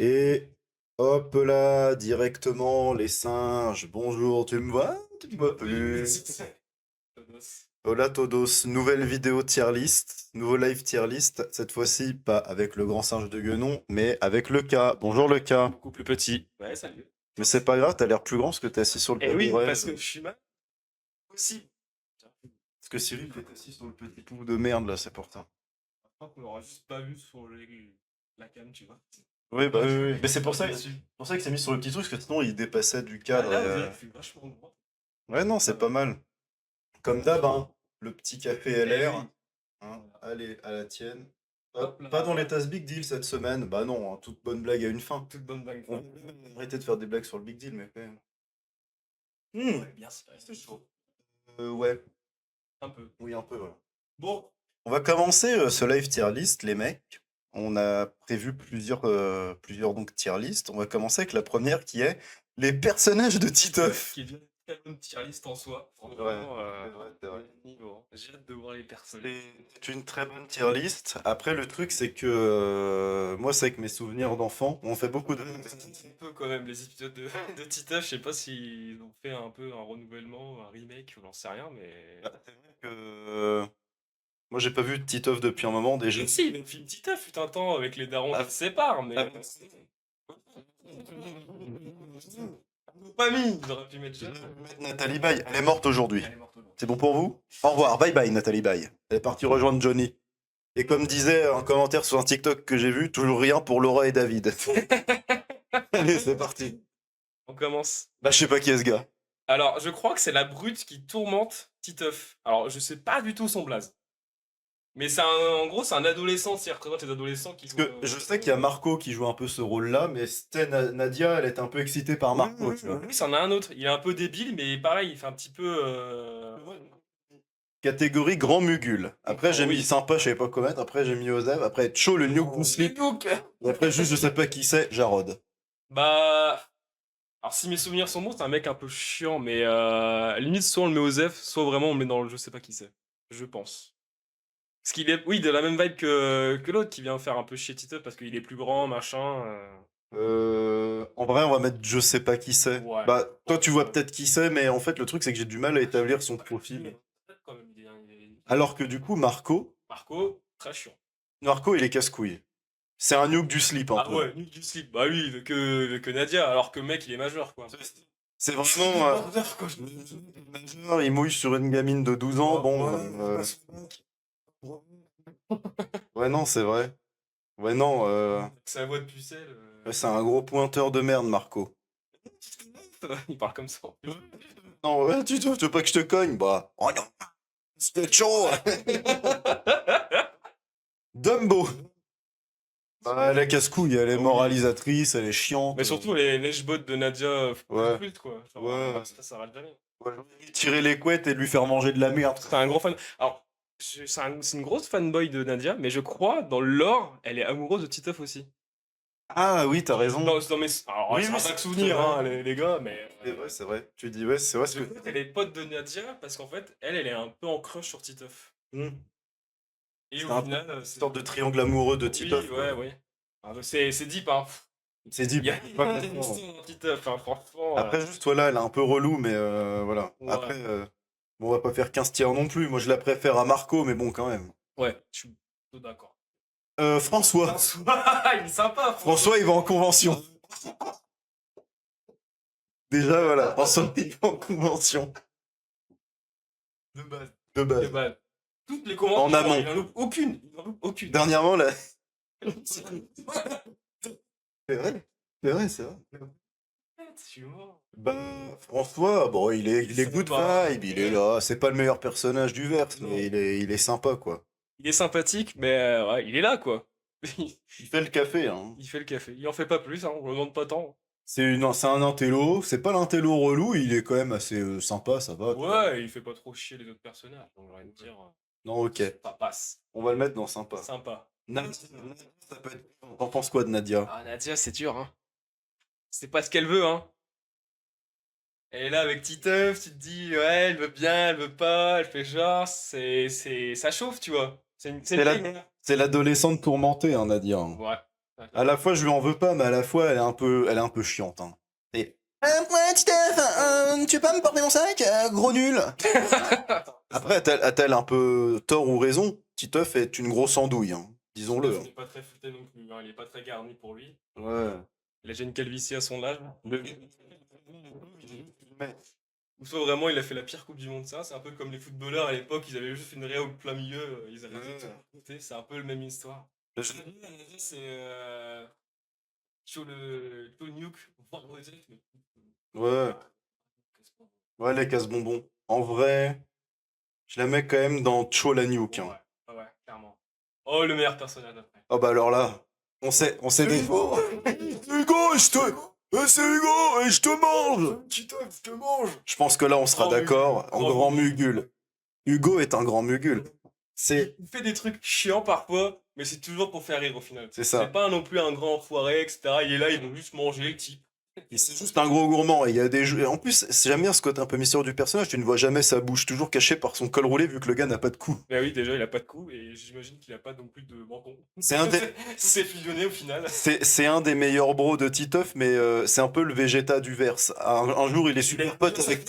Et hop là, directement, les singes. Bonjour, tu me vois? Tu me vois plus? Hola todos, nouvelle vidéo tier list, nouveau live tier list. Cette fois-ci, pas avec le grand singe de Guenon, mais avec le K. Bonjour le K. Beaucoup plus petit. Ouais, salut. Mais c'est pas grave, t'as l'air plus grand parce que t'es assis sur le Eh oui, tabouret. parce que je suis mal aussi. Parce que Cyril est assis sur le petit pouf de merde là, c'est pour ça. Je crois qu'on l'aura juste pas vu sur la cam, tu vois. Oui, bah oui, oui. Mais c'est Dessus. pour ça qu'il s'est mis sur le petit truc, parce que sinon il dépassait du Ah, cadre. là, vous avez fait vachement droit. Ouais, non, c'est pas mal. Comme d'hab, hein. Le petit café LR. oui. Hein. Allez, à la tienne. Hop là. Pas dans les tasses Big Deal cette semaine. Bah non, hein, toute bonne blague a une fin. Toute bonne blague. On va arrêter de faire des blagues sur le Big Deal, mais quand même. Ouais, bien, c'est chaud. Ouais, Un peu. oui, un peu, voilà. Bon. On va commencer ce live tier list, les mecs. On a prévu plusieurs donc tier list. On va commencer avec la première qui est les personnages de Titeuf. Qui est une très bonne tier list en soi. Franchement, c'est vrai. niveau, hein. J'ai hâte de voir les personnes. C'est une très bonne tier list. Après, le truc, c'est que moi, c'est avec mes souvenirs d'enfant. On fait beaucoup de. Un peu quand même les épisodes de Titeuf, je sais pas s'ils ont fait un peu un renouvellement, un remake, ou j'en sais rien, mais. C'est vrai que moi, j'ai pas vu Titeuf depuis un moment déjà. Si, il y a le film Titeuf fut un temps avec les darons Ah. qui se séparent, mais. Ah. Pas mis, j'aurais pu mettre Nathalie Baye, elle est morte aujourd'hui. Elle est morte aujourd'hui. C'est bon pour vous? Au revoir, bye bye Nathalie Baye. Elle est partie rejoindre Johnny. Et comme disait un commentaire sur un TikTok que j'ai vu, toujours rien pour Laura et David. Allez, c'est parti. On commence. Bah, je sais pas qui est ce gars. Alors, je crois que c'est la brute qui tourmente Titeuf. Alors, je sais pas du tout son blaze. Mais en gros, c'est un adolescent, qui représente les adolescents qui. Parce que je sais qu'il y a Marco qui joue un peu ce rôle-là, mais c'était Nadia, elle était un peu excitée par Marco, tu vois. Oui, c'en a un autre. Il est un peu débile, mais pareil, il fait un petit peu. Catégorie grand mugule. Après, j'ai Oui. mis sympa, je savais pas comment mettre. Après, j'ai mis Osef. Après, Cho, le New Slip. Et après, juste, je sais pas qui c'est, Jarod. Bah. Alors, si mes souvenirs sont bons, c'est un mec un peu chiant, mais limite, soit on le met aux F, soit vraiment on le met dans le je sais pas qui c'est. Je pense. Parce qu'il est, oui, de la même vibe que l'autre qui vient faire un peu chier Titeuf parce qu'il est plus grand, machin. En vrai, on va mettre je sais pas qui c'est. Ouais. Bah, toi, tu vois peut-être qui c'est, mais en fait, le truc, c'est que j'ai du mal à établir son profil. Quand même, Alors que du coup, Marco, très chiant. il est casse-couille. C'est un nuke du slip, un Ah peu. ouais, nul du slip. Bah oui, que Nadia, alors que le mec, il est majeur, quoi. C'est vraiment. Majeur, il mouille sur une gamine de 12 ans, bon. Ouais, non, c'est vrai. Ouais, non, Sa voix de pucelle. ouais, c'est un gros pointeur de merde, Marco. Il parle comme ça. Non, ouais, tu veux pas que je te cogne? Bah, oh non, c'était chaud! Dumbo! Bah, elle est casse-couille, elle est Oui. moralisatrice, elle est chiante. Mais surtout, les lèche-bottes de Nadia, Ouais. culte, quoi. Genre, Ouais. ça arrête jamais. Ouais, lui tirer les couettes et lui faire manger de la merde. C'est un gros fan. Alors, c'est une grosse fanboy de Nadia, mais je crois, dans le lore, elle est amoureuse de Titeuf aussi. Ah oui, t'as raison. Dans mes... Alors, Oui, c'est oui, un c'est vague souvenir, vrai. hein, les gars, mais. C'est vrai, c'est vrai. Tu dis, ouais, c'est vrai ce Je que. crois qu'elle est pote de Nadia parce qu'en fait, elle est un peu en crush sur Titeuf. Hmm. Et C'est au un final, peu une sorte de triangle amoureux de Oui, Titeuf. ouais, quoi. ouais. Ah, bah, c'est deep, hein. C'est dit. Il y a pas des complètement. histoires dans Titeuf, hein, franchement. Après, juste, voilà, elle est un peu relou, mais voilà. Ouais. Après, bon, on va pas faire 15 tiers non plus. Moi, je la préfère à Marco, mais bon, quand même. Ouais, je suis plutôt d'accord. François. François, il est sympa, François, il va en convention. Déjà, voilà. François, il va en convention. De base. De De base. base. Toutes les conventions, En amont. il en loupe aucune. Il en loupe aucune. Dernièrement, là. C'est vrai. C'est vrai, c'est vrai. Je suis mort. Bah, François, bon, il est good Sympa. vibe, il est là. C'est pas le meilleur personnage du verse, Non. mais il est sympa, quoi. Il est sympathique, mais ouais, il est là, quoi. Il fait le café, hein. Il fait le café. Il en fait pas plus, hein, on le demande pas tant. C'est un intello. C'est pas l'intello relou, il est quand même assez sympa, ça va. tu vois. Ouais, il fait pas trop chier les autres personnages, donc j'ai envie de dire. Non, ok. Ça passe. On va le mettre dans sympa. Sympa. Nadia, ça peut être. T'en penses quoi de Nadia? Ah, Nadia, c'est dur, hein. C'est pas ce qu'elle veut, hein. Elle est là avec Titeuf, tu te dis, ouais, elle veut bien, elle veut pas, elle fait genre, ça chauffe, tu vois. C'est une C'est la- fille, hein. C'est l'adolescente tourmentée, hein, Nadia. Hein. Ouais. À la fois, je lui en veux pas, mais à la fois, elle est un peu chiante. Hein. Et... ouais, Titeuf, tu peux pas me porter mon sac, gros nul. Après, a-t-elle un peu tort ou raison? Titeuf est une grosse andouille, hein, disons-le. Il n'est pas très futé non plus, hein, il est pas très garni pour lui. Ouais. Il a déjà une calvitie à son âge. Ou soit vraiment il a fait la pire Coupe du Monde, ça. C'est un peu comme les footballeurs à l'époque, ils avaient juste fait une réa au plein milieu, ils arrêtaient de se c'est un peu la même histoire. C'est Cho Nuke, Ouais. Ouais, les casse-bonbons. En vrai, je la mets quand même dans Cho la Nuke. Hein. Ouais, clairement. Oh, le meilleur personnage après. Oh bah alors là, on sait des... Hugo, je te... c'est Hugo, et je te mange. Titeuf, je te mange. Je pense que là, on sera d'accord. En grand mugule. Hugo est un grand mugule. Il fait des trucs chiants parfois, mais c'est toujours pour faire rire au final. C'est ça. C'est pas non plus un grand enfoiré, etc. Il est là, il veut juste manger le type. C'est juste un gros gourmand. Et il y a des jeux... En plus, j'aime bien ce côté un peu mystérieux du personnage. Tu ne vois jamais sa bouche, toujours cachée par son col roulé, vu que le gars n'a pas de cou. Bah oui, déjà, il a pas de cou, et j'imagine qu'il a pas non plus de menton. C'est un des... C'est fusionné au final. C'est un des meilleurs bros de Titeuf, mais c'est un peu le Vegeta du verse. Un jour, il est super pote avec...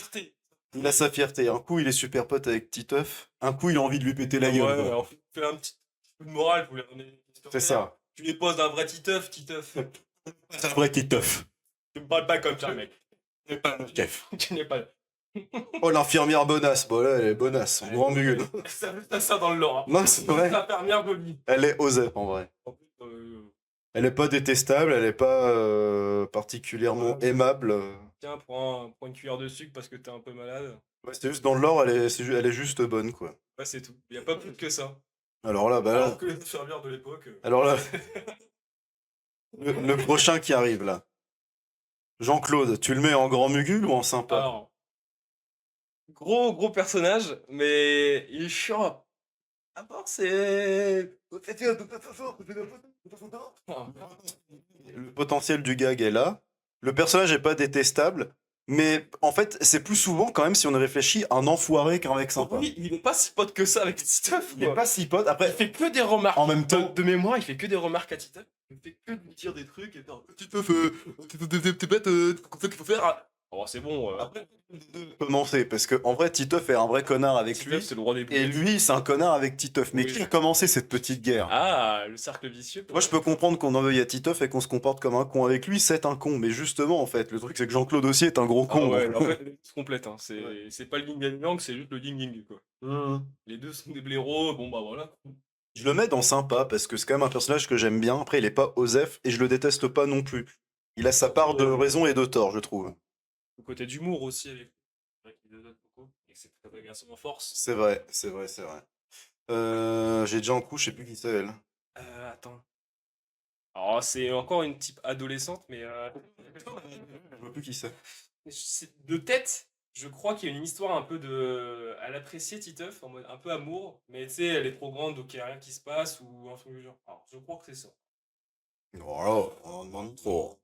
Il a sa fierté. Un coup, il est super pote avec Titeuf. Un coup, il a envie de lui péter la gueule. Ouais, on fait un petit coup de morale pour lui donner. C'est ça. Tu les poses d'un vrai Titeuf. C'est un vrai Titeuf. Tu me parles pas comme ça, mec. Tu n'es pas le chef. Tu n'es pas. Oh, l'infirmière bonasse. Bon, là, elle est bonasse. En grand mugule. Ça veut ça dans le lore. Hein. Non, c'est vrai. L'infirmière de lui. Elle est osée, en vrai. Elle est pas détestable, elle est pas particulièrement aimable. Tiens, prends une cuillère de sucre parce que t'es un peu malade. Ouais, c'est juste dans le lore, elle est juste bonne, quoi. Ouais, c'est tout. Il y a pas plus que ça. Alors là, bah là... Alors que les infirmières de l'époque... Alors là... le prochain qui arrive, là. Jean-Claude, tu le mets en grand mugule ou en sympa? Alors... Gros personnage, mais il est chiant. À part, c'est... Le potentiel du gag est là. Le personnage est pas détestable. Mais en fait, c'est plus souvent, quand même, si on y réfléchit, un enfoiré qu'un mec sympa. Oui, il est pas si pote que ça avec Titeuf. Il est pas si pote. Après, Il fait que des remarques. en même temps... De mémoire, il fait que des remarques à Titeuf. Il fait que de lui dire des trucs et dire Titeuf, t'es bête, comme ça qu'il faut faire. Oh, c'est bon. Après, commencer, parce que en vrai, Titeuf est un vrai connard avec Titeuf, lui. c'est le roi des Et lui, c'est un connard avec Titeuf. Mais Oui. qui a commencé cette petite guerre? Ah, le cercle vicieux. Moi, je peux comprendre qu'on en veuille à Titeuf et qu'on se comporte comme un con avec lui, c'est un con. Mais justement, en fait, le truc, c'est que Jean-Claude aussi est un gros Ah con. ouais, donc. en fait, les deux se complètent. Hein. C'est pas le yin yang yang, c'est juste le yin yang, quoi. Les deux sont des blaireaux, bon bah voilà. Je le mets dans sympa, parce que c'est quand même un personnage que j'aime bien. Après, il est pas Osef, et je le déteste pas non plus. Il a sa part de raison et de tort, je trouve. Le côté d'humour aussi, avec qui le donne beaucoup, et que c'est très agaçant en force. C'est vrai, c'est vrai, c'est vrai. J'ai déjà en coup, je sais plus qui c'est, elle. Attends. Alors, c'est encore une type adolescente, mais Je vois plus qui c'est. de tête, je crois qu'il y a une histoire un peu de. Elle appréciait Titeuf, en mode un peu amour, mais tu sais, elle est trop grande, donc il n'y a rien qui se passe, ou un truc du genre. Alors, je crois que c'est ça. Voilà, on en demande trop.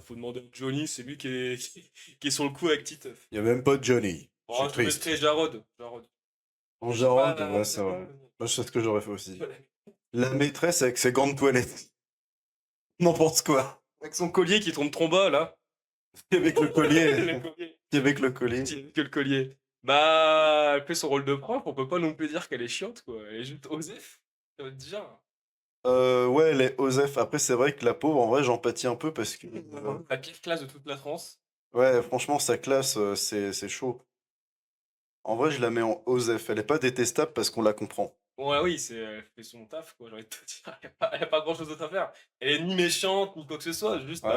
Faut demander à Johnny, c'est lui qui est sur le coup avec Titeuf. Il y a même pas de Johnny. Oh, je mettrais Jarod. En Jarod, ouais, c'est vrai. Moi, je sais ce que j'aurais fait aussi. La maîtresse avec ses gants de toilette. N'importe quoi. Avec son collier qui tombe trop bas, là. Avec le collier. Le collier. Avec le collier. Que le collier. Bah, elle fait son rôle de prof, on peut pas non plus dire qu'elle est chiante, quoi. Elle est juste osef. Ça veut dire. Ouais, elle est Osef. Après, c'est vrai que la pauvre, en vrai, j'empathie un peu parce que... La pire classe de toute la France. Ouais, franchement, sa classe, c'est chaud. En vrai, je la mets en Osef. Elle est pas détestable parce qu'on la comprend. Ouais, oui, elle fait son taf, quoi, j'ai envie de te dire. Elle a pas grand chose d'autre à faire. Elle est ni méchante, ni quoi que ce soit, juste, Ouais.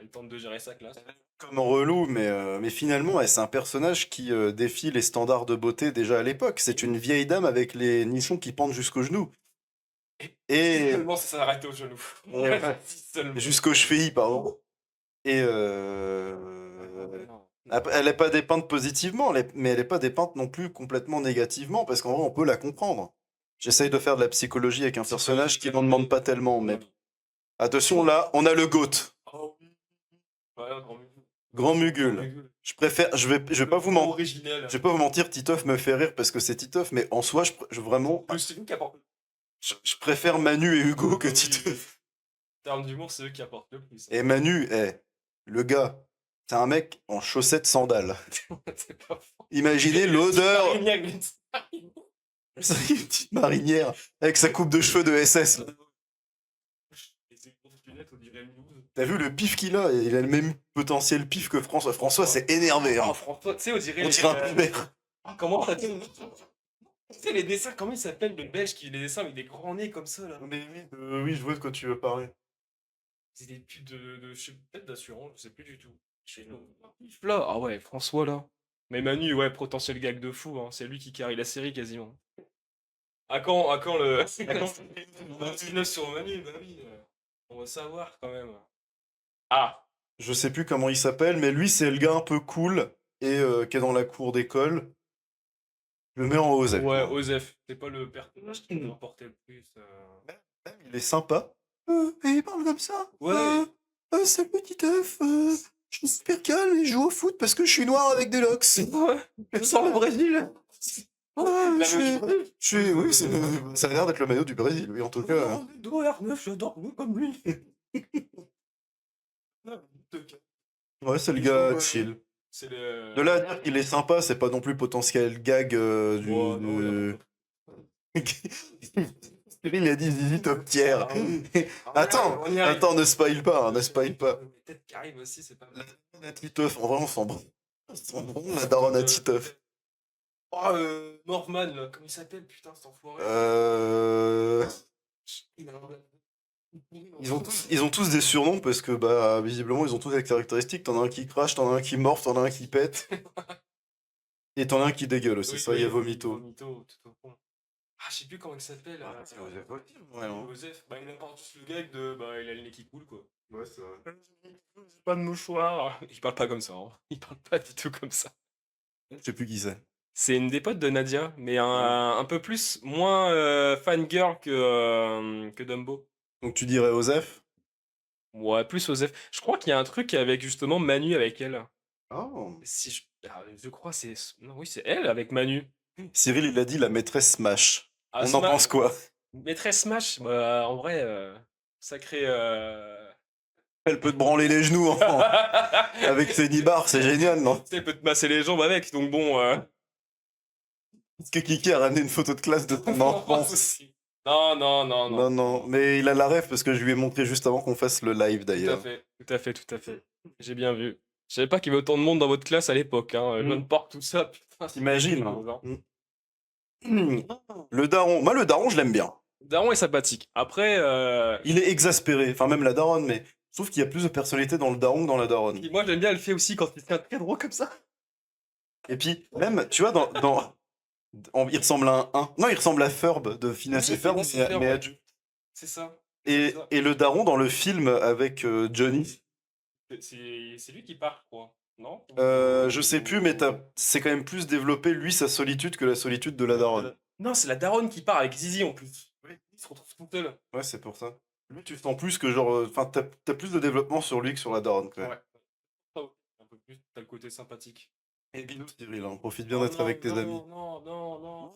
elle tente de gérer sa classe. Comme relou, mais finalement, ouais, c'est un personnage qui défie les standards de beauté déjà à l'époque. C'est une vieille dame avec les nichons qui pendent jusqu'aux genoux. Et Seulement, ça s'arrête aux genoux. Ouais. Seulement. jusqu'aux chevilles, pardon. Et elle est pas dépeinte positivement, mais elle est pas dépeinte non plus complètement négativement, parce qu'en vrai, on peut la comprendre. J'essaye de faire de la psychologie avec un personnage qui n'en demande pas tellement, mais... Attention, là, on a le GOAT. Oh oui. Ouais, grand mugule. Grand Mugule. Je préfère... Je vais pas vous mentir. Originel. Je vais pas vous mentir, Titeuf me fait rire parce que c'est Titeuf, mais en soi, vraiment... C'est lui qui apporte. Je préfère Manu et Hugo que Titeuf. termes d'humour, c'est eux qui apportent le plus. Et Manu, le gars, c'est un mec en chaussettes sandales. C'est pas faux. Imaginez l'odeur. Marinière glisse. C'est une petite marinière avec sa coupe de cheveux de SS. Et ses grosses lunettes, on dirait Muse. T'as vu le pif qu'il a? Il a le même potentiel pif que François. François, c'est énervé. Hein. Oh, François, tu sais, on dirait. On dirait un pubère. Comment ça dit? Tu sais, les dessins, comment il s'appelle le belge qui les dessins avec des grands nez comme ça là? Mais oui, je vois de quoi tu veux parler. C'est des pubs je sais peut-être d'assurance, je sais plus du tout. Là, ah ouais, François là. Mais Manu, ouais, potentiel gag de fou, hein. C'est lui qui carry la série quasiment. À quand le. À quand le spin-off sur Manu? Bah oui, on va savoir quand même. Ah! Je sais plus comment il s'appelle, mais lui, c'est le gars un peu cool et qui est dans la cour d'école. Je le mets en Osef. Ouais, Osef. C'est pas le personnage qui m'importait le plus. Même, il est sympa. Et il parle comme ça. Ouais. Salut petit œuf. Je suis super calme et je joue au foot parce que je suis noir avec des locks. Ouais. Je sors le Brésil. Oui, ça a l'air d'être le maillot du Brésil, oui, en tout cas. R9, j'adore jouer comme lui. Ouais, c'est le gars chill. C'est le. De là à dire qu'il est sympa, c'est pas non plus potentiel gag du. Oh, non, de- Il a dit Zizi top tier. Attends, on y arrive. attends, ne spoil pas, hein, ne spoil pas. Peut-être qu'arrive aussi, c'est pas mal. La daronne à Titeuf, en vrai, on s'en branle. On s'en branle, la daronne à Titeuf. Oh, Norman, là, comment il s'appelle, putain, cet enfoiré. Il a un- Ils ont tous des surnoms parce que, bah, visiblement, ils ont tous des caractéristiques. T'en as un qui crache, t'en as un qui morfe, t'en as un qui pète. Et t'en as un qui dégueule aussi, Oui, ça, il y a oui, Vomito. Vomito, tout au fond. Ah, je sais plus comment il s'appelle. C'est Osef aussi, ouais, hein. Osef. Bah, il apporte juste le gag de. Bah, il a le nez qui coule, quoi. Ouais, c'est vrai. Pas de mouchoir. Il parle pas comme ça, hein. Il parle pas du tout comme ça. Je sais plus qui c'est. C'est une des potes de Nadia, mais un peu plus, moins fangirl que Dumbo. Donc tu dirais Osef? Ouais, plus Osef. Je crois qu'il y a un truc avec justement Manu avec elle. Oh. Si je crois c'est non oui c'est elle avec Manu. Cyril, il a dit la maîtresse Smash. Ah, On en Smash. pense quoi? Maîtresse Smash, bah, en vrai sacré. Elle peut te branler les genoux avec ses nibards, c'est génial, non? Tu sais, elle peut te masser les jambes avec, donc bon. Est-ce que Kiki a ramené une photo de classe de ton enfance? Non. Non, non, mais il a la ref parce que je lui ai montré juste avant qu'on fasse le live Tout à d'ailleurs. fait, tout à fait, tout à fait. J'ai bien vu. Je savais pas qu'il y avait autant de monde dans votre classe à l'époque, hein. Jeune porc, tout ça, putain. T'imagines, hein. Le daron, moi le daron je l'aime bien. Daron est sympathique. Après, Il est exaspéré, enfin même la daronne, mais je trouve qu'il y a plus de personnalité dans le daron que dans la daronne. moi j'aime bien elle fait aussi quand il se tient très drôle comme ça. Et puis même, tu vois, il ressemble à un 1. Non, il ressemble à Ferb de Phineas Oui, et Ferb, Phineas et Ferb, mais ouais. adulte. C'est ça. Et le daron dans le film avec Johnny, C'est lui qui part, je crois. Non? je sais plus, mais c'est quand même plus développé, lui, sa solitude que la solitude de la daronne. Non, c'est la daronne qui part avec Zizi en plus. Oui, il se retrouve tout seul. Ouais, c'est pour ça. Lui, tu sens plus que genre. Enfin, t'as plus de développement sur lui que sur la daronne, quand même. Ouais. Un peu plus, t'as le côté sympathique. Et bisous, Cyril, hein. Profite bien Oh d'être non, avec tes non, amis. Non.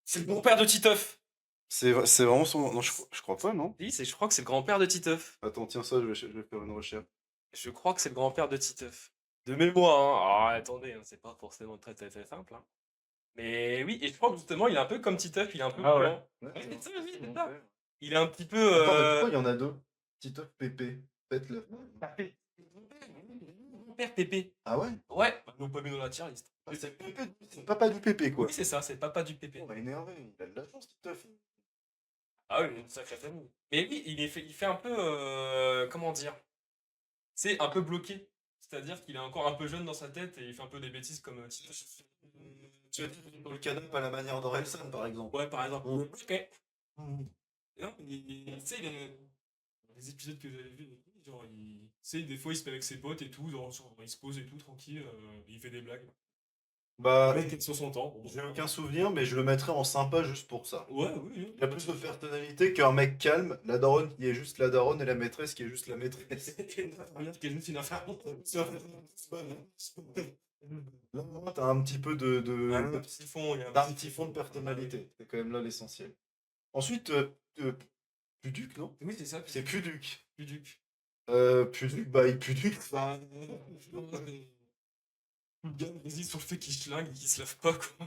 C'est le grand-père de Titeuf. C'est vraiment son. Non, je crois pas, non? Oui, je crois que c'est le grand-père de Titeuf. Attends, tiens ça, je vais faire une recherche. Je crois que c'est le grand-père de Titeuf. De mémoire, hein. Ah, attendez, hein, c'est pas forcément très simple. Hein. Mais oui, et je crois que justement, il est un peu comme Titeuf, il est un peu blanc. Ouais, Oui, c'est ça. Il est un petit peu. Attends, mais pourquoi il y en a deux? Titeuf, Pépé. Faites-le. Père Pépé. Ah ouais? Ouais, bah, nous pas mis dans la tier list. C'est Pépé, c'est le papa du Pépé, quoi. Oui, c'est ça, c'est le papa du Pépé. On va énerver, il a de la chance, Titeuf. Ah oui, une sacrée famille. Mais oui, il fait un peu. Comment dire? C'est un peu bloqué. C'est-à-dire qu'il est encore un peu jeune dans sa tête et il fait un peu des bêtises comme Titeuf. Tu veux dire dans le canapé à la manière d'Orelsan, par exemple. Ouais, par exemple. Mm. Ok. Non, tu sais, les épisodes que j'avais vus, genre, tu sais, des fois il se met avec ses potes et tout, genre, il se pose et tout, tranquille, il fait des blagues. Bah, Le mec est sur son temps. Bon, j'ai aucun souvenir, mais je le mettrais en sympa juste pour ça. Ouais, oui. Il a plus de personnalité qu'un mec calme, la daronne qui est juste la daronne et la maîtresse qui est juste la maîtresse. Regarde, qui est juste une infernale. Là, t'as un petit peu Un petit fond, il y a t'as un petit fond de personnalité. C'est quand même là l'essentiel. Ensuite, Puduc, non? Oui, c'est ça. C'est Puduc. Puduc. Puduc, bah il Puduc. Bah, le gars résiste sur le fait qu'il schlingue et qu'il se lave pas, quoi.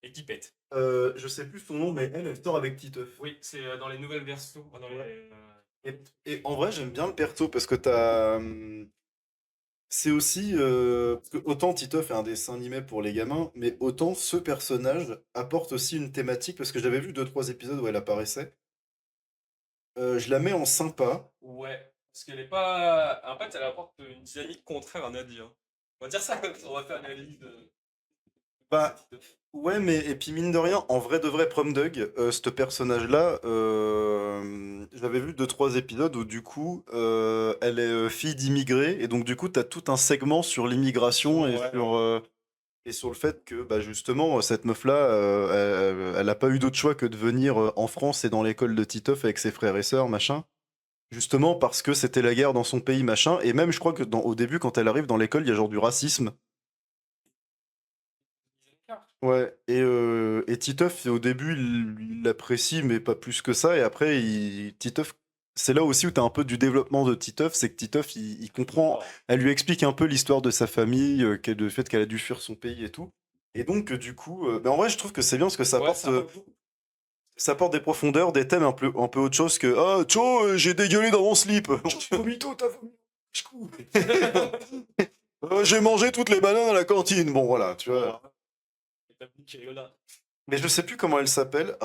Et qu'il pète. Je sais plus son nom, mais elle sort avec Titeuf. Oui, c'est dans les nouvelles versions. Dans les, Et en vrai, j'aime bien le perso parce que c'est aussi. Parce que autant Titeuf est un dessin animé pour les gamins, mais autant ce personnage apporte aussi une thématique parce que j'avais vu 2-3 épisodes où elle apparaissait. Je la mets en sympa. Ouais, parce qu'elle est pas. En fait, elle apporte une dynamique contraire à Nadia. On va dire ça comme ça, on va faire l'analyse de. Bah, ouais, mais et puis mine de rien, en vrai de vrai, Prom Dug, ce personnage-là, j'avais vu 2-3 épisodes où du coup, elle est fille d'immigrés, et donc du coup, t'as tout un segment sur l'immigration Ouais, et sur le fait que bah, justement, cette meuf-là, elle a pas eu d'autre choix que de venir en France et dans l'école de Titeuf avec ses frères et sœurs, machin. Justement parce que c'était la guerre dans son pays, machin, et même je crois que au début, quand elle arrive dans l'école, il y a genre du racisme. Ouais, et Titeuf, au début, il l'apprécie, mais pas plus que ça. Et après, Titeuf, c'est là aussi où tu as un peu du développement de Titeuf, c'est que Titeuf, il comprend, elle lui explique un peu l'histoire de sa famille, le fait qu'elle a dû fuir son pays et tout. Et donc, du coup, ben en vrai, je trouve que c'est bien parce que Ouais, ça ça apporte des profondeurs, des thèmes un peu autre chose que Ah, tcho, j'ai dégueulé dans mon slip. Vomito, t'as vomi. Je coupe. J'ai mangé toutes les bananes à la cantine. Bon, voilà, tu vois. Mais je sais plus comment elle s'appelle.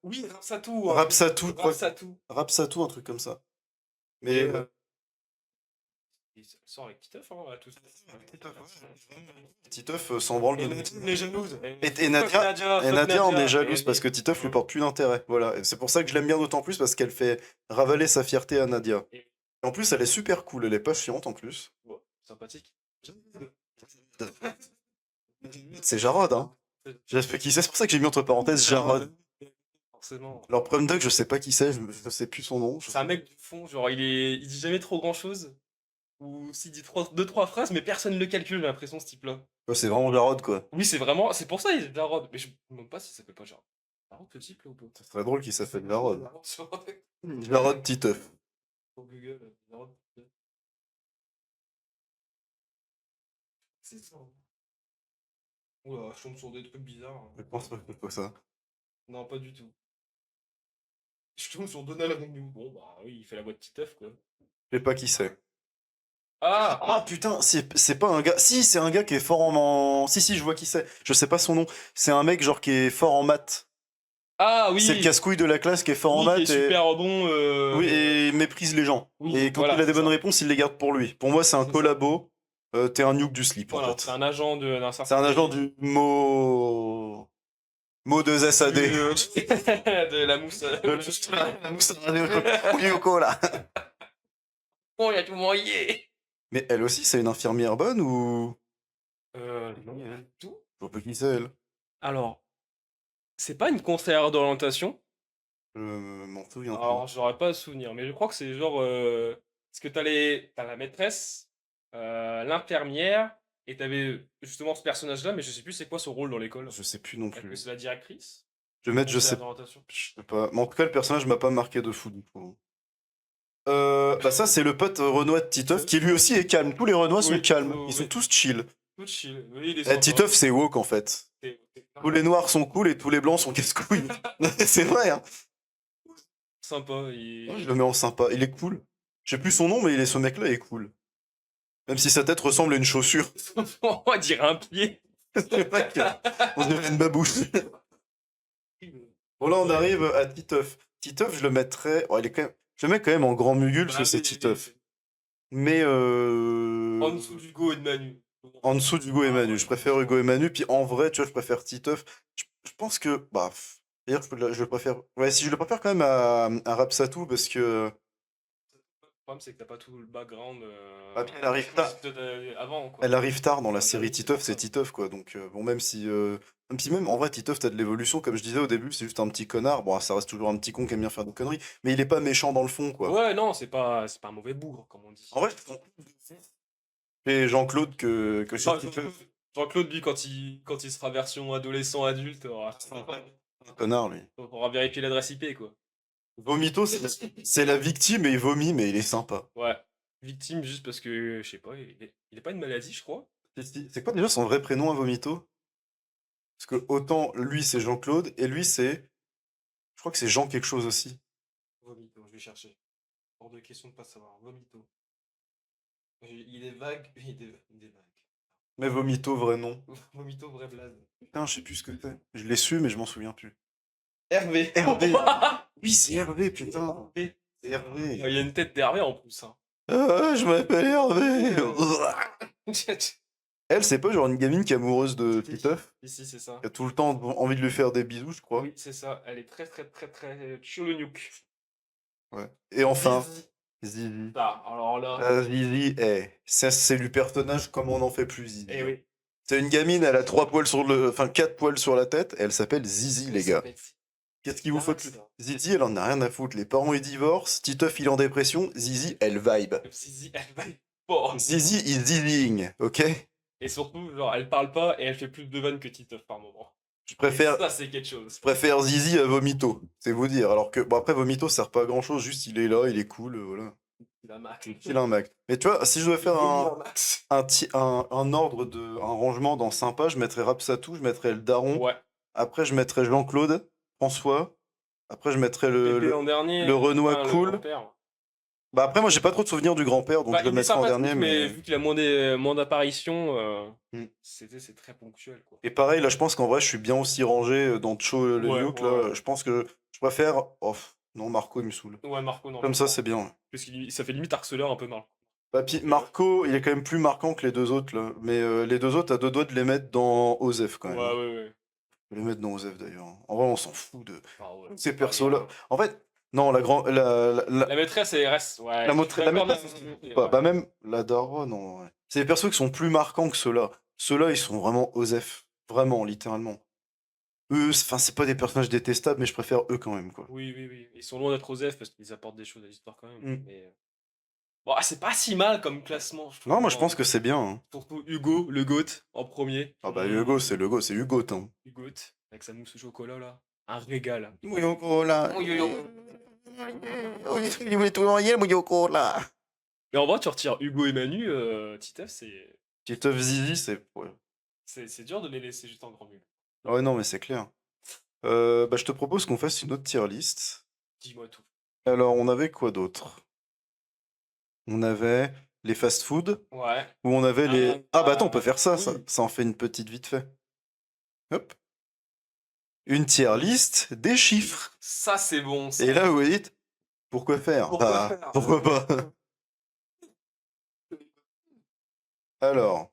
Oui, Rapsatou. Rapsatou, je crois. Rapsatou. Rapsatou, un truc comme ça. Mais Et il sort avec Titeuf, hein, à tout ça. Titeuf s'en branle Et de Nadine est jalouse. Et Nadia en est jalouse parce que Titeuf lui porte plus d'intérêt. Voilà. Et c'est pour ça que je l'aime bien d'autant plus parce qu'elle fait ravaler sa fierté à Nadia. Et- Et en plus, elle est super cool. Elle est pas chiante en plus. Ouais, sympathique. C'est Jarod, hein. J'espère qui c'est. C'est pour ça que j'ai mis entre parenthèses Jarod. Forcément. Alors, Prom Dog, je sais pas qui c'est. Je sais plus son nom. C'est un mec du fond, genre il dit jamais trop grand chose. Ou s'il dit deux, trois phrases, mais personne ne le calcule, j'ai l'impression, ce type-là. Ouais, c'est vraiment Jarod, quoi. Oui, c'est vraiment. C'est pour ça il est Jarod. Mais je me demande pas s'il s'appelle pas Jarod. Jarod, ce type là ou pas? Ça serait drôle qu'il s'appelle Jarod. Jarod sur Jarod Titeuf. pour Google. Jarod. C'est ça. Oula, je tombe sur des trucs bizarres. Je pense pas que c'est ça. Non, pas du tout. Je tombe sur Donald Renew. Bon, bah oui, il fait la voix de Titeuf, quoi. Je sais pas qui c'est. Ah! Ah putain, c'est pas un gars. Si, c'est un gars qui est fort Si, je vois qui c'est. Je sais pas son nom. C'est un mec genre qui est fort en maths. Ah C'est le oui! casse-couille de la classe qui est fort en Oui, qui est maths et... super bon. Oui, et méprise les gens. Oui, Et quand voilà, il a des c'est bonnes ça. réponses, il les garde pour lui. Pour moi, c'est un C'est ça. collabo. T'es un nuke du slip, en Voilà, fait. c'est un agent d'un C'est certain un agent pays. du mot 2 SAD. De la mousse. La mousse à Yoko, là. Bon, il a tout mouillé! Mais elle aussi, c'est une infirmière bonne ou... Non, tout. Je vois pas qui c'est, elle. Alors, c'est pas une conseillère d'orientation. Je m'en souviens plus. Alors, j'aurais pas à souvenir, mais je crois que c'est genre. Parce que t'as la maîtresse, l'infirmière, et t'avais justement ce personnage-là, mais je sais plus c'est quoi son rôle dans l'école. Je sais plus non Est-ce que plus. c'est la directrice? Je vais mettre, je sais Conseillère d'orientation. Je sais pas. Mais en tout cas, le personnage m'a pas marqué de fou, du coup. Bah ça, c'est le pote Renoir de Titeuf, qui lui aussi est calme. Tous les Renois sont Oui, calmes. oui, Ils sont oui. tous chill. Tout chill. Oui, il est Eh, sympa. Titeuf, c'est woke, en fait. Tous les noirs sont cool et tous les blancs sont casse-couilles. C'est vrai, hein. Sympa. Je le mets en sympa. Il est cool. Je sais plus son nom, mais ce mec-là est cool. Même si sa tête ressemble à une chaussure. On dirait un pied. C'est vrai on dirait une babouche. Bon, là, on arrive à Titeuf. Titeuf, je le mettrais... Oh, il est quand même... Je le mets quand même en grand mugule, parce que c'est Titeuf. Mais En dessous d'Hugo et de Manu. en dessous d'Hugo et Manu. Je préfère Hugo et Manu. Puis en vrai, tu vois, je préfère Titeuf. Je pense que... Bah, d'ailleurs, je le préfère... Ouais, si je le préfère quand même à Rapsatou, parce que... Le problème, c'est que t'as pas tout le background. Ah, puis elle arrive tard. Avant, quoi. Elle arrive tard dans la Elle série arrive Titeuf, tard, c'est ça. Titeuf, quoi. Donc, bon, même si... même en vrai, Titeuf, t'as de l'évolution. Comme je disais au début, c'est juste un petit connard. Bon, ça reste toujours un petit con qui aime bien faire des conneries. Mais il est pas méchant dans le fond, quoi. Ouais, non, c'est pas un mauvais bougre, comme on dit. En vrai, Et Jean-Claude que Jean- c'est Titeuf. Jean-Claude, lui, quand il sera version adolescent adulte, Un connard, lui. on pourra vérifier l'adresse IP, quoi. Vomito, c'est la victime et il vomit, mais il est sympa. Ouais. Victime juste parce que, je sais pas, il est pas une maladie, je crois. C'est quoi déjà son vrai prénom à Vomito? Parce que autant lui c'est Jean-Claude et lui c'est. Je crois que c'est Jean quelque chose aussi. Vomito, je vais chercher. Hors de question de pas savoir. Vomito. Il est vague. Il est vague. Mais Vomito, vrai nom. Vomito, vrai blaze. Putain, je sais plus ce que c'est. Je l'ai su, mais je m'en souviens plus. Hervé. Hervé. Oui, c'est Hervé, putain. Hervé. C'est Hervé. Il y a une tête d'Hervé en plus. Hein. Ah, je m'appelle Hervé. Elle, c'est pas genre une gamine qui est amoureuse de Titeuf, Ici, c'est ça. qui a tout le temps envie de lui faire des bisous, je crois. Oui, c'est ça. Elle est très, très, très, très chulognouk. Ouais. Et enfin, Zizi. Zizi. Ah, alors là. Zizi, ça c'est du personnage comme on n'en fait plus, Zizi. Eh oui. C'est une gamine, elle a 4 poils sur la tête, elle s'appelle Zizi, les gars. Qu'est-ce qu'il vous faut de plus? Zizi, elle en a rien à foutre. Les parents, ils divorcent. Titeuf, il est en dépression. Zizi, elle vibe. Zizi, elle vibe. Bon. Zizi is ziziing, ok? Et surtout, genre, elle parle pas et elle fait plus de vannes que Titeuf par moment. Je préfère, Et ça, c'est quelque chose. je préfère Zizi à Vomito, c'est vous dire. Alors que, bon, après, Vomito, ça sert pas à grand chose, juste il est là, il est cool, voilà. Il a max. Il a un max. Mais tu vois, si je devais faire max. un ordre un rangement dans sympa, je mettrais Rapsatou, je mettrais le Daron. Ouais. Après, je mettrais Jean-Claude, François. Après, je mettrais L'an dernier, le Renoir enfin, le cool. grand-père. Bah après, moi, j'ai pas trop de souvenirs du grand-père, donc Bah, je le il est mettrais en sympathique, dernier. mais vu qu'il a moins d'apparitions, Hmm. c'est très ponctuel, quoi. Et pareil, là, je pense qu'en vrai, je suis bien aussi rangé dans Cho le Ouais, Nuke, ouais, là. ouais. Je pense que je préfère. Oh, non, Marco, il me saoule. Ouais, Marco, non. Comme ça, c'est bien. Parce que ça fait limite harceleur un peu mal. Bah, puis Marco, il est quand même plus marquant que les deux autres, là. Mais les deux autres, à deux doigts de les mettre dans Osef, quand Ouais, même. ouais. De les mettre dans Osef, d'ailleurs. En vrai, on s'en fout de Ah ouais. ces persos-là. En fait, non, la maîtresse, elle reste. Ouais. La je suis la d'accord, maîtresse, mais- pas. ouais. Bah même la daronne, en vrai. C'est des persos qui sont plus marquants que ceux-là. Ceux-là, ils sont vraiment Osef. Vraiment, littéralement. Eux, enfin, c'est pas des personnages détestables, mais je préfère eux quand même, quoi. Oui. Ils sont loin d'être Osef parce qu'ils apportent des choses à l'histoire quand même. Mm. Mais... Bon, c'est pas si mal comme classement, je trouve. Non, moi je pense que c'est bien. Hein. Surtout Hugo, le GOAT, en premier. Ah bah Hugo, c'est Hugo, hein. Hugo, avec sa mousse au chocolat là. Un régal. Hugo, là. Mais en vrai, tu retires Hugo et Manu, Titeuf, Titeuf Zizi, c'est. Ouais. c'est dur de les laisser juste en grand mule. Ah ouais, non, mais c'est clair. Bah, je te propose qu'on fasse une autre tier list. Dis-moi tout. Alors, on avait quoi d'autre? On avait les fast-food. Ouais. Ou on avait les. Ah bah attends, on peut faire ça, oui. ça en fait une petite vite fait. Hop. Une tier list des chiffres. Ça, c'est bon. Ça. Et là, vous dites, pourquoi faire? Pourquoi faire pourquoi pas? Alors.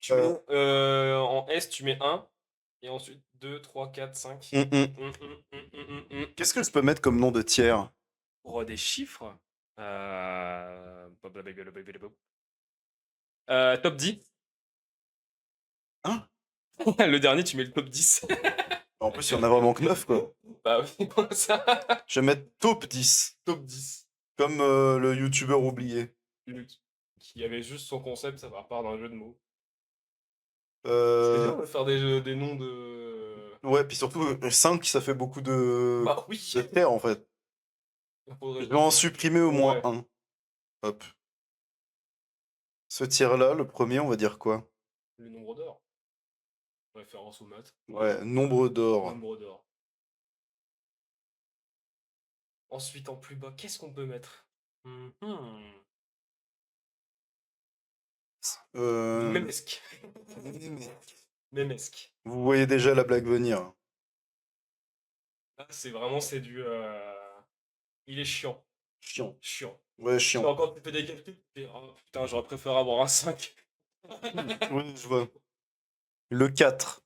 Tu mets, en S, tu mets 1. Et ensuite 2, 3, 4, 5. Qu'est-ce que je peux mettre comme nom de tiers? Pour des chiffres. Top 10. Hein? Le dernier, tu mets le top 10. En plus, il y en a vraiment que 9, quoi. Bah oui, comment ça? Je vais mettre top 10. Top 10. Comme le youtubeur oublié. Qui avait juste son concept, ça part d'un jeu de mots. C'est Euh... bien de faire des noms de... Ouais, puis surtout, 5, ça fait beaucoup de... Bah oui. de terres, en fait. Faudrait- Je vais en supprimer au moins Ouais. un. Hop. Ce tiers-là, le premier, on va dire quoi? Le nombre d'or. Référence aux maths. Ouais, nombre d'or. Nombre d'or. Ensuite, en plus bas, qu'est-ce qu'on peut mettre? Mémesque. Mémesque. Vous voyez déjà la blague venir. Ah, c'est du... Il est chiant. Chiant. Chiant. Ouais, Tu chiant. fais encore tu fais des calculs, tu fais, oh, putain, j'aurais préféré avoir un 5. Oui, je vois. Le 4.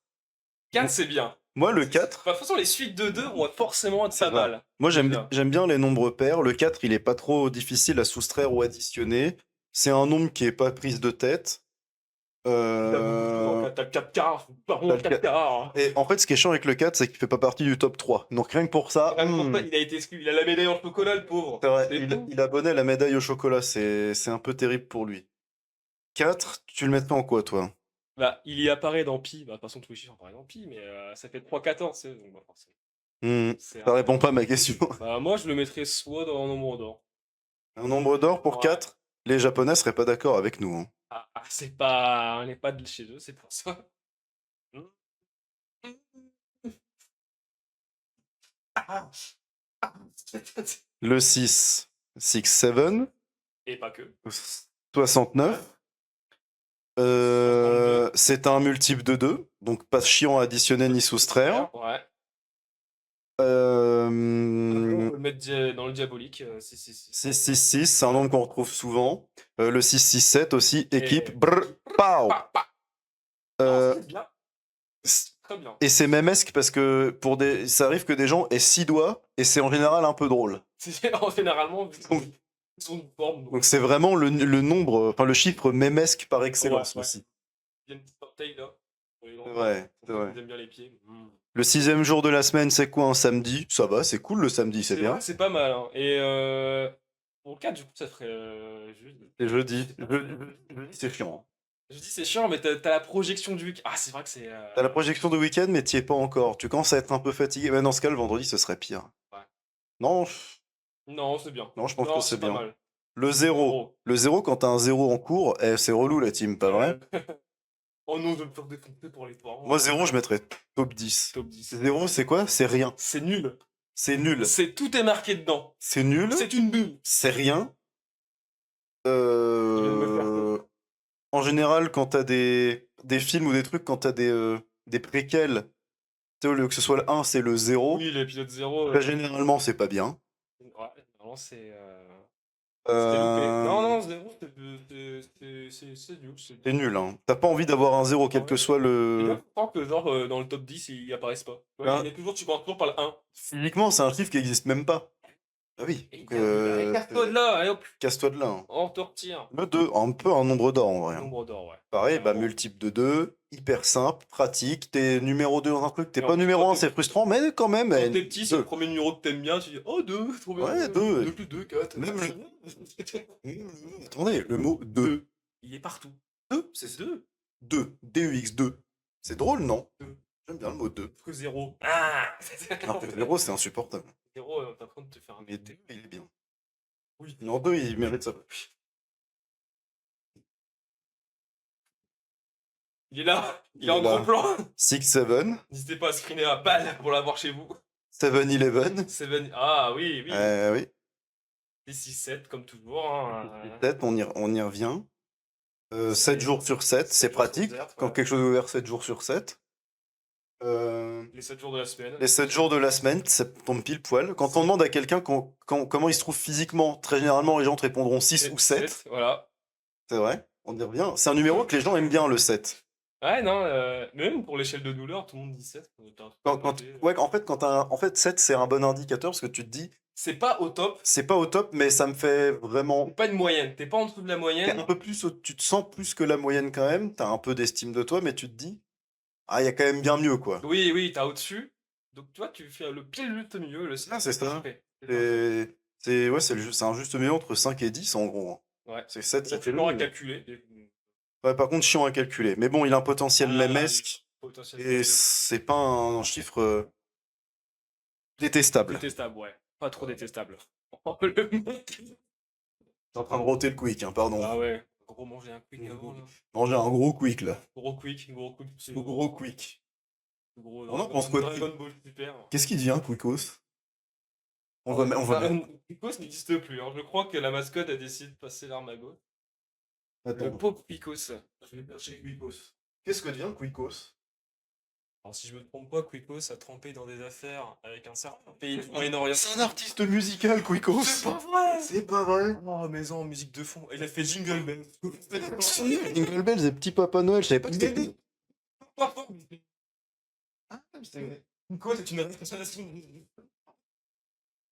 4, c'est bien. Moi, le 4, Bah, de toute façon, les suites de 2 vont forcément être C'est pas vrai. mal. moi Déjà. j'aime bien les nombres pairs. Le 4, il est pas trop difficile à soustraire ou additionner. C'est un nombre qui est pas prise de tête. T'as le 4 quarts, pardon, t'as le le 4 quarts. Et en fait, ce qui est chiant avec le 4, c'est qu'il fait pas partie du top 3. Donc rien que pour ça, Vraiment, il a été exclu. Il a la médaille en chocolat, le pauvre. c'est vrai, C'est fou. il a bonnet la médaille au chocolat. C'est un peu terrible pour lui. 4, tu le mettrais en quoi, toi? Bah, il y apparaît dans pi, bah, de toute façon, tous les chiffres apparaissent dans pi, mais ça fait 3,14, tu sais, donc bah, forcément. C'est Ça un répond pas à ma question. Bah, moi, je le mettrais soit dans un nombre d'or. Un nombre d'or pour Ouais. 4? Les Japonais seraient pas d'accord avec nous, hein. C'est pas. On n'est pas de chez eux, c'est pour ça. Ah. Le 6, 6, 7, Et pas que. 69. 62. C'est un multiple de 2, donc pas chiant à additionner ni soustraire. Ouais. Euh, On peut le mettre dans le diabolique. 6. 6, 6, 6, c'est un nombre qu'on retrouve souvent. Le 6, 6, 7 aussi, équipe. Et- Brr, pow. Euh, C'est bien. Très bien. Et c'est mémesque parce que ça arrive que des gens aient 6 doigts et c'est en général un peu drôle. Généralement, ils sont une forme. Donc c'est vraiment le nombre, enfin le chiffre mémesque par excellence Ouais. aussi. Il y a une petite orteil là. Ouais, c'est vrai. Ils aiment bien les pieds. Le 6e jour de la semaine, c'est quoi, un samedi? Ça va, c'est cool le samedi, c'est bien. Vrai, c'est pas mal. Hein. Et pour le 4, du coup, ça ferait jeudi. C'est jeudi. C'est chiant. Je dis c'est chiant, mais t'as la projection du week. Ah, c'est vrai que c'est. T'as la projection de week-end, mais t'y es pas encore. Tu commences à être un peu fatigué. Mais dans ce cas, le vendredi, ce serait pire. Ouais. Non, Non, c'est bien. non, je pense que c'est pas bien. mal. Le 0. Le 0, quand t'as un 0 en cours, c'est relou la team, pas vrai? Oh non, je vais me faire défoncer pour les parents. Moi, 0, je mettrais top 10. Top 10. 0, c'est quoi? C'est rien. C'est nul. C'est nul. Tout est marqué dedans. C'est nul. C'est une bulle. C'est rien. Il vient de me faire peur. En général, quand t'as des films ou des trucs, quand t'as des préquels, tu sais, au lieu que ce soit le 1, c'est le 0. Oui, l'épisode 0. Là, généralement, c'est pas bien. Ouais, normalement, c'est. Euh, C'était loupé. Non, 0, c'est nul. C'est nul, hein. T'as pas envie d'avoir un 0, quel que soit Et le. là, je pense que genre dans le top 10, ils apparaissent pas. Ouais, Ah. il y a toujours, tu commences toujours par le 1. Physiquement, c'est un chiffre qui existe même pas. Ah oui. Et casse-toi de là, allez hop, Casse-toi de là, hein. on te retire. Le 2, un peu un nombre d'or en vrai, hein. Nombre d'or, ouais. Pareil, bah Vraiment. multiple de 2, hyper simple, pratique. T'es numéro 2 dans un truc, t'es Et en pas plus, numéro quand 1, c'est frustrant, mais quand même. Quand eh, t'es petit, c'est le deux. premier numéro que t'aimes bien, tu dis oh 2, trop bien. Ouais, 2. 2 plus 2, 4. Même Attendez, le mot 2. Il est partout. 2, c'est 2. 2. DUX 2. C'est drôle, non? Deux. J'aime bien le mot 2. Que 0. Ah Alors que 0, c'est insupportable. 0, t'as train de te faire un Mais 2, il est bien. Oui. Non, 2, il mérite ça. Il est là, il est Il en est gros là. plan. 6, 7. N'hésitez pas à screener à balle pour l'avoir chez vous. 7-Eleven. 7, ah oui, oui. Oui. 6, 7, comme toujours. Hein. 7, on y revient. 7 jours sur 7, c'est pratique. Quand quelque chose est ouvert 7 jours sur 7. Les 7 jours de la semaine. Les 7 jours de la semaine, ça tombe pile poil. Quand on demande à quelqu'un comment il se trouve physiquement, très généralement, les gens te répondront 6 ou 7. Voilà. C'est vrai, on y revient. C'est un numéro que les gens aiment bien, le 7. Ouais, non, même pour l'échelle de douleur, tout le monde dit 7. Ouais, en fait, 7, c'est un bon indicateur parce que tu te dis, C'est pas au top. c'est pas au top, mais ça me fait vraiment. C'est pas une moyenne. T'es pas en dessous de la T'es moyenne. un peu plus, tu te sens plus que la moyenne quand même. T'as un peu d'estime de toi, mais tu te dis, ah, il y a quand même bien mieux, quoi. Oui, oui, t'as au-dessus. Donc toi, tu fais le pile juste milieu. Ah, c'est ça. parfait. C'est un juste milieu entre 5 et 10 en gros, hein. Ouais. C'est 7, ça C'est fait long à long. calculer. Ouais, par contre, chiant à calculer. Mais bon, il a un potentiel mémesque. Potentiel Et c'est pas un chiffre détestable. détestable, ouais. Pas trop détestable. Le mec. T'es en train de roter le quick, hein, pardon. Ah ouais. Gros manger un quick avant là. Manger un gros quick là. Gros quick, gros quick. Gros quick. Gros On en pense quoi de Dragon Ball Super. Qu'est-ce qui devient Quickos? On va mettre. Quicos n'existe plus. Hein. Je crois que la mascotte a décidé de passer l'arme à gauche. Le Attends. pauvre Quicos. Je vais chercher Quickos. Qu'est-ce que devient Quickos? Alors si je me trompe pas, Quicos a trempé dans des affaires avec un certain pays du Moyen-Orient. C'est un artiste musical, Quickos. C'est pas vrai. C'est pas vrai. Oh mais en musique de fond. Il a fait Jingle Bells. Jingle Bells et Petit Papa Noël, je savais pas que c'était. Ah, c'est vrai. Quicos est une référence.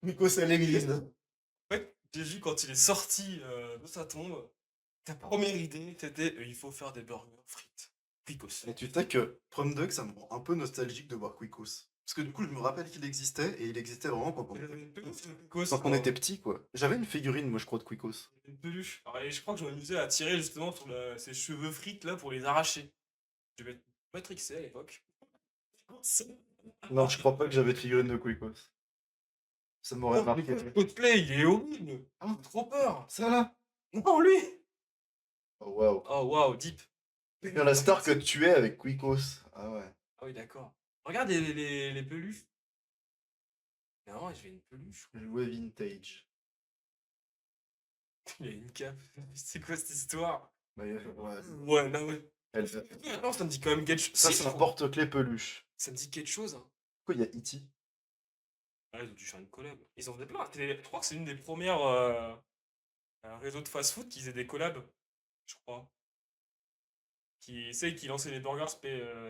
Quickos à l'église. En fait, j'ai vu quand il est sorti de sa tombe, ta première idée, c'était il faut faire des burgers frites. Quicos. Et tu sais que Prom Dog, ça me rend un peu nostalgique de voir Quickos. Parce que du coup, je me rappelle qu'il existait, et il existait vraiment quand Quicos, on était petit, quoi. J'avais une figurine, moi, je crois, de Quicos. une peluche. Alors, et je crois que je m'amusais à tirer justement sur ses cheveux frites là pour les arracher. Je vais être matrixé à l'époque. Non, je crois pas que j'avais de figurine de Quicos. Ça m'aurait marqué. Cosplay, il est horrible. Ah, Trop peur. ça là? Non, lui. Oh, waouh. Oh waouh, deep. Bien la star que tu es avec Quicos. Ah ouais. Ah oui, d'accord. Regarde les peluches. Non, je vais une peluche. Jouet vintage. Il y a une cape. C'est quoi cette histoire? Bah, ouais. Ouais, non, ouais. Elle... Non, ça me dit quand même quelque chose. Ça, c'est un porte-clés peluche. Ça me dit quelque chose. Hein. Pourquoi il y a E.T. Ah, ils ont dû faire une collab. Ils en faisaient plein. Je crois que c'est une des premières réseaux de fast-food qui faisaient des collabs. Je crois. Qui lançait des burgers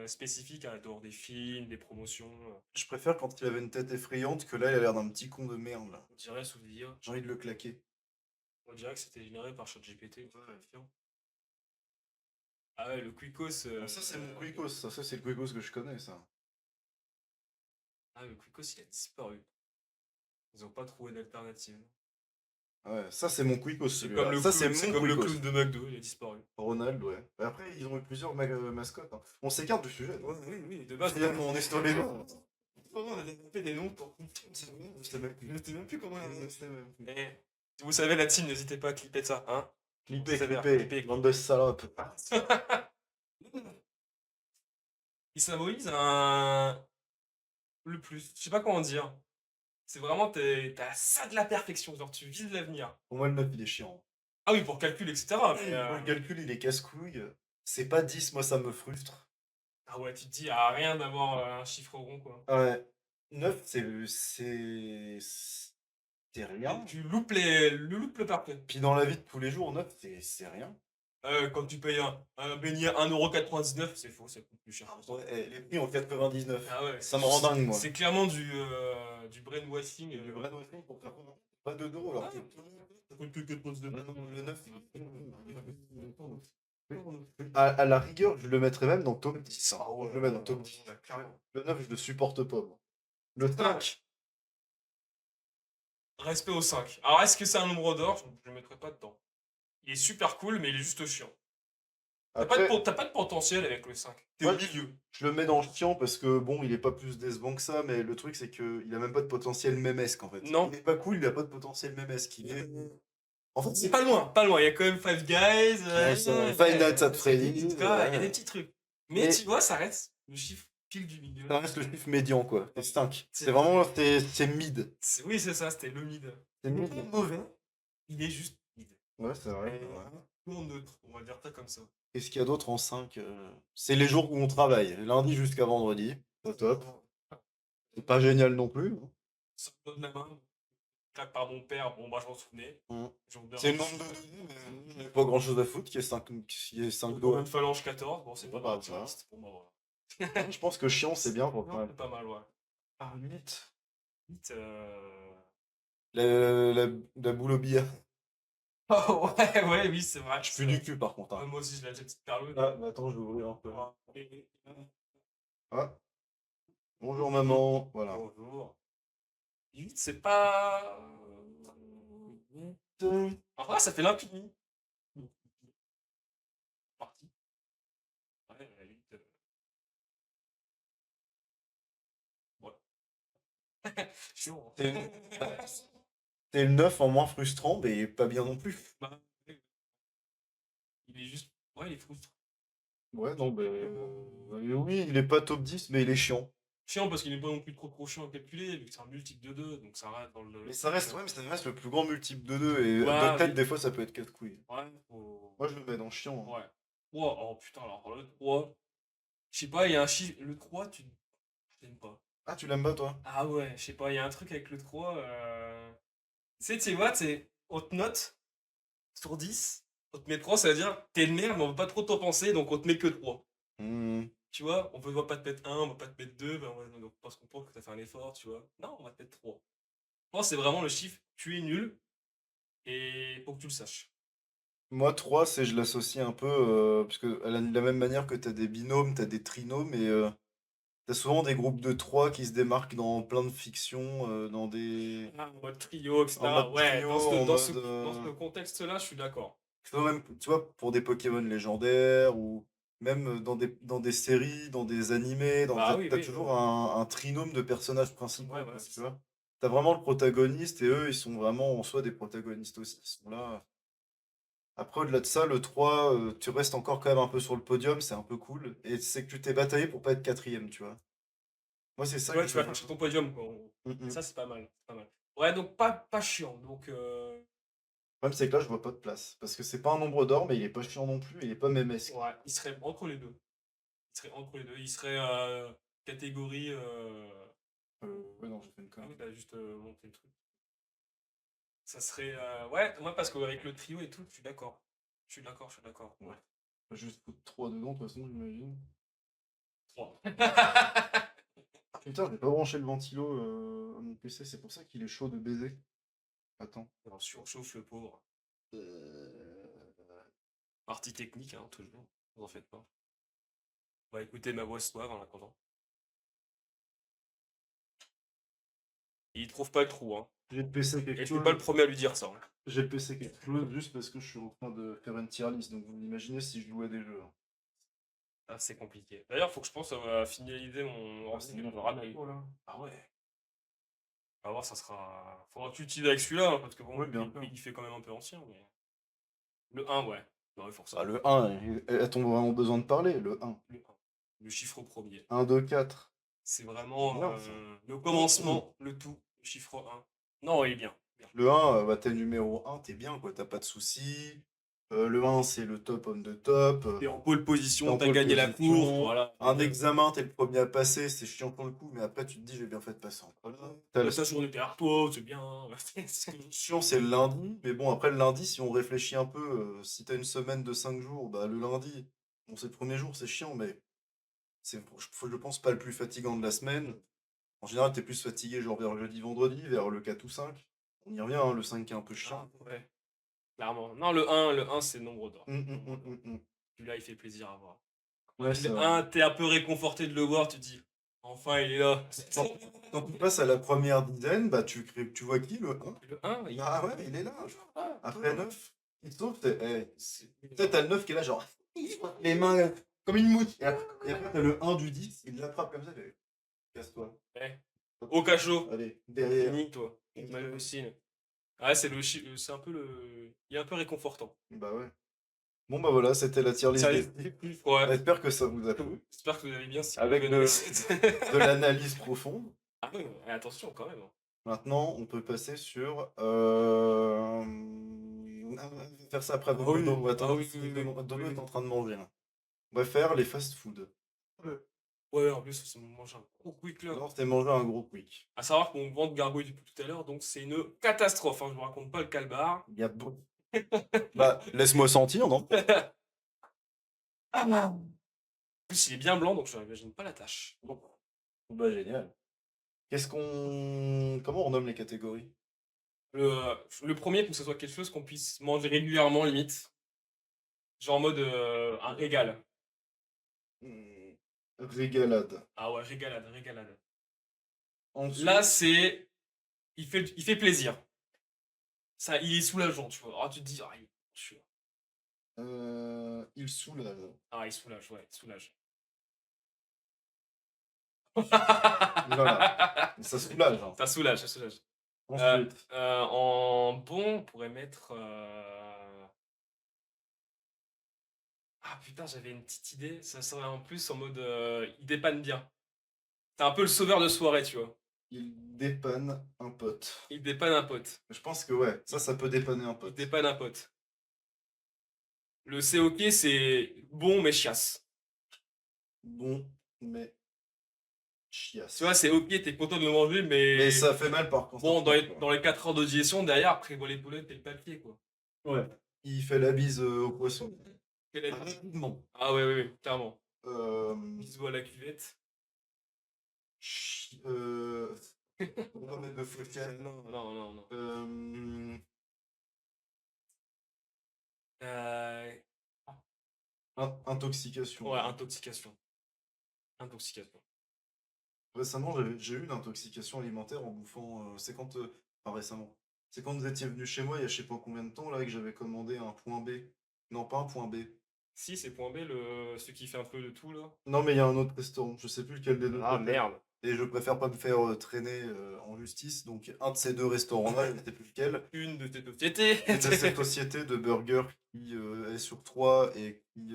spécifiques à dehors des films, des promotions. Je préfère quand il avait une tête effrayante que là, il a l'air d'un petit con de merde, là. On dirait sous l'IA. J'ai envie de le claquer. On dirait que c'était généré par ChatGPT. Ouais. Ah ouais, le Quicos. Ça, c'est mon Quicos. Ça, c'est le Quicos que je connais, ça. Ah, le Quicos, il a disparu. Ils ont pas trouvé d'alternative. Ouais, ça, c'est mon Quicos, C'est celui-là. comme le Ça, clown, c'est mon comme le Quicos. clown de McDo, il a disparu. Ronald, ouais. Et après, ils ont eu plusieurs mascottes. Hein. On s'écarte du sujet. Ouais, oui, oui, de base, Finalement, on est sur les noms. comment on a développé des noms pour. Je sais même plus comment on sais même plus. Eh, si vous savez la team, n'hésitez pas à clipper ça, hein. Clipper, Sévère, clipper. Bande de salopes. Il symbolise un. Le plus. Je sais pas comment dire. C'est vraiment, t'as ça de la perfection, genre tu vises l'avenir. Pour moi, le 9, il est chiant. Ah oui, pour calcul, etc. Mais, Le calcul, il est casse-couille. C'est pas 10, moi, ça me frustre. ah ouais, tu te dis, à rien d'avoir un chiffre rond, quoi. Ouais. 9, c'est rien. Tu loupes le parfait. Puis dans la vie de tous les jours, 9, c'est rien. Quand tu payes un beignet 1,99€, c'est faux, ça coûte plus cher. Ouais, les prix en 99. Ah ouais, Ça me rend dingue, moi. C'est clairement du brainwashing. Du vrai Wrestling pour faire pas 2 euros alors que ça coûte que 4,99. Le 9, à la rigueur, je le mettrais même dans top 10. Hein. Je le mets dans top 10. Le 9, je le supporte pas. Moi. Le 5. Respect au 5. Alors, est-ce que c'est un nombre d'or? Je le mettrai pas dedans. Il est super cool, mais il est juste chiant. T'as Après, pas de potentiel avec le 5. T'es moi, au milieu. je le mets dans chiant parce que bon, il est pas plus décevant que ça, mais le truc c'est qu'il a même pas de potentiel mémesque en fait. Non. Il est pas cool, il a pas de potentiel mémesque. En fait, C'est pas loin, pas loin. Il y a quand même Five Guys. Five Nights at Freddy's. Il y a des petits trucs. Mais tu vois, ça reste le chiffre pile du milieu. Ça reste le chiffre médian quoi. C'est 5. C'est vraiment c'est mid. Oui, c'est ça, c'était le mid. C'est mid. Il est mauvais. Il est juste mid. Ouais, c'est vrai. Ou neutre, on va dire ça comme ça. Qu'est-ce qu'il y a d'autre en 5? C'est les jours où on travaille. Lundi jusqu'à vendredi. Au top. C'est pas génial non plus. Ça me donne la main. Claque par mon père, bon bah je m'en souvenais. C'est le nombre de données, mais il n'y a pas grand chose à foutre qui est 5 doigts. Une phalange 14, bon c'est pas bah, mal. ça. Bon, bah, voilà. Je pense que chiant c'est bien pour toi. C'est pas mal, ouais. Ah, 8. 8, La boule au billard. Oh ouais, oui, c'est vrai. Je pue du cul par contre. Hein. Moi aussi, j'ai la petite perle. Ah, bah attends, je vais ouvrir un peu. Ah. Bonjour maman. Voilà. Bonjour. 8, c'est pas. En vrai, ça fait l'infini. Parti. Ouais, 8. Ouais. Chiant. C'est le 9 en moins frustrant, mais pas bien non plus. Bah, il est juste. Ouais, il est frustrant. Ouais, non, bah. Oui, il est pas top 10, mais il est chiant. Chiant parce qu'il n'est pas non plus trop chiant à calculer, vu que c'est un multiple de 2, donc ça reste dans le. Mais ça reste, ouais, mais ça reste le plus grand multiple de 2, et Ouais, de tête, des fois, ça peut être 4 couilles. Ouais, Moi, je le mets dans chiant. Hein. Ouais. Oh putain, alors le 3. Je sais pas, il y a un chiffre. Le 3, tu t'aimes pas. Ah, tu l'aimes pas, toi? Ah ouais, je sais pas, il y a un truc avec le 3. Tu sais quoi, on te note sur 10. On te met 3, ça veut dire t'es le merde, mais on veut pas trop t'en penser, donc on te met que 3. Tu vois, on va pas te mettre 1, on va pas te mettre 2, parce qu'on pense que t'as fait un effort, tu vois. Non, on va te mettre 3. Je pense que c'est vraiment le chiffre, tu es nul, et faut que tu le saches. Moi, 3, c'est je l'associe un peu, parce que de la même manière que t'as des binômes, t'as des trinômes, et T'as souvent des groupes de 3 qui se démarquent dans plein de fictions, dans des... En mode trio, En etc. mode Ouais, trio, en mode... dans ce contexte-là, je suis d'accord. Même, tu vois, pour des Pokémon légendaires, ou même dans des séries, dans des animés, Bah oui, t'as oui, toujours ouais. un trinôme de personnages principaux, Ouais, quoi, voilà, c'est tu ça. vois. T'as vraiment le protagoniste, et eux, ils sont vraiment en soi des protagonistes aussi. Ils sont là. Après, au-delà de ça, le 3 tu restes encore quand même un peu sur le podium, c'est un peu cool. Et c'est que tu t'es bataillé pour pas être quatrième, tu vois. Moi, c'est ça que Ouais, tu je... vas chercher ton podium, quoi. Mm, Et mm. ça, c'est pas mal. C'est pas mal. Ouais, donc pas chiant. Donc, Le problème, c'est que là, je vois pas de place. Parce que c'est pas un nombre d'or, mais il est pas chiant non plus, et il est pas mémesque. ouais, il serait entre les deux. Il serait entre les deux. Il serait catégorie. Ouais, non, j'ai fait une Ah oui, connerie. t'as juste monté le truc. Ça serait. Ouais, moi, parce qu'avec le trio et tout, je suis d'accord. Je suis d'accord, je suis d'accord. Ouais. Faut juste foutre 3 dedans, de toute façon, j'imagine. Trois. Putain, j'ai pas branché le ventilo à mon PC, c'est pour ça qu'il est chaud de baiser. Attends. On surchauffe le pauvre. Partie technique, hein, toujours. Vous en faites pas. On va écouter ma voix suave en attendant. Il trouve pas le trou, hein. J'ai le PC qui Et je suis explose. pas le premier à lui dire ça, hein. J'ai le PC qui explose juste parce que je suis en train de faire une tier list, donc vous imaginez si je jouais à des jeux, hein. Ah, c'est compliqué. D'ailleurs, faut que je pense à finaliser mon ordinateur. Je le ramène. Ah ouais. On va voir, ça sera. Faudra que tu l'utilises avec celui-là, hein, parce que bon, Oui, bien sûr. il fait quand même un peu ancien. Mais... Le 1, ouais. Bah ouais, Ah, forcément. le 1, a-t-on vraiment besoin de parler? Le 1. Le 1. Le chiffre premier. 1, 2, 4. C'est vraiment Non, le commencement, le tout, le chiffre 1. Non, il est bien. Bien. le 1, bah, t'es numéro 1, t'es bien, quoi, t'as pas de soucis. Le 1, c'est le top homme de top. T'es en pole T'es position, en t'as pole gagné la course, position. voilà. Un examen, t'es le premier à passer, c'est chiant pour le coup, mais après tu te dis j'ai bien fait de passer en première. T'as le Ta journée derrière toi, c'est bien. chiant, c'est le lundi, mais bon, après le lundi, si on réfléchit un peu, si t'as une semaine de 5 jours, bah le lundi, bon, c'est le premier jour, c'est chiant, mais c'est, je pense, pas le plus fatigant de la semaine. En général, t'es plus fatigué genre vers le jeudi, vendredi, vers le 4 ou 5. On y revient, hein, le 5 qui est un peu chiant. Ah, ouais. Clairement. Non, le 1 c'est nombre d'or. Nombre d'or. Hum. Celui-là, il fait plaisir à voir. Ouais, c'est Le vrai. 1, t'es un peu réconforté de le voir, tu te dis, enfin, il est là. Quand, quand tu passes à la première dizaine, bah tu vois qui le 1? Le 1, il... Ah ouais, il est là. Ah, Après 9, il se sauve, c'est- peut-être t'as le 9 qui est là, genre, les mains comme une mouche. Et après, t'as le 1 du 10, il l'attrape comme ça, il fait, casse-toi. Ouais. Au cachot. Allez, derrière. Fini, toi. Malheureusine. Ah, c'est un peu le. Il est un peu réconfortant. Bah ouais. Bon bah voilà, c'était la tier list Ça des... les plus. Ouais. J'espère que ça vous a plu. J'espère que vous avez bien Avec de l'analyse profonde. Ah oui, attention quand même, hein. Maintenant, on peut passer sur... faire ça après Ah oui, Dono. Attends, ah oui, oui, oui, Dono oui. est en train de manger là. On va faire les fast-food. Ouais, en plus, ça me mange un gros quick là. Non, c'était manger un gros quick. À savoir qu'on vend de gargouille depuis tout à l'heure, donc c'est une catastrophe, hein. Je vous raconte pas le calbar. Il y a Bah, laisse-moi sentir, non? En plus, il est bien blanc, donc je n'imagine pas la tâche. Bon. Bah génial. Comment on nomme les catégories? Le premier, pour que ce soit quelque chose qu'on puisse manger régulièrement, limite. Genre en mode un régal. Hmm, Régalade. Ah ouais, régalade, régalade. Ensuite, Là, c'est. Il fait plaisir. Ça, il est soulageant, tu vois. Ah, tu te dis, ah, il soulage. ah, il soulage, ouais, il soulage. Voilà. Ça soulage, hein. Ça soulage, ça soulage. Ensuite, En bon, on pourrait mettre. Ah putain, j'avais une petite idée. Ça serait en plus en mode. Il dépanne bien. C'est un peu le sauveur de soirée, tu vois. il dépanne un pote. Il dépanne un pote. Je pense que ouais, ça peut dépanner un Il pote. dépanne un pote. Le c'est ok, c'est bon mais chiasse. Bon, mais chiasse. Tu vois, c'est ok, t'es content de manger, Mais ça fait mal par contre. bon, dans les 4 heures de digestion, derrière, après, les boulettes et le papier, quoi. Ouais. Il fait la bise au poisson. Quelle est- Rapidement. Ah ouais, ouais, ouais, clairement. Euh... Bisous à la cuvette. chi- On va mettre de focale. Non, non, non, non. Euh, Intoxication. Ouais, intoxication. Intoxication. Récemment, j'ai eu une intoxication alimentaire en bouffant. C'est quand. Enfin, récemment. C'est quand vous étiez venu chez moi il y a je sais pas combien de temps là et que j'avais commandé un point B. Non, pas un point B. Si, c'est point B, celui qui fait un peu de tout, là. Non, mais il y a un autre restaurant. Je sais plus lequel des deux Ah, c'était. merde. Et je préfère pas me faire traîner en justice. Donc, un de ces deux restaurants-là, je ne sais plus lequel. Une de tes sociétés. Une de cette société de burgers qui est sur 3 et qui.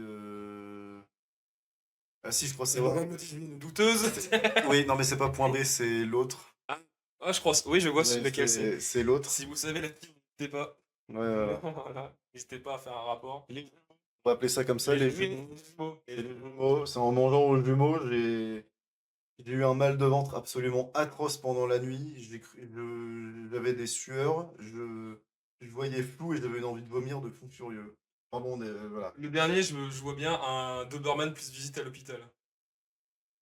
Ah, si, je crois que c'est. Une douteuse. Oui, non, mais c'est pas point B, c'est l'autre. Ah, je crois. Oui, je vois Ouais, lequel c'est. c'est l'autre. Si vous savez la team, n'hésitez pas. Ouais, voilà. Voilà. N'hésitez pas à faire un rapport. On va appeler ça comme ça, les jumeaux. jumeaux. C'est en mangeant aux jumeaux, j'ai eu un mal de ventre absolument atroce pendant la nuit. J'avais des sueurs, je voyais flou et j'avais une envie de vomir de fou furieux. Enfin bon, voilà. Le dernier, je vois bien un Doberman plus visite à l'hôpital.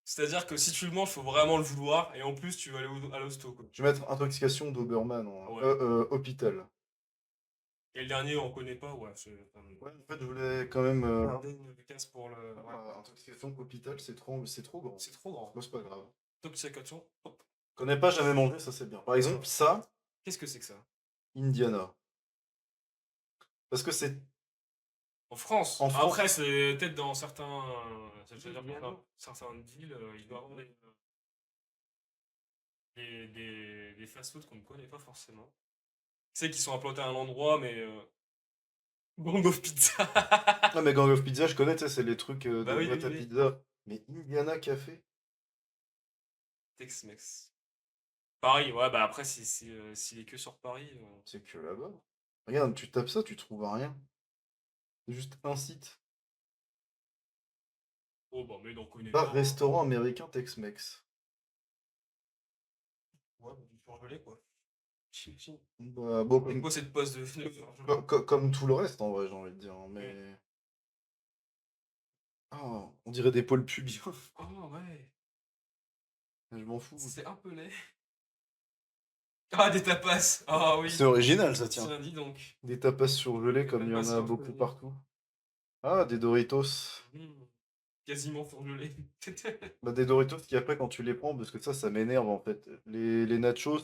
C'est-à-dire que si tu le manges, faut vraiment le vouloir, et en plus, tu vas aller à l'hosto, quoi. Je vais mettre intoxication Doberman Ouais. hôpital. Et le dernier, on connaît pas, ouais. Ouais, en fait, je voulais quand même. Garder une casse pour le. Ouais. Intoxication hôpital, c'est trop grand. C'est trop grand. Bon, c'est pas grave. Intoxication, hop. Connais pas, jamais mangé, ça c'est bien. Par exemple, ça, Qu'est-ce que c'est que ça? Indiana. Parce que c'est En France. en France. Après, c'est peut-être dans certains. C'est-à-dire dans certains deals, il doit y avoir des fast-food qu'on ne connaît pas forcément. Tu sais qu'ils sont implantés à un endroit, mais. Gang of Pizza. Ah, mais Gang of Pizza, je connais, tu sais, c'est les trucs Bah de oui, boîte oui, à oui. pizza. Mais Indiana Café? Tex-Mex. Paris, ouais, bah après, s'il est que sur Paris. C'est que là-bas. Regarde, tu tapes ça, tu trouves rien. C'est juste un site. Oh, bah, mais on connaît Bar, pas. restaurant américain Tex-Mex. Ouais, bah, du surgelé, quoi. Chine. Bah, bon, C'est quoi cette poste de. comme tout le reste, en vrai, j'ai envie de dire, hein, mais... Ah, on dirait des poils pubiens. Oh, ouais. Je m'en fous. C'est un peu laid. Ah, des tapas. Ah oui. C'est original, ça, tiens. Tiens, dis donc. Des tapas surgelés, comme il y en Tapas a beaucoup surgelés. partout. Ah, des Doritos. Mmh. Quasiment surgelé. Bah, des Doritos qui, après, quand tu les prends, parce que ça m'énerve, en fait. Les nachos,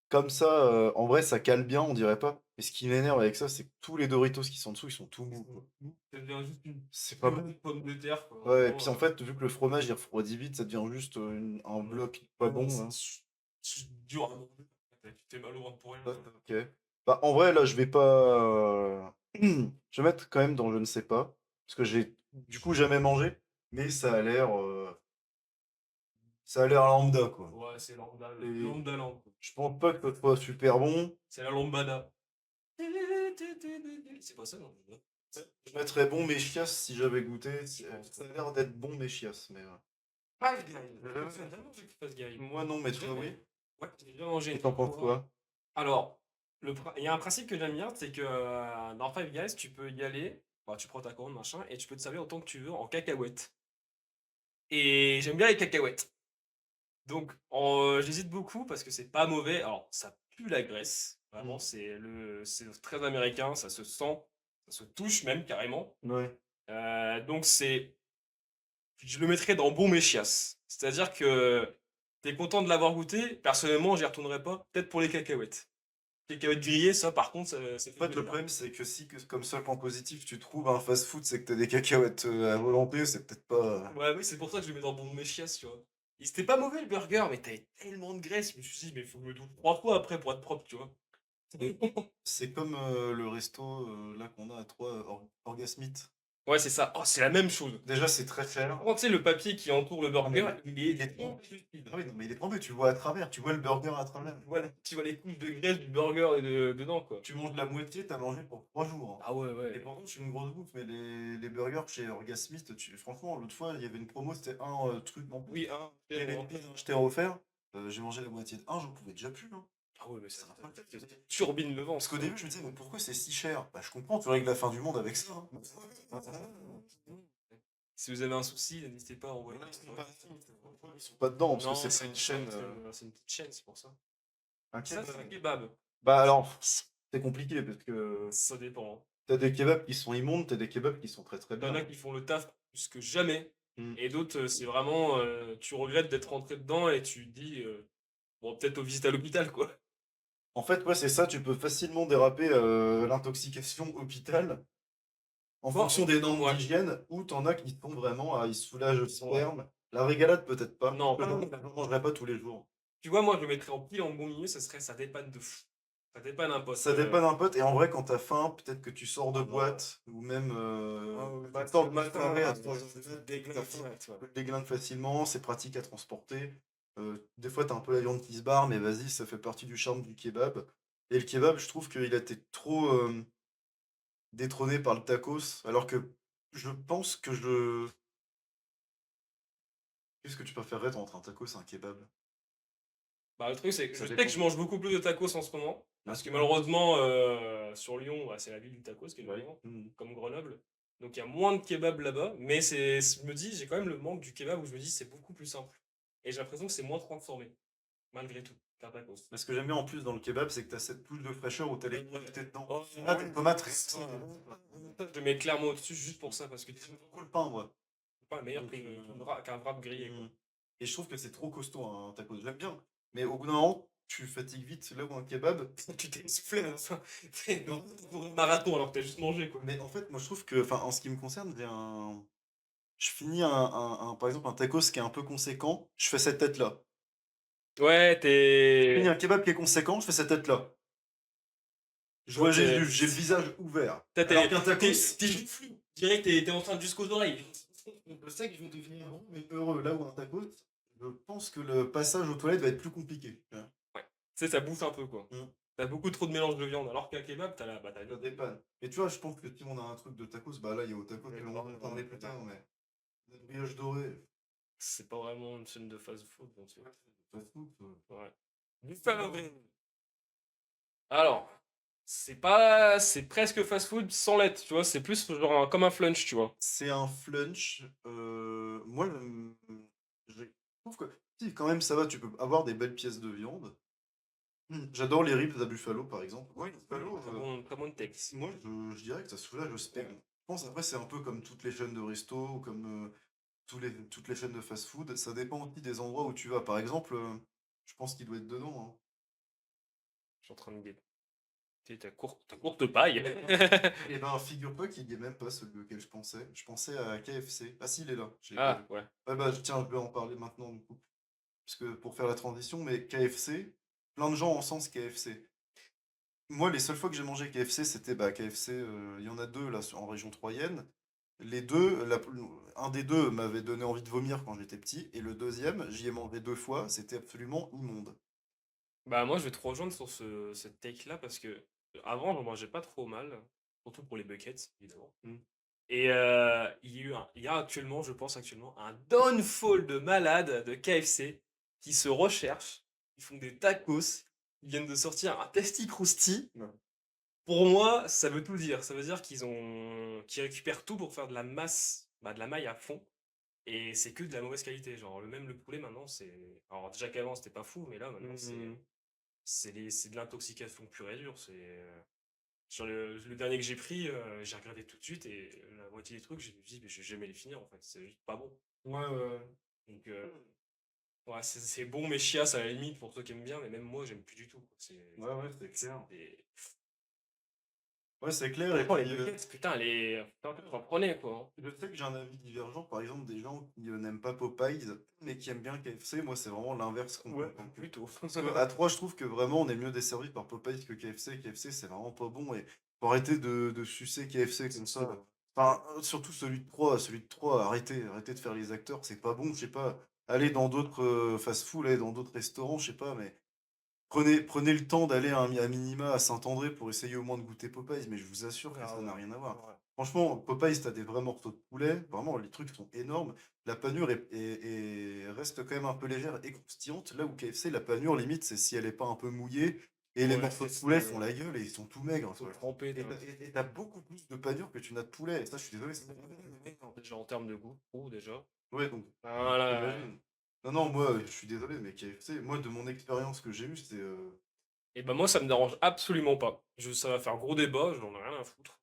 comme ça, en vrai, ça cale bien, on dirait pas. Mais ce qui m'énerve avec ça, c'est que tous les Doritos qui sont dessous, ils sont tout mous, quoi. Ça devient juste une C'est pas bon. purée de pommes de terre, quoi. Ouais, et Vraiment, puis en fait, vu que le fromage il refroidit vite, ça devient juste un bloc pas bon, là. C'est dur à manger. Tu t'es mal au ventre pour rien. Ouais, ok. Bah, en vrai, là, je vais pas. Je vais mettre quand même dans je ne sais pas. Parce que j'ai du coup jamais mangé. Mais ça a l'air. Ça a l'air lambda, quoi. Ouais, c'est lambda. Et Lambda lambe. je pense pas que ce soit super bon. C'est la lambada. C'est pas ça, non? Je mettrais bon mes chiasses si j'avais goûté. Ça a l'air d'être bon mes chiasses, mais. Five Guys. J'ai jamais mangé de Five Guys. Moi non, mais toi oui. Ouais, j'ai déjà mangé Et une t'en penses fois. quoi? Alors, il y a un principe que j'aime bien, c'est que dans Five Guys, tu peux y aller, bah, tu prends ta commande, machin, et tu peux te servir autant que tu veux en cacahuètes. Et j'aime bien les cacahuètes. Donc, j'hésite beaucoup parce que c'est pas mauvais. Alors, ça pue la graisse. Vraiment, Mm. c'est très américain, ça se sent, ça se touche même carrément. Ouais. Donc, je le mettrais dans bon méchias. C'est-à-dire que t'es content de l'avoir goûté. Personnellement, j'y retournerai pas. Peut-être pour les cacahuètes. Cacahuètes grillées, ça, par contre, ça En fait fait, le plaisir. problème, c'est que si, comme seul point positif, tu trouves un fast-food, c'est que t'as des cacahuètes à volonté, c'est peut-être pas. Ouais, oui, c'est pour ça que je le mets dans bon méchias, tu vois. C'était pas mauvais le burger, mais t'avais tellement de graisse. Je me suis dit, mais faut que je me double 3 fois après pour être propre, tu vois. C'est comme le resto là qu'on a à 3, Orgasmith. Ouais, c'est ça. Oh, c'est la même chose. Déjà, c'est très cher. Par contre, tu sais, le papier qui entoure le burger, Il est trempé. Ah oui, non, mais il est trempé, tu le vois à travers, tu vois le burger à travers. Voilà, tu vois les couches de graisse du burger et dedans, quoi. Tu manges la moitié, t'as mangé pour 3 jours, hein. Ah ouais, Et ouais. pourtant, je suis une grosse bouffe, mais les burgers chez Orgasmith, franchement, l'autre fois, il y avait une promo, c'était un truc en plus. Oui, hein. Et les pizzas que je t'ai offert, j'ai mangé la moitié de un, j'en pouvais déjà plus, hein. Ah ouais, mais ça turbine le ventre. Parce qu'au début, je me disais, mais pourquoi c'est si cher? Bah, je comprends, tu règles la fin du monde avec ça, hein. Si vous avez un souci, n'hésitez pas à envoyer. Ils sont pas dedans, parce Non, que c'est pas une chaîne. C'est une petite chaîne, c'est pour ça. Un Ça, kebab. c'est un kebab. Bah alors, c'est compliqué, parce que Ça dépend. t'as des kebabs qui sont immondes, t'as des kebabs qui sont très très Il y en bien. a qui font le taf plus que jamais. Et d'autres, c'est vraiment, tu regrettes d'être rentré dedans et tu te dis, bon, peut-être au visite à l'hôpital, quoi. En fait, ouais, c'est ça, tu peux facilement déraper l'intoxication hôpital en Bon, fonction des normes ouais, d'hygiène, ou t'en as qui font vraiment, ils se soulagent le ouais. sperme. La régalade, peut-être pas. Non, Je ne mangerai pas tous les jours. tu vois, moi, je le mettrais en pile en bon milieu, ça dépanne de fou. Ça dépanne un pote. Ça dépend d'un pote, et en vrai, quand t'as faim, peut-être que tu sors de Ouais. boîte, ou même Bah, tu sors le de matin, soirée à tu 3 heures du mat', déglingues ça direct, ouais. te déglingue facilement, c'est pratique à transporter. Des fois, t'as un peu la viande qui se barre, mais vas-y, ça fait partie du charme du kebab. Et le kebab, je trouve qu'il a été trop détrôné par le tacos, alors que je pense que je... Qu'est-ce que tu préférerais toi, entre un tacos et un kebab? Bah, le truc, c'est que Ça je sais que dépend. je mange beaucoup plus de tacos en ce moment. Parce que Ouais. malheureusement, sur Lyon, bah, c'est la ville du tacos, Ouais. quasiment, comme Grenoble. Donc il y a moins de kebab là-bas. Mais je me dis, j'ai quand même le manque du kebab où je me dis, c'est beaucoup plus simple. Et j'ai l'impression que c'est moins transformé, malgré tout, qu'un tacos. Mais ce que j'aime bien en plus dans le kebab, c'est que t'as cette touche de fraîcheur où t'as les tomates dedans. Oh, Ah, des tomates. je le mets clairement au-dessus juste pour ça, parce que J'aime beaucoup le pain, moi. c'est pas meilleur Donc, qu'un wrap grillé, quoi. Et je trouve que c'est trop costaud un tacos. J'aime bien. Mais au bout d'un moment, tu fatigues vite là où un kebab. Tu t'es essoufflé à la fin. T'es pour un marathon alors que t'as juste mangé, quoi. Mais en fait, moi je trouve que, enfin, en ce qui me concerne, je finis par exemple, un tacos qui est un peu conséquent, je fais cette tête-là. Ouais, Je finis t'es. un kebab qui est conséquent, je fais cette tête-là. Je Toi, vois t'es. Jésus, j'ai le visage ouvert. T'es. Alors qu'un T'es. tacos, T'es juste flou. Je dirais que t'es en train jusqu'aux oreilles. je sais que je vais devenir rond mais heureux. Là où un tacos, je pense que le passage aux toilettes va être plus compliqué. Ouais. Tu sais, ça bouffe un peu, quoi. Mm. T'as beaucoup trop de mélange de viande. Alors qu'un kebab, t'as la Ça bataille. dépanne. Et tu vois, je pense que si on a un truc de tacos, bah là, il y a au tacos, mais on va en parler plus tard, mais la brioche dorée. C'est pas vraiment une chaîne de fast-food, donc c'est. Fast food, Ouais. Buffalo. Alors, c'est pas. C'est presque fast-food sans l'être, tu vois. C'est plus genre comme un flunch, tu vois. c'est un flunch. Moi, je trouve que si, quand même, ça va. Tu peux avoir des belles pièces de viande. J'adore les ribs à Buffalo, par exemple. Ouais, Buffalo, Très bon texte. moi, je dirais que ça soulage le sperme. Je pense, après, c'est un peu comme toutes les chaînes de resto, ou comme toutes les chaînes de fast-food. Ça dépend aussi des endroits où tu vas. Par exemple, je pense qu'il doit être dedans, hein. Je suis en train de guetter. Ta courte paille. Et ben, figure-toi qu'il n'y est même pas celui auquel je pensais. Je pensais à KFC. Ah si, il est là. Je l'ai pas vu. Ah, ouais. Ouais, bah, tiens, je vais en parler maintenant, du coup. Puisque pour faire la transition, mais KFC, plein de gens en sens KFC. Moi, les seules fois que j'ai mangé KFC, c'était bah, KFC, il y en a deux là en région troyenne. Les deux, un des deux m'avait donné envie de vomir quand j'étais petit, et le deuxième, j'y ai mangé deux fois, c'était absolument immonde. Bah moi je vais te rejoindre sur cette take là parce que avant j'en mangeais pas trop mal, surtout pour les buckets évidemment. Et il y a actuellement, je pense actuellement, un downfall de malades de KFC qui se recherchent, ils font des tacos, ils viennent de sortir un Tasty Krusty. Ouais. Pour moi, ça veut tout dire. Ça veut dire qu'ils récupèrent tout pour faire de la masse, bah, de la maille à fond. Et c'est que de la mauvaise qualité. Genre, même le poulet maintenant, c'est. Alors, déjà qu'avant, c'était pas fou, mais là, maintenant, c'est de l'intoxication pure et dure. Sur le dernier que j'ai pris, j'ai regardé tout de suite et la moitié des trucs, j'ai dit, mais je vais jamais les finir en fait. C'est juste pas bon. Ouais, ouais. Donc, ouais, c'est bon, mais chiasse à la limite pour ceux qui aiment bien, mais même moi, j'aime plus du tout, quoi. Ouais, ouais, c'est clair. des- Ouais, c'est clair, et Franchement, les puis buckets, putain, putain, j'en prenais quoi. je sais que j'ai un avis divergent, par exemple, des gens qui n'aiment pas Popeyes, mais qui aiment bien KFC, moi c'est vraiment l'inverse Ouais, complètement. plutôt. Parce que à 3, je trouve que vraiment on est mieux desservi par Popeyes que KFC. KFC, c'est vraiment pas bon, et faut arrêter de sucer KFC comme ça. Enfin, surtout celui de 3, arrêtez de faire les acteurs, c'est pas bon, je sais pas. Allez dans d'autres fast-food, allez dans d'autres restaurants, je sais pas, mais prenez le temps d'aller à minima à Saint-André pour essayer au moins de goûter Popeyes, mais je vous assure que Ah ça n'a ouais. rien à voir. Ouais. Franchement, Popeyes, t'as des vrais morceaux de poulet, vraiment, les trucs sont énormes. La panure reste quand même un peu légère et croustillante, là où KFC, la panure, limite, c'est si elle est pas un peu mouillée, et les Ouais, morceaux de c'est poulet font la gueule et ils sont tout maigres. faut tremper. Et t'as beaucoup plus de panure que tu n'as de poulet, et ça, je suis désolé. Déjà en termes de goût, déjà. Ouais, donc, Voilà. j'imagine. Non, non, moi, je suis désolé, mais KFC, moi, de mon expérience que j'ai eue, c'est... Et ben moi, ça me dérange absolument pas. Ça va faire gros débat, j'en ai rien à foutre.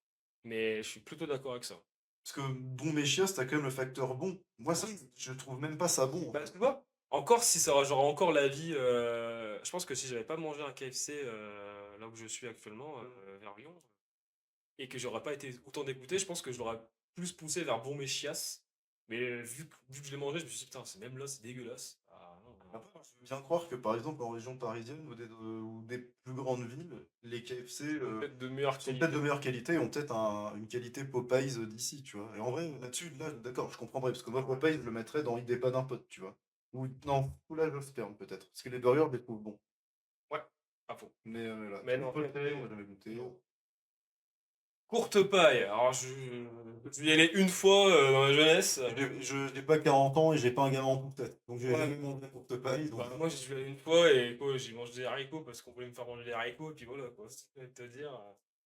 Mais je suis plutôt d'accord avec ça. Parce que bon méchias, t'as quand même le facteur bon. Moi, ça, je trouve même pas ça bon. Bah, tu vois, encore si ça j'aurais encore la vie. Je pense que si j'avais pas mangé un KFC là où je suis actuellement, vers Lyon, et que j'aurais pas été autant dégoûté, je pense que je l'aurais plus poussé vers Bon mes chiasses. Mais vu que je l'ai mangé, je me suis dit, putain, c'est même là, c'est dégueulasse. Ah non, non. Après, je veux bien croire que par exemple en région parisienne ou des plus grandes villes, les KFC Peut-être de meilleure sont qualité. peut-être de meilleure qualité et ont peut-être une qualité Popeyes d'ici, tu vois. Et en vrai, là-dessus, là, d'accord, je comprendrais, parce que moi, Popeyes, je le mettrais dans il pas d'un pote, tu vois. Ou non, ou là, je sperme peut-être. Parce que les burgers, je les trouve bons. Ouais, pas faux. Mais là, Mais non, Chipotle, moi, j'avais goûté. non. Courte paille. Alors, je vais y aller une fois dans ma jeunesse. J'ai pas 40 ans et j'ai pas un gamin en toute tête. Donc j'ai Ouais. jamais mangé pour te paille. Donc... Bah, moi, j'y suis allé une fois et quoi, j'ai mangé des haricots parce qu'on voulait me faire manger des haricots, et puis voilà, quoi. C'est te dire.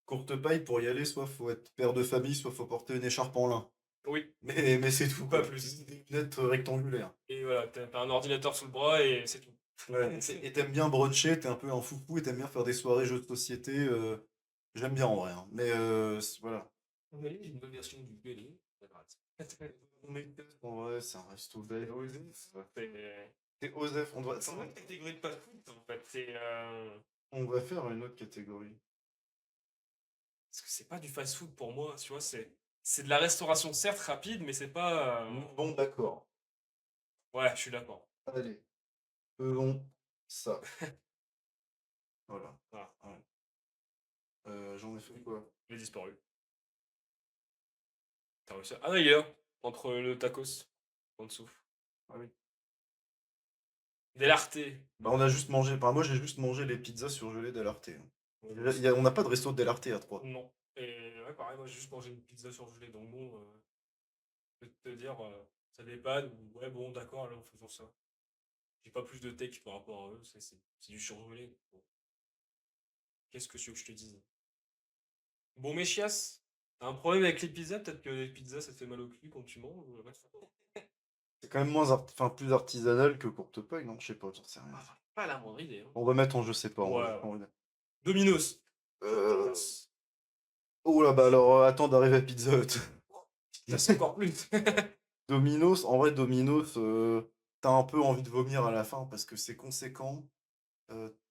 Courte paille, pour y aller, soit faut être père de famille, soit faut porter une écharpe en lin. Oui, Mais c'est tout, pas quoi. plus. Des lunettes rectangulaires. Et voilà, t'as un ordinateur sous le bras et c'est tout. Ouais. Et t'aimes bien bruncher, t'es un peu un foufou et t'aimes bien faire des soirées jeux de société. J'aime bien en vrai, hein. Mais voilà. On a une nouvelle version du BD. Mais en vrai, c'est un resto bête. C'est C'est Osef, c'est une autre catégorie de fast-food en fait. on va faire une autre catégorie. Parce que c'est pas du fast-food pour moi, tu vois, c'est de la restauration certes rapide, mais c'est pas. Bon, d'accord. Ouais, je suis d'accord. Allez, faisons ça. Voilà. Voilà, Ouais. J'en ai fait quoi? il a disparu. T'as réussi Ah non, il est là, entre le tacos, en dessous. Ah oui. Del Arte. Bah, on a juste mangé. Enfin, moi, j'ai juste mangé les pizzas surgelées Del Arte. On n'a pas de resto Del Arte à 3. Non. Et ouais, pareil, moi j'ai juste mangé une pizza surgelée, donc bon, je peux te dire, ça dépanne, ou ouais, bon, d'accord, allez, en faisant ça. J'ai pas plus de take par rapport à eux, c'est du surgelé. Bon. Qu'est-ce que tu veux que je te dise? Bon, Méchias, t'as un problème avec les pizzas? Peut-être que les pizzas ça te fait mal au cul quand tu manges? C'est quand même plus artisanal que courte paille, non? Je sais pas, j'en sais rien. Pas la moindre idée. Hein. On va mettre en je sais pas. Ouais, Ouais. ouais. Domino's. Euh... Oh là, bah alors, attends d'arriver à Pizza Hut. C'est encore plus. Domino's, en vrai, Domino's, t'as un peu envie de vomir à la fin parce que c'est conséquent.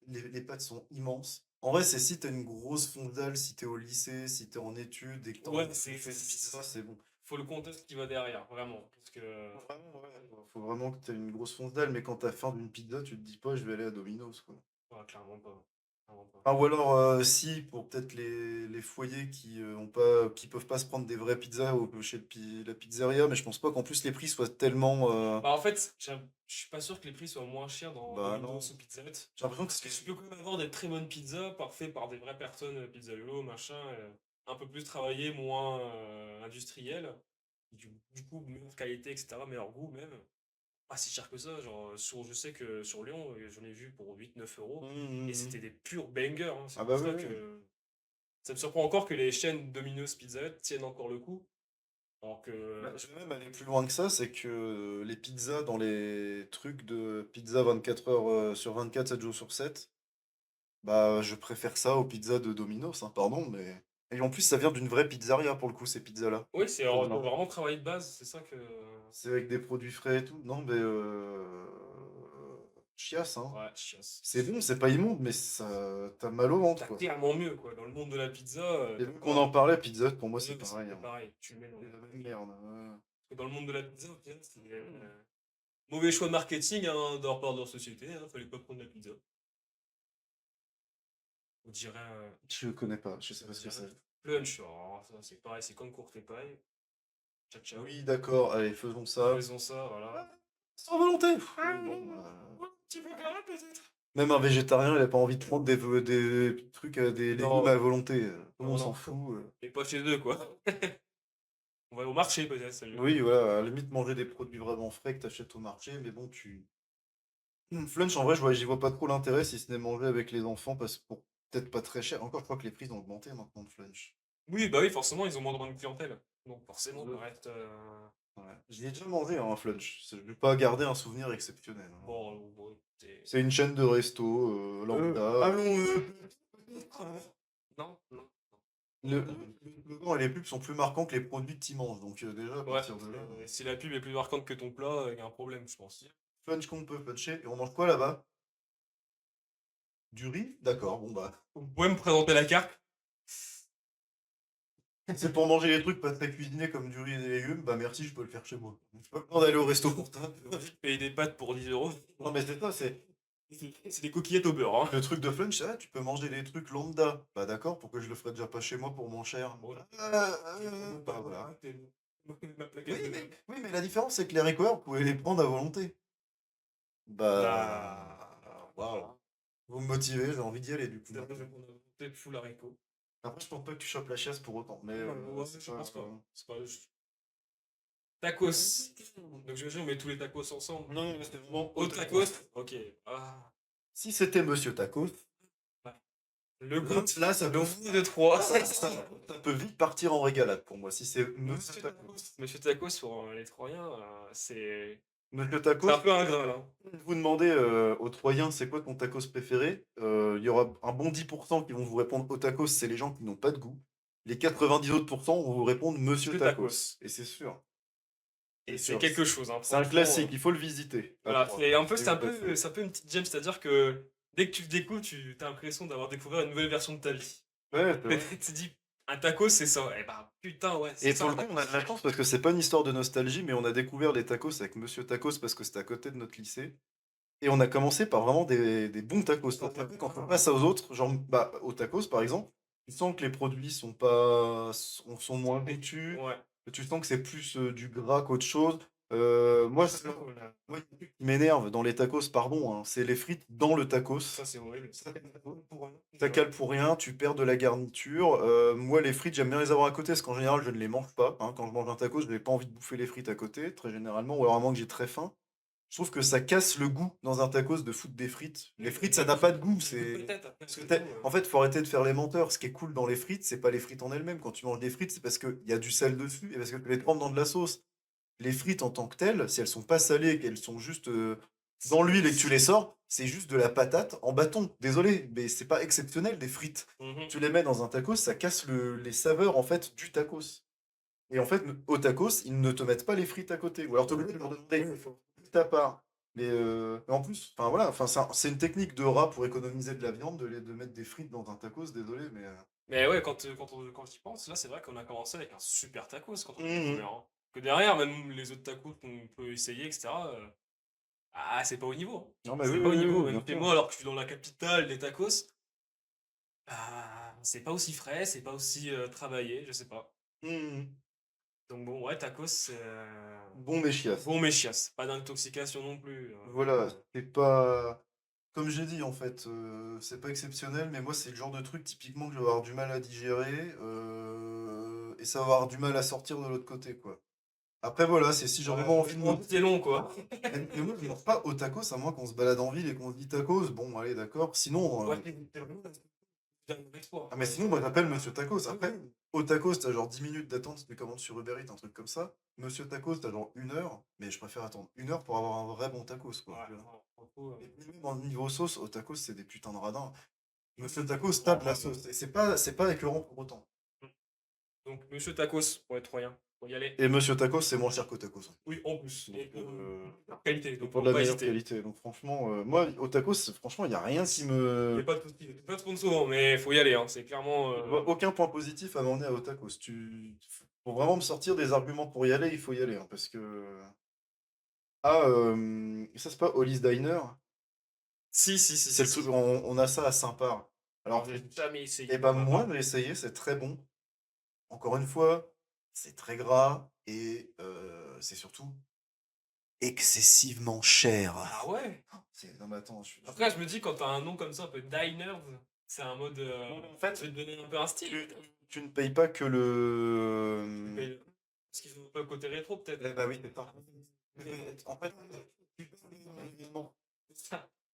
Les pâtes sont immenses. En vrai, c'est si t'as une grosse fondale, si t'es au lycée, si t'es en études et que t'as Ouais, envie de c'est bouffer une pizza, c'est bon. faut le contexte qui va derrière, vraiment. Parce que. Vraiment, ouais. Faut vraiment que t'aies une grosse fondale, mais quand t'as faim d'une pizza, tu te dis pas, je vais aller à Domino's, quoi. Ouais, clairement pas. Clairement pas. Ah, ou alors, si, pour peut-être les foyers qui qui peuvent pas se prendre des vraies pizzas chez la pizzeria, mais je pense pas qu'en plus les prix soient tellement. Bah, en fait, je suis pas sûr que les prix soient moins chers dans Bah non. Domino's ou Pizza Hut. J'ai l'impression que Parce que c'est. tu peux quand même avoir des très bonnes pizzas, parfaites par des vraies personnes, pizzaïolo, machin, un peu plus travaillées, moins industrielles. Du coup, meilleure qualité, etc., meilleur goût même. Pas si cher que ça, genre, je sais que sur Lyon, j'en ai vu pour 8 9 euros, et c'était des purs bangers, hein. C'est Ah pour bah ça oui, oui. que ça me surprend encore que les chaînes Domino's Pizza Hut tiennent encore le coup. Alors que. Bah, je vais même aller plus loin que ça, c'est que les pizzas dans les trucs de pizza 24 heures sur 24, 7 jours sur 7, bah je préfère ça aux pizzas de Domino's, hein, pardon, mais. Et en plus, ça vient d'une vraie pizzeria pour le coup, ces pizzas-là. Oui, c'est Provenant. vraiment travail de base, c'est ça que. C'est avec des produits frais et tout. Non, mais. Chiasse, hein. Ouais, chiasse. C'est bon, c'est pas immonde, mais ça. T'as mal au ventre, T'as quoi. clairement mieux, quoi. Dans le monde de la pizza, Et vu qu'on en parlait, Pizza Hut, pour moi, ouais, c'est mais pareil, hein. pareil, tu le mets dans C'est la même merde. Parce que dans le monde de la pizza, au final, c'est mauvais choix marketing hein, de leur part de leur société, hein, fallait pas prendre la pizza. On dirait. Je connais pas, je sais pas On ce que dirait c'est. Plunch, alors, ça c'est pareil, c'est comme courte et paille. Ciao, ciao. Oui, d'accord, allez, faisons ça. Faisons ça, voilà. Sans volonté. Ah, Oui, bon, un petit peu carré peut-être. même un végétarien, il a pas envie de prendre des trucs, des légumes à Non, volonté. Tout le non, monde s'en non. fout. Et pas chez eux, quoi. On va au marché peut-être, salut. Oui, voilà, à la limite manger des produits vraiment frais que t'achètes au marché, mais bon, tu. Flunch, en vrai, j'y vois pas trop l'intérêt si ce n'est manger avec les enfants, parce que pour peut-être pas très cher. Encore, je crois que les prix ont augmenté maintenant de Flunch. Oui, bah oui, forcément, ils ont moins de grande clientèle. Donc forcément, Euh, ça reste. Ouais. J'y ai déjà mangé, hein, un Flunch. Je vais pas garder un souvenir exceptionnel, hein. Bon, C'est une chaîne de resto, lambda. allons, non, non. Le slogan et les pubs sont plus marquants que les produits que tu manges. Donc déjà, à Ouais, partir de là, si la pub est plus marquante que ton plat, il y a un problème, je pense. punch qu'on peut puncher. Et on mange quoi là-bas? Du riz? D'accord, bon bah. Vous pouvez me présenter la carte? C'est pour manger les trucs pas très cuisinés comme du riz et des légumes, bah merci, je peux le faire chez moi. J'ai pas besoin d'aller au resto pour ça. Payer des pâtes pour 10 €. Non mais c'est ça, c'est C'est des coquillettes au beurre, hein. le truc de flunch, ah, tu peux manger des trucs lambda. Bah d'accord, pourquoi je le ferais déjà pas chez moi pour moins cher? Bah voilà. Oui, mais la différence c'est que les haricots verts, vous pouvez les prendre à volonté. Bah... Waouh. Vous me motivez, j'ai envie d'y aller du coup. Peut-être full haricot. Après, je pense pas que tu chopes la chiasse pour autant, mais Ouais, c'est je pas... pense pas. C'est pas juste. Tacos. Donc j'imagine on met tous les tacos ensemble. Non, mais c'était vraiment Au tacos. Ok. Ah. Si c'était Monsieur Tacos, Le compte. là, ça peut, Le de 3. ça peut vite partir en régalade pour moi. Si c'est Monsieur Tacos. Monsieur Tacos pour les Troyens, c'est Monsieur c'est un Tacos, peu ingrat là. vous demandez aux Troyens c'est quoi ton tacos préféré, il y aura un bon 10% qui vont vous répondre au tacos, c'est les gens qui n'ont pas de goût. Les 90 autres pourcents vont vous répondre Monsieur Monsieur Tacos. Tacos. Et c'est sûr. Et C'est c'est sûr. quelque chose, hein. C'est un Franchement, classique, il faut le visiter. voilà, c'est un peu, C'est c'est un tout à peu, fait. c'est un peu une petite gemme, c'est-à-dire que dès que tu le découvres, tu as l'impression d'avoir découvert une nouvelle version de ta vie. Ouais, c'est vrai. Tu te dis, un taco, c'est ça. Et bah putain, ouais, c'est Et ça. pour le coup, on a de la chance parce que c'est pas une histoire de nostalgie, mais on a découvert les tacos avec Monsieur Tacos parce que c'était à côté de notre lycée. Et on a commencé par vraiment des bons tacos. Après, quand on passe aux autres, genre bah, aux tacos par exemple, tu sens que les produits sont pas sont moins goûtus. Ouais. Tu sens que c'est plus du gras qu'autre chose. Moi, il y a un truc qui m'énerve dans les tacos, pardon, hein, c'est les frites dans le tacos. Ça, c'est horrible. Ça cale pour rien, tu perds de la garniture. Moi, les frites, j'aime bien les avoir à côté, parce qu'en général, je ne les mange pas. Hein. Quand je mange un taco, je n'ai pas envie de bouffer les frites à côté, très généralement, ou alors à moins que j'ai très faim. Je trouve que ça casse le goût dans un tacos de foutre des frites. Les frites, ça n'a pas de goût. C'est... Peut-être. Parce que en fait, faut arrêter de faire les menteurs. Ce qui est cool dans les frites, c'est pas les frites en elles-mêmes. Quand tu manges des frites, c'est parce qu'il y a du sel dessus et parce que tu les trempes dans de la sauce. Les frites en tant que telles, si elles sont pas salées, qu'elles sont juste dans l'huile et que tu les sors, c'est juste de la patate en bâton. Désolé, mais c'est pas exceptionnel des frites. Mhm. Tu les mets dans un tacos, ça casse les saveurs en fait du tacos. Et en fait, au tacos, ils ne te mettent pas les frites à côté. Ou alors tu obligé de leur demander frites à part. Mais en plus, enfin voilà, enfin, c'est une technique de rat pour économiser de la viande de mettre des frites dans un tacos, désolé, mais. Mais ouais, quand j'y pense, là, c'est vrai qu'on a commencé avec un super tacos quand on était Mhm. ouvert, hein. Que derrière, même les autres tacos qu'on peut essayer, etc. Ah, c'est pas au niveau. Non, mais C'est oui, pas au oui, niveau. oui, Même bien chez sûr. moi, alors que je suis dans la capitale des tacos, bah, c'est pas aussi frais, c'est pas aussi travaillé, je sais pas. Mhm. Donc bon, ouais, tacos, c'est Bon méchias. bon méchias. Pas d'intoxication non plus. Voilà, c'est pas. Comme j'ai dit, en fait, c'est pas exceptionnel, mais moi, c'est le genre de truc typiquement que je vais avoir du mal à digérer, et ça va avoir du mal à sortir de l'autre côté, quoi. Après, voilà, c'est si j'ai vraiment envie de manger. C'est long, quoi. Mais moi, je mange pas au tacos, à moins qu'on se balade en ville et qu'on se dit tacos. Bon, allez, d'accord. Sinon, Ouais, t'es vraiment dans un exploit. ah, mais sinon, moi, j'appelle Monsieur Tacos. Après, au tacos, t'as genre 10 minutes d'attente si tu commandes sur Uber Eats, un truc comme ça. Monsieur Tacos, t'as genre 1 heure, mais je préfère attendre 1 heure pour avoir un vrai bon tacos, quoi. Ouais, pour le coup, Et puis même en niveau sauce, au tacos, c'est des putains de radins. Monsieur Tacos tape la sauce. Et c'est pas écœurant pour autant. Donc, Monsieur Tacos, pour être troyen, faut y aller. Et Monsieur Tacos, c'est moins cher qu'au tacos. Oui, en plus. Et Donc, qualité, donc pour faut de la pas meilleure hésiter. qualité. Donc franchement, moi, au tacos, franchement, il n'y a rien qui me... T'es pas de sponsor, mais faut y aller, hein. C'est clairement. Je vois aucun point positif à m'emmener à au tacos. Pour vraiment me sortir des arguments pour y aller, il faut y aller. Hein, parce que... Ah, ça c'est pas Holly's Diner. Si, C'est le truc, on a ça à Saint-Par. Alors, j'ai jamais essayé. et ben moi, j'ai essayé, c'est très bon. Encore une fois, c'est très gras et c'est surtout excessivement cher. Ah ouais? Non mais attends, Après, je me dis, quand t'as un nom comme ça, un peu Diners, c'est un mode. En fait, ça veut te donner un peu un style. tu ne payes pas que le... Mais parce qu'ils ont pas le côté rétro, peut-être. Eh bah oui, c'est ça. En fait,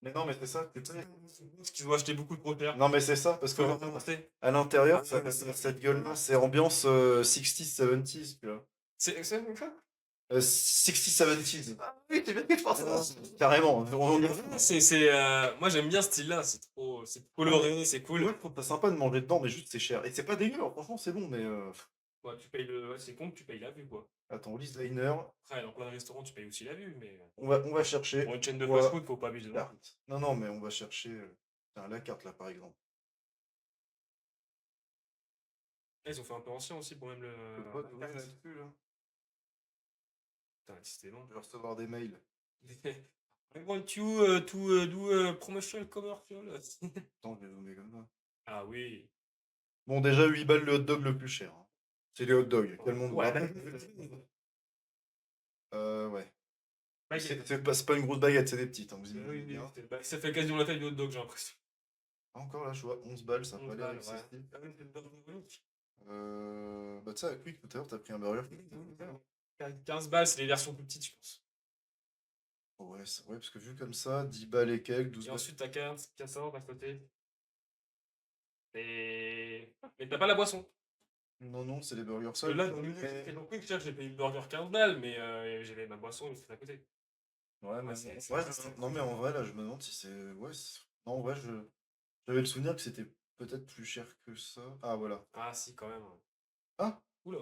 mais non, mais c'est ça. Parce qu'ils ont acheté beaucoup de gros terres. Non, mais c'est ça, parce que à l'intérieur, cette gueule-là, c'est ambiance 60s, 70s, tu vois. C'est ça? 60-70s. Ah oui, t'es bien que je pense à ça. Carrément. Moi j'aime bien ce style-là, c'est coloré, c'est cool. Ouais, je trouve ça sympa de manger dedans, mais juste c'est cher. Et c'est pas dégueu, hein, franchement, c'est bon, mais. Ouais, c'est con que tu payes la vue, quoi. Attends, List Diner. Après, dans plein de restaurants, tu payes aussi la vue, mais On va chercher. pour une chaîne de Ouais. fast-food, faut pas abuser. Carte. Non, non, mais on va chercher. Tiens, la carte là, par exemple. Là, ils ont fait un peu ancien aussi pour même le. Je peux pas t'ouvrir là-dessus, là. Putain, décidément. Je vais recevoir des mails. I want you to do a promotional commercial. Attends, je vais zoomer comme ça. Ah oui. Bon, déjà, 8 balles le hot dog le plus cher, hein. C'est les hot dogs. Quel monde Ouais. Ouais. Baguette. C'est pas une grosse baguette, c'est des petites, hein, vous Oui, imaginez oui, bien. ça fait quasiment la taille du hot dog, j'ai l'impression. Encore là, je vois 11 balles, ça 11 peut aller avec balles, ce ouais. style. Ah oui, c'est le burger unique. Bah, tu sais, à Quick, tout à l'heure, t'as pris un burger. 15 balles, c'est les versions plus petites, je pense. Ouais, ouais, parce que vu comme ça, 10 balles et quelques, 12 Et balles. ensuite, t'as 14 à côté. Mais t'as pas la boisson. Non, non, c'est les burgers Parce que seuls. là, dans le Quick, j'ai payé le burger 15 balles, mais j'avais ma boisson et c'était à côté. Ouais, mais c'est- ouais, c'est- non, mais en vrai, là, je me demande si c'est. Ouais, non, en vrai, j'avais le souvenir que c'était peut-être plus cher que ça. Ah, voilà. Ah, si, quand même. Ah, Oula,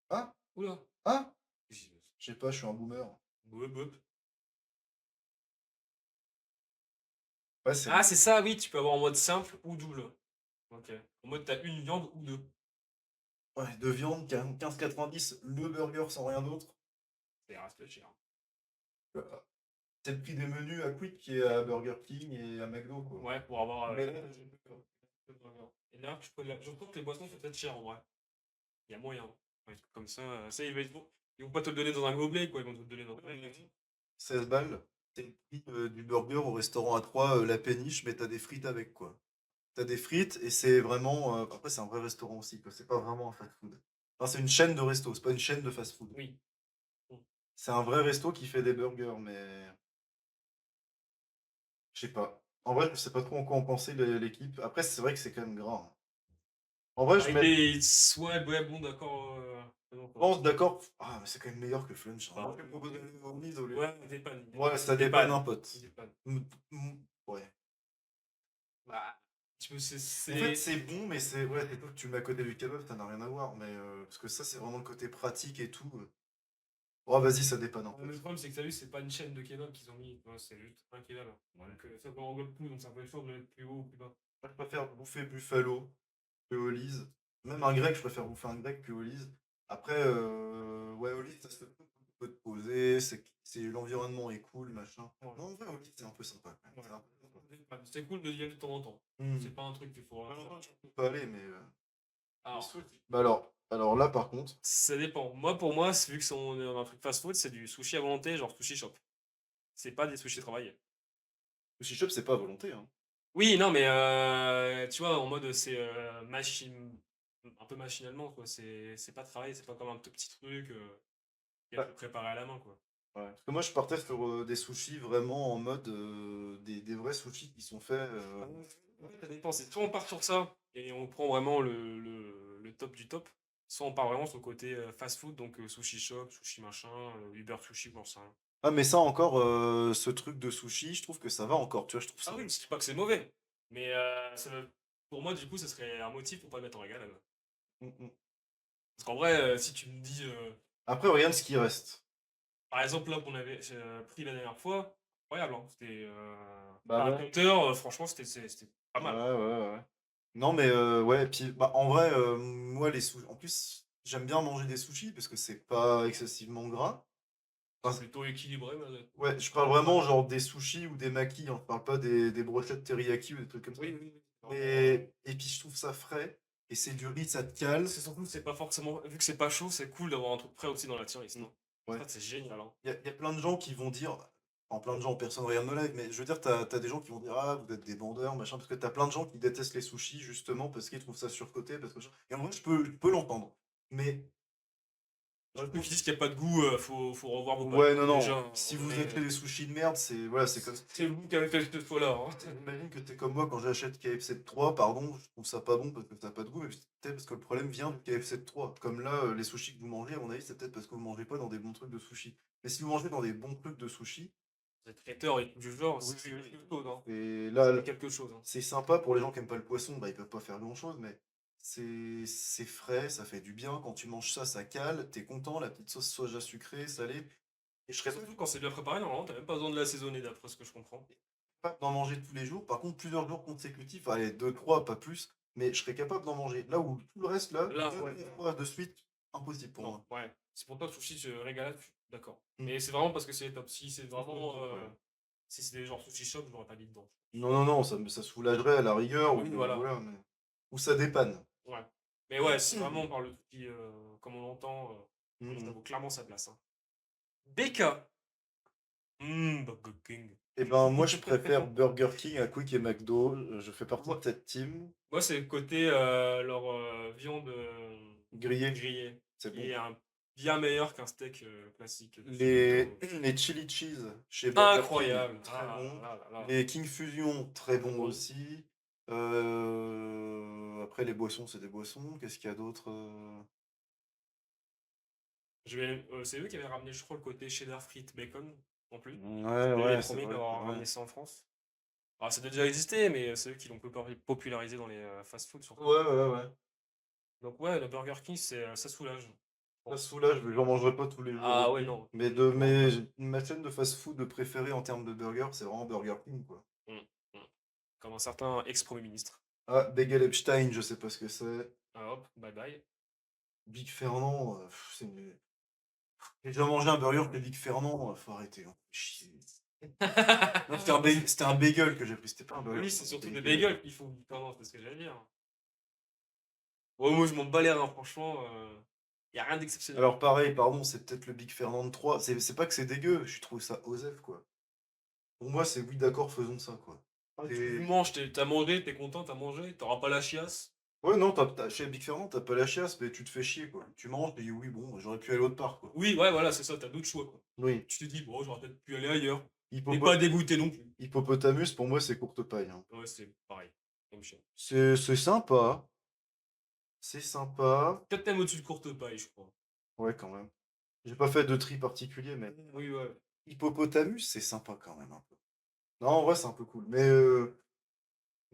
ah, oula. ah, je sais pas, je suis un boomer. Boup, boup. Ouais, c'est Ah, c'est ça, oui, tu peux avoir en mode simple ou double. Ok. En mode, t'as une viande ou deux. ouais, de viande, 15,90, le burger sans rien d'autre. Ça reste cher. Euh, C'est le prix des menus à Quick qui est à Burger King et à McDo, quoi. Ouais, pour avoir. Mais là, Et là, je trouve que les boissons, c'est peut-être cher en vrai. Il y a moyen. Ouais, des trucs comme ça, ils vont pas te le donner dans un gobelet, quoi. Ils vont te le donner dans. 16 balles, c'est le prix du burger au restaurant à 3, la péniche, mais t'as des frites avec, quoi. T'as des frites et c'est vraiment. Après, c'est un vrai restaurant aussi, quoi. C'est pas vraiment un fast-food. Enfin, c'est une chaîne de resto, c'est pas une chaîne de fast-food. Oui. C'est un vrai resto qui fait des burgers, mais. Je sais pas. En vrai, je sais pas trop en quoi en penser l'équipe. Après, c'est vrai que c'est quand même gras, hein. En vrai, je Ah, mets. ouais, bon, d'accord. Pense, d'accord. Ah, mais c'est quand même meilleur que Flunch, hein. Bah, Moi, je propose au mise au lieu. Ouais, dépanne. Ouais, ça dépanne un pote. Dépanne. Ouais. Bah, tu peux, En fait, c'est bon, mais c'est. Ouais, c'est toi que tu le mets à côté du kebab, ça n'a rien à voir. Mais. Parce que ça, c'est vraiment le côté pratique et tout. Oh, vas-y, ça dépanne un Le peu. problème, c'est que t'as vu, c'est pas une chaîne de kebab qu'ils ont mis. Ouais, c'est juste un kebab. Donc, ça peut englobe tout, donc ça peut être chaud de le mettre plus haut ou plus bas. Moi, je préfère bouffer Buffalo que Oli's. Même un grec, je préfère bouffer un grec que Oli's. Après, ouais, Oli's, ça se peut te poser, c'est l'environnement est cool, machin. Ouais. Non, en vrai, Oli's, c'est un peu sympa quand même. C'est un peu sympa. C'est cool de y aller de temps en temps. Hmm. C'est pas un truc qu'il faut. Non, je peux pas aller, mais. Alors, Bah alors là, par contre. ça dépend. Moi, pour moi, vu que on est dans un truc fast-food, c'est du sushi à volonté, genre sushi shop. C'est pas des sushis travaillés. Sushi Shop, c'est pas à volonté, hein. Oui, non, mais tu vois, en mode c'est un peu machinalement, quoi. C'est pas travaillé, c'est pas comme un tout petit truc qui est Ouais. préparé à la main, quoi. Ouais. Parce que moi, je partais sur des sushis vraiment en mode des vrais sushis qui sont faits. Ouais, ça dépend. Soit on part sur ça et on prend vraiment le top du top, soit on part vraiment sur le côté fast-food, donc sushi shop, sushi machin, Uber sushi, pour ça. Ah, mais ça encore, ce truc de sushi, je trouve que ça va encore. Tu vois, je trouve ça. Ah oui, je dis pas que c'est mauvais, mais pour moi, du coup, ça serait un motif pour pas le mettre en régal. Mm, mm. Parce qu'en vrai, si tu me dis. Après, regarde ce qui reste. Par exemple, là qu'on avait pris la dernière fois, incroyable, hein. C'était Bah un ouais. compteur, franchement, c'était pas Ouais, mal. ouais. Non, mais ouais, puis bah, en vrai, moi, les sushis. En plus, j'aime bien manger des sushis parce que c'est pas excessivement gras. Enfin, C'est plutôt équilibré, ouais, je parle vraiment genre des sushis ou des makis, hein. Je parle pas des brochettes teriyaki ou des trucs comme ça. Oui. Et puis je trouve ça frais. Et c'est du riz, ça te cale. C'est surtout, c'est pas forcément. Vu que c'est pas chaud, c'est cool d'avoir un truc prêt aussi dans la tier non? Ouais. Ça, c'est génial, hein. Il y a plein de gens qui vont dire, en plein de gens, personne regarde nos lives, mais je veux dire, t'as des gens qui vont dire, ah, vous êtes des vendeurs, machin, parce que t'as plein de gens qui détestent les sushis, justement, parce qu'ils trouvent ça surcoté, parce que. Et en vrai, je peux l'entendre. Mais Ceux qui disent qu'il n'y a pas de goût, faut revoir vos Ouais, non, pâtes. non. Déjà, Si on vous est- achetez des sushis de merde, c'est voilà, c'est comme. C'est vous qui avez fait cette fois-là. Hein. J'imagine que t'es comme moi quand j'achète KFC de 3, pardon, je trouve ça pas bon parce que ça n'a pas de goût, mais peut-être parce que le problème vient du KFC de 3. Comme là, les sushis que vous mangez, à mon avis, c'est peut-être parce que vous mangez pas dans des bons trucs de sushis. Mais si vous mangez dans des bons trucs de sushis, Les traiteurs et tout du genre, oui, c'est oui, quelque oui. chose. Hein. Et là, C'est quelque chose. Hein. c'est sympa pour les gens qui aiment pas le poisson, bah ils peuvent pas faire grand-chose, mais c'est frais, ça fait du bien. Quand tu manges ça, ça cale, t'es content, la petite sauce soja sucrée, salée. Et je serais pas Surtout quand c'est bien préparé, normalement, t'as même pas besoin de l'assaisonner d'après ce que je comprends. capable d'en manger tous les jours. Par contre, plusieurs jours consécutifs, allez, deux, trois, pas plus, mais je serais capable d'en manger. Là où tout le reste, là, Là, deux, ouais. trois fois de suite, impossible pour Non, moi. ouais. C'est pour toi, sushi, je régale, d'accord. Mm. Mais c'est vraiment parce que c'est top. Si c'est vraiment. Si c'est des genres sushi shop, je l'aurais pas mis dedans. Non, non, non, ça soulagerait à la rigueur, Oui, ou, voilà. voilà, ou ça dépanne. Ouais. Mais ouais, si vraiment on parle de sushi comme on l'entend, oui, ça Mm. vaut clairement sa place. Hein. BK. Burger King. Eh ben, moi, je préfère Burger King à Quick et McDo. Je fais partie de Moi, cette team. moi, c'est le côté leur viande Grillé, grillée, c'est qui bon. est bien meilleur qu'un steak classique. de chez Les, McDo. les chili cheese chez Burger King, Incroyable. très Ah bon. là là là. Les King Fusion, très Très bon bon. aussi. Après, les boissons, c'est des boissons. Qu'est-ce qu'il y a d'autre C'est eux qui avaient ramené, je crois, le côté cheddar frites bacon en plus. Ouais, C'était les ouais, c'est premiers vrai. d'avoir Ouais. ramené ça en France. Alors, ça a déjà existé, mais c'est eux qui l'ont popularisé dans les fast-food surtout. Ouais, ouais, ouais. Donc ouais, le Burger King, ça soulage. je Ça pense. soulage, mais j'en mangerai pas tous les jours Ah ouais, aussi. non. Mais de ma chaîne de fast-food préférée en termes de burger, c'est vraiment Burger King, quoi. Mm, mm. Comme un certain ex-premier ministre. Ah, Bagel Epstein, je sais pas ce que c'est. Ah, hop, bye bye. Big Fernand, j'ai déjà mangé un burger de Big Fernand, faut arrêter. Hein. Chier. Non, c'était un bagel que j'ai pris, c'était pas un burger. Oui, c'est surtout des bagels qu'il faut. Pardon, c'est ce que j'allais dire. Ouais, moi, je m'en bats les reins, franchement. Y a rien d'exceptionnel. Alors pareil, pardon, c'est peut-être le Big Fernand 3. C'est pas que c'est dégueu, je trouve ça osef, quoi. Pour moi, c'est oui, d'accord, faisons ça, quoi. Tu Et- manges, t'as mangé, t'es content, t'as mangé, t'auras pas la chiasse. Ouais, non, chez Big Fernand, t'as pas la chiasse, mais tu te fais chier, quoi. Tu manges, tu dis oui, bon, j'aurais pu aller autre part, quoi. Oui, ouais, voilà, c'est ça, t'as d'autres choix, quoi. Oui. Tu te dis, bon, j'aurais peut-être pu aller ailleurs. Mais Hippopo- pas dégoûté non plus. Hippopotamus, pour moi, c'est courte paille. Hein. Ouais, c'est pareil. Même chien. C'est sympa. C'est sympa. Peut-être même au-dessus de courte paille, je crois. Ouais, quand même. J'ai pas fait de tri particulier, mais Oui, ouais. Hippopotamus, c'est sympa quand même un peu. Non, en vrai, c'est un peu cool. Mais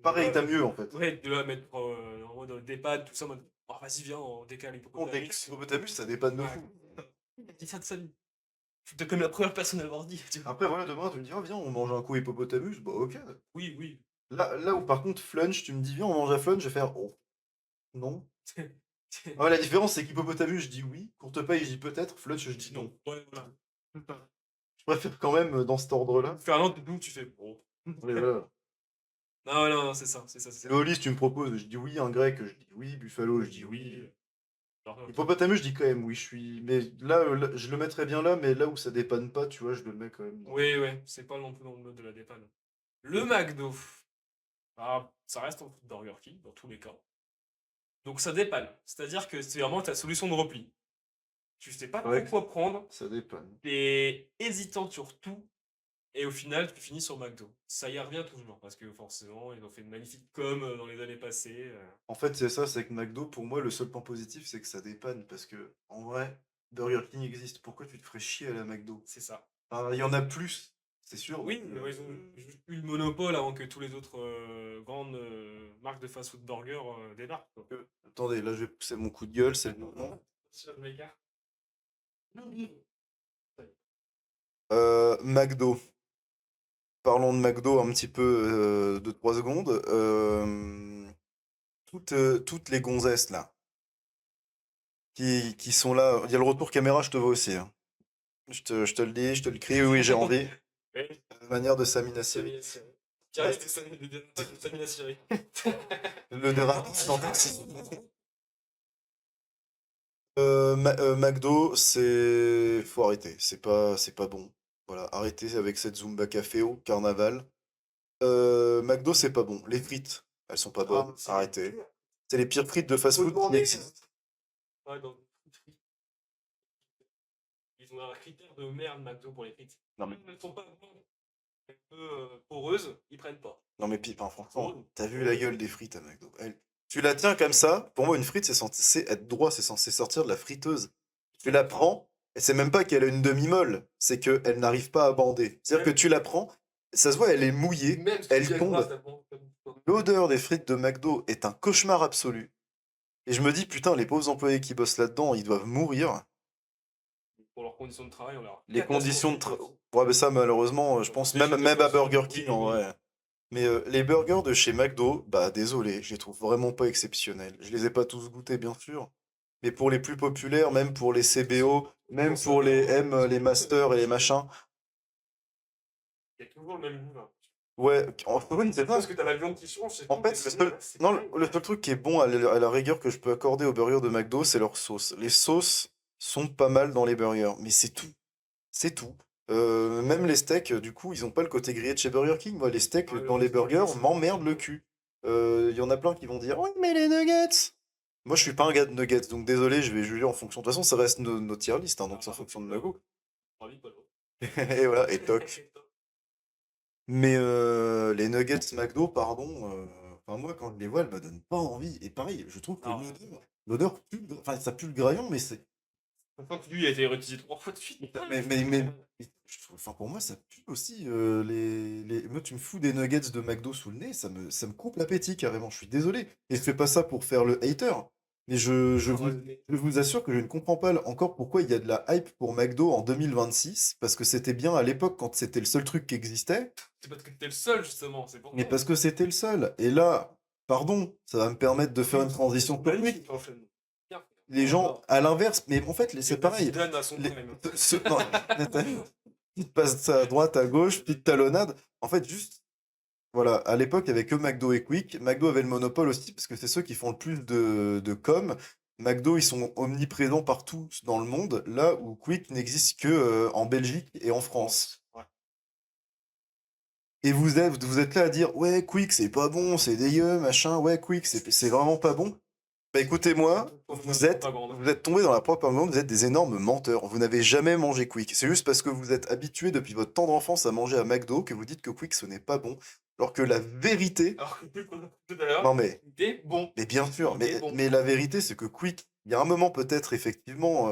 pareil, t'as mieux en fait. Ouais, de là mettre en mode dépanne, tout ça, en mode, oh, vas-y, viens, on décale On décale l'hippopotamus. Hippopotamus, ça dépanne de Ouais. fou. Dis ça de sa vie. Je suis comme la première personne à l'avoir dit. Tu vois. Après, voilà, demain, tu me dis, oh, viens, on mange un coup Hippopotamus. Bah, ok. Oui, oui. Là où par contre, Flunch, tu me dis, viens, on mange à Flunch, je vais faire, oh, non. Ouais, la différence, c'est qu'Hippopotamus, je dis oui. Courte paille, je dis peut-être. Flunch, je dis non. Ouais, voilà. Je préfère quand même dans cet ordre-là. Fernand, d'où tu fais bon. Mais voilà. Non, non, non, c'est ça, c'est ça, c'est ça. Lolis, tu me proposes, je dis oui. Un grec, je dis oui. Buffalo, je dis oui. Alors, Hippopotamus, je dis quand même oui. Je suis. Mais là, je le mettrais bien là, mais là où ça dépanne pas, tu vois, je le mets quand même. oui, ouais, c'est pas non plus dans le mode de la dépanne. Le McDo. Ah, ça reste en dessous de Burger King, dans tous les cas. Donc ça dépanne. C'est-à-dire que c'est vraiment ta solution de repli. Tu sais pas trop Ouais. quoi prendre, Ça dépanne. t'es hésitant sur tout, et au final, tu finis sur McDo. Ça y revient toujours, parce que forcément, ils ont fait de magnifiques com dans les années passées. En fait, c'est ça, c'est que McDo, pour moi, le seul point positif, c'est que ça dépanne. Parce que, en vrai, Burger King existe. Pourquoi tu te ferais chier à la McDo? C'est ça. Enfin, il y en a plus, c'est sûr. Oui, mais ils ont juste eu le monopole avant que tous les autres grandes marques de fast-food burger débarquent. Quoi. Attendez, là, je vais pousser mon coup de gueule, c'est le moment. McDo. Parlons de McDo un petit peu de 3 secondes. Toutes les gonzesses là, qui sont là. Il y a le retour caméra, je te vois aussi. Hein. Je te le dis, je te le crie, oui, j'ai envie. Oui. La manière de Samina Seri. Samina Seri. Le dérapage fantastique. McDo, c'est. Faut arrêter. C'est pas bon. Voilà, arrêtez avec cette Zumba Café au carnaval. McDo, c'est pas bon. Les frites, elles sont pas bonnes. Arrêtez. C'est les pires frites de fast-food qui existent. Ouais, donc, ils ont un critère de merde, McDo, pour les frites. Non, mais... Elles sont pas un peu poreuses, ils prennent pas. Non, mais puis, enfin, franchement, Poreuses. t'as vu la gueule des frites à McDo. Tu la tiens comme ça, pour moi, une frite, c'est censé être droit, c'est censé sortir de la friteuse. Tu la prends, et c'est même pas qu'elle a une demi-molle, c'est qu'elle n'arrive pas à bander. C'est-à-dire que tu la prends, ça se voit, elle est mouillée, Même si elle tu tombe. grasse, ça prend comme ça. L'odeur des frites de McDo est un cauchemar absolu. Et je me dis, putain, les pauvres employés qui bossent là-dedans, ils doivent mourir. Pour leurs conditions de travail, on verra. Les conditions de travail. Ouais, mais ça, malheureusement, je pense même à Burger King, en vrai. Mais les burgers de chez McDo, bah désolé, je les trouve vraiment pas exceptionnels. Je les ai pas tous goûtés, bien sûr. Mais pour les plus populaires, même pour les CBO, même pour les M, les Masters et les machins. Il y a toujours le même goût, là. Ouais, oui, c'est ça. Parce que t'as la viande qui change, c'est En tout, fait, mais sinon, c'est non, pareil. le seul truc qui est bon à la rigueur que je peux accorder aux burgers de McDo, c'est leur sauce. Les sauces sont pas mal dans les burgers, mais c'est tout. C'est tout. Même les steaks, du coup, ils ont pas le côté grillé de chez Burger King. Moi, les steaks Ouais, dans les c'est burgers c'est- m'emmerdent le cul. Il y en a plein qui vont dire oui, mais les nuggets! Moi, je suis pas un gars de nuggets, donc désolé, je vais juger en fonction. De toute façon, ça reste nos tier list, hein, donc c'est en fonction de nos goûts. Ravi, pas l'autre. Et voilà, et toc. Mais les nuggets McDo, pardon, enfin moi quand je les vois, elles me donnent pas envie. Et pareil, je trouve que Non. l'odeur pue, enfin ça pue le graillon, mais c'est. Enfin, que lui a été réutilisé 3 fois de suite. Mais enfin pour moi ça pue aussi. Moi tu me fous des nuggets de McDo sous le nez, ça me coupe l'appétit carrément. Je suis désolé. Et je fais pas ça pour faire le hater. Mais je vous assure que je ne comprends pas encore pourquoi il y a de la hype pour McDo en 2026. Parce que c'était bien à l'époque quand c'était le seul truc qui existait. C'est parce que t'es le seul, justement, c'est pour Mais ça. parce que c'était le seul. Et là, pardon, ça va me permettre de faire une transition technique. Les gens, à l'inverse, mais en fait, c'est pareil. Zidane à son Les- prime. Non, t'as vu, petite passe à droite, à gauche, petite talonnade. En fait, juste, voilà, à l'époque, il y avait que McDo et Quick. McDo avait le monopole aussi, parce que c'est ceux qui font le plus de com. McDo, ils sont omniprésents partout dans le monde, là où Quick n'existe que en Belgique et en France. Ouais. Et vous êtes là à dire, ouais, Quick, c'est pas bon, c'est dégueu, machin, ouais, Quick, c'est vraiment pas bon. Bah écoutez-moi, vous êtes tombé dans la propagande, vous êtes des énormes menteurs. Vous n'avez jamais mangé Quick. C'est juste parce que vous êtes habitué depuis votre temps d'enfance à manger à McDo que vous dites que Quick ce n'est pas bon. Alors que la vérité. Alors que tout à l'heure, Non mais. c'était bon. Mais bien sûr, Il est bon. mais la vérité c'est que Quick, il y a un moment peut-être effectivement,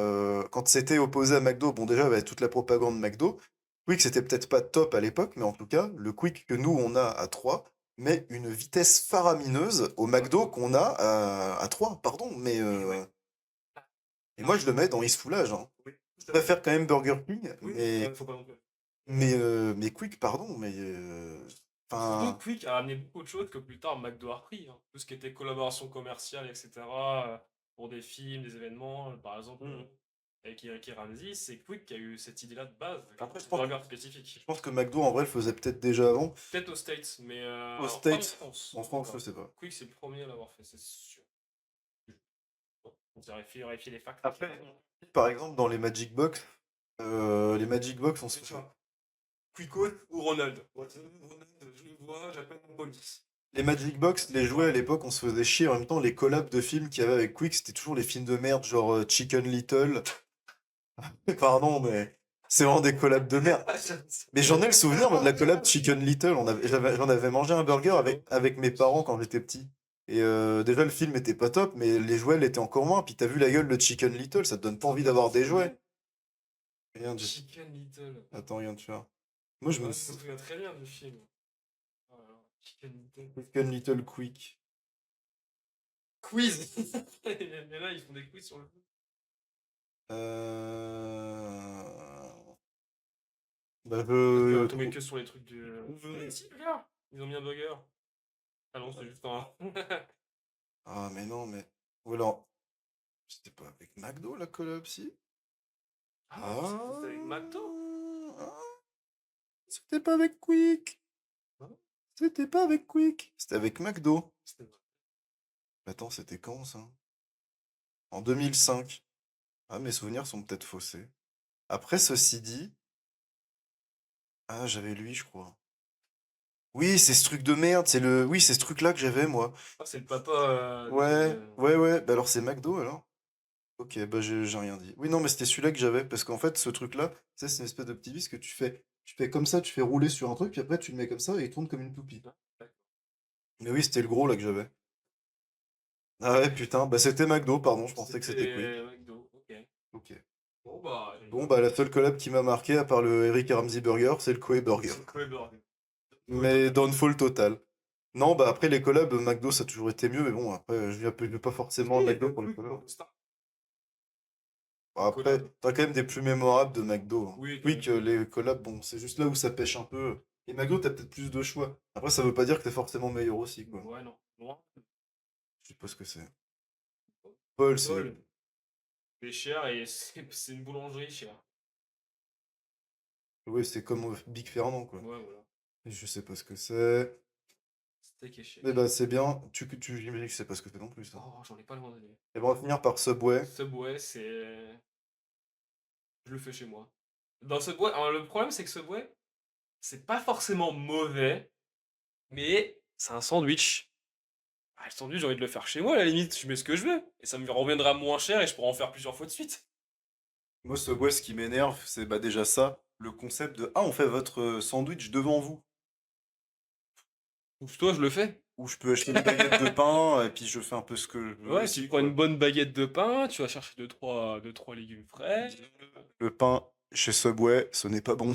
quand c'était opposé à McDo, bon déjà il y avait toute la propagande McDo. Quick c'était peut-être pas top à l'époque, mais en tout cas, le Quick que nous on a à 3 met une vitesse faramineuse au McDo qu'on a à 3, pardon, mais et moi je le mets dans Isfoulage, hein. Oui. Je préfère quand même Burger King, Oui, mais faut pas non plus. mais Quick, pardon, mais enfin Surtout Quick a amené beaucoup de choses que plus tard McDo a repris. Hein. Tout ce qui était collaboration commerciale, etc. Pour des films, des événements, par exemple. Avec Ricky Ramsey, c'est Quick qui a eu cette idée-là de base. Après, je burger spécifique. Je pense que McDo en vrai le faisait peut-être déjà avant. Peut-être aux States, mais Aux alors, States, pas en France. en France, je sais pas. Quick, c'est le premier à l'avoir fait, c'est sûr. Bon, on va vérifier les facts. Après, par exemple, dans les Magic Box, on se fait. Quico ou Ronald? Ronald, je le vois, j'appelle mon police. Les Magic Box, les jouets à l'époque, on se faisait chier. En même temps, les collabs de films qu'il y avait avec Quick, c'était toujours les films de merde, genre Chicken Little. Pardon, mais c'est vraiment des collabs de merde. Mais j'en ai le souvenir moi, de la collab Chicken Little. J'en avais mangé un burger avec mes parents quand j'étais petit. Et déjà, le film était pas top, mais les jouets l'étaient encore moins. Puis t'as vu la gueule de Chicken Little, ça te donne pas envie d'avoir des jouets. Rien de... Chicken Little. Attends, rien de faire. Moi, je me souviens très bien du film. Chicken Little. Chicken Little Quick. Quiz. Mais là, ils font des quiz sur le coup. Bah, Ils tomber que sur les trucs du. Si, regarde, ils ont mis un burger. Ah non, c'est juste un. Ah, mais non, mais. Ou alors. C'était pas avec McDo la collab, si? C'était avec McDo? C'était pas avec Quick. Hein? C'était pas avec Quick. C'était avec McDo. Attends, c'était quand ça? En 2005. Ah, mes souvenirs sont peut-être faussés. Après, ceci dit. Ah, j'avais lui, je crois. Oui, c'est ce truc de merde, c'est le. Oui, c'est ce truc-là que j'avais, moi. Ah, c'est le papa. Ouais. Bah alors c'est McDo alors. Ok, bah j'ai rien dit. Oui, non, mais c'était celui-là que j'avais, parce qu'en fait, ce truc-là, tu sais, c'est une espèce de petit vis que tu fais comme ça, tu fais rouler sur un truc, puis après tu le mets comme ça et il tourne comme une toupie. Ah, d'accord. Mais oui, c'était le gros là que j'avais. Ah ouais, putain, bah c'était McDo, pardon, je pensais que c'était Quick. C'était McDo, ok. Ok. Bon bah, Bon, bah la seule collab qui m'a marqué, à part le Eric Ramsey Burger, c'est le Koei Burger. c'est quoi le burger? Mais downfall total. Non, bah après les collabs, McDo ça a toujours été mieux, mais bon, après je vais pas forcément à McDo pour les collabs. Bon, après, Collab. t'as quand même des plus mémorables de McDo, hein. Oui, Oui, que les collabs, bon, c'est juste là où ça pêche un peu. Et McDo, t'as peut-être plus de choix. Après, ça veut pas dire que t'es forcément meilleur aussi, quoi. ouais, non. Loin. Je sais pas ce que c'est. Paul, c'est. Paul, c'est cher et c'est une boulangerie chère. Oui, c'est comme Big Fernand, quoi. Ouais, voilà. Et je sais pas ce que c'est. Steak et shake. Mais bah, c'est bien. J'imagine que je sais pas ce que c'est non plus, ça. Oh, j'en ai pas le droit d'aller. Et bon, on va finir par Subway. Subway, c'est. Je le fais chez moi. Dans Subway, alors, le problème c'est que Subway, c'est pas forcément mauvais, mais c'est un sandwich. Ah, le sandwich, j'ai envie de le faire chez moi, à la limite, je mets ce que je veux. Et ça me reviendra moins cher et je pourrai en faire plusieurs fois de suite. Moi, Subway, ce qui m'énerve, c'est bah, déjà ça. Le concept de ah, on fait votre sandwich devant vous. Ouf, toi, je le fais. Ou je peux acheter une baguette de pain et puis je fais un peu ce que je veux Ouais, tu aussi, prends quoi. une bonne baguette de pain, tu vas chercher deux, trois légumes frais. Le pain chez Subway, ce n'est pas bon.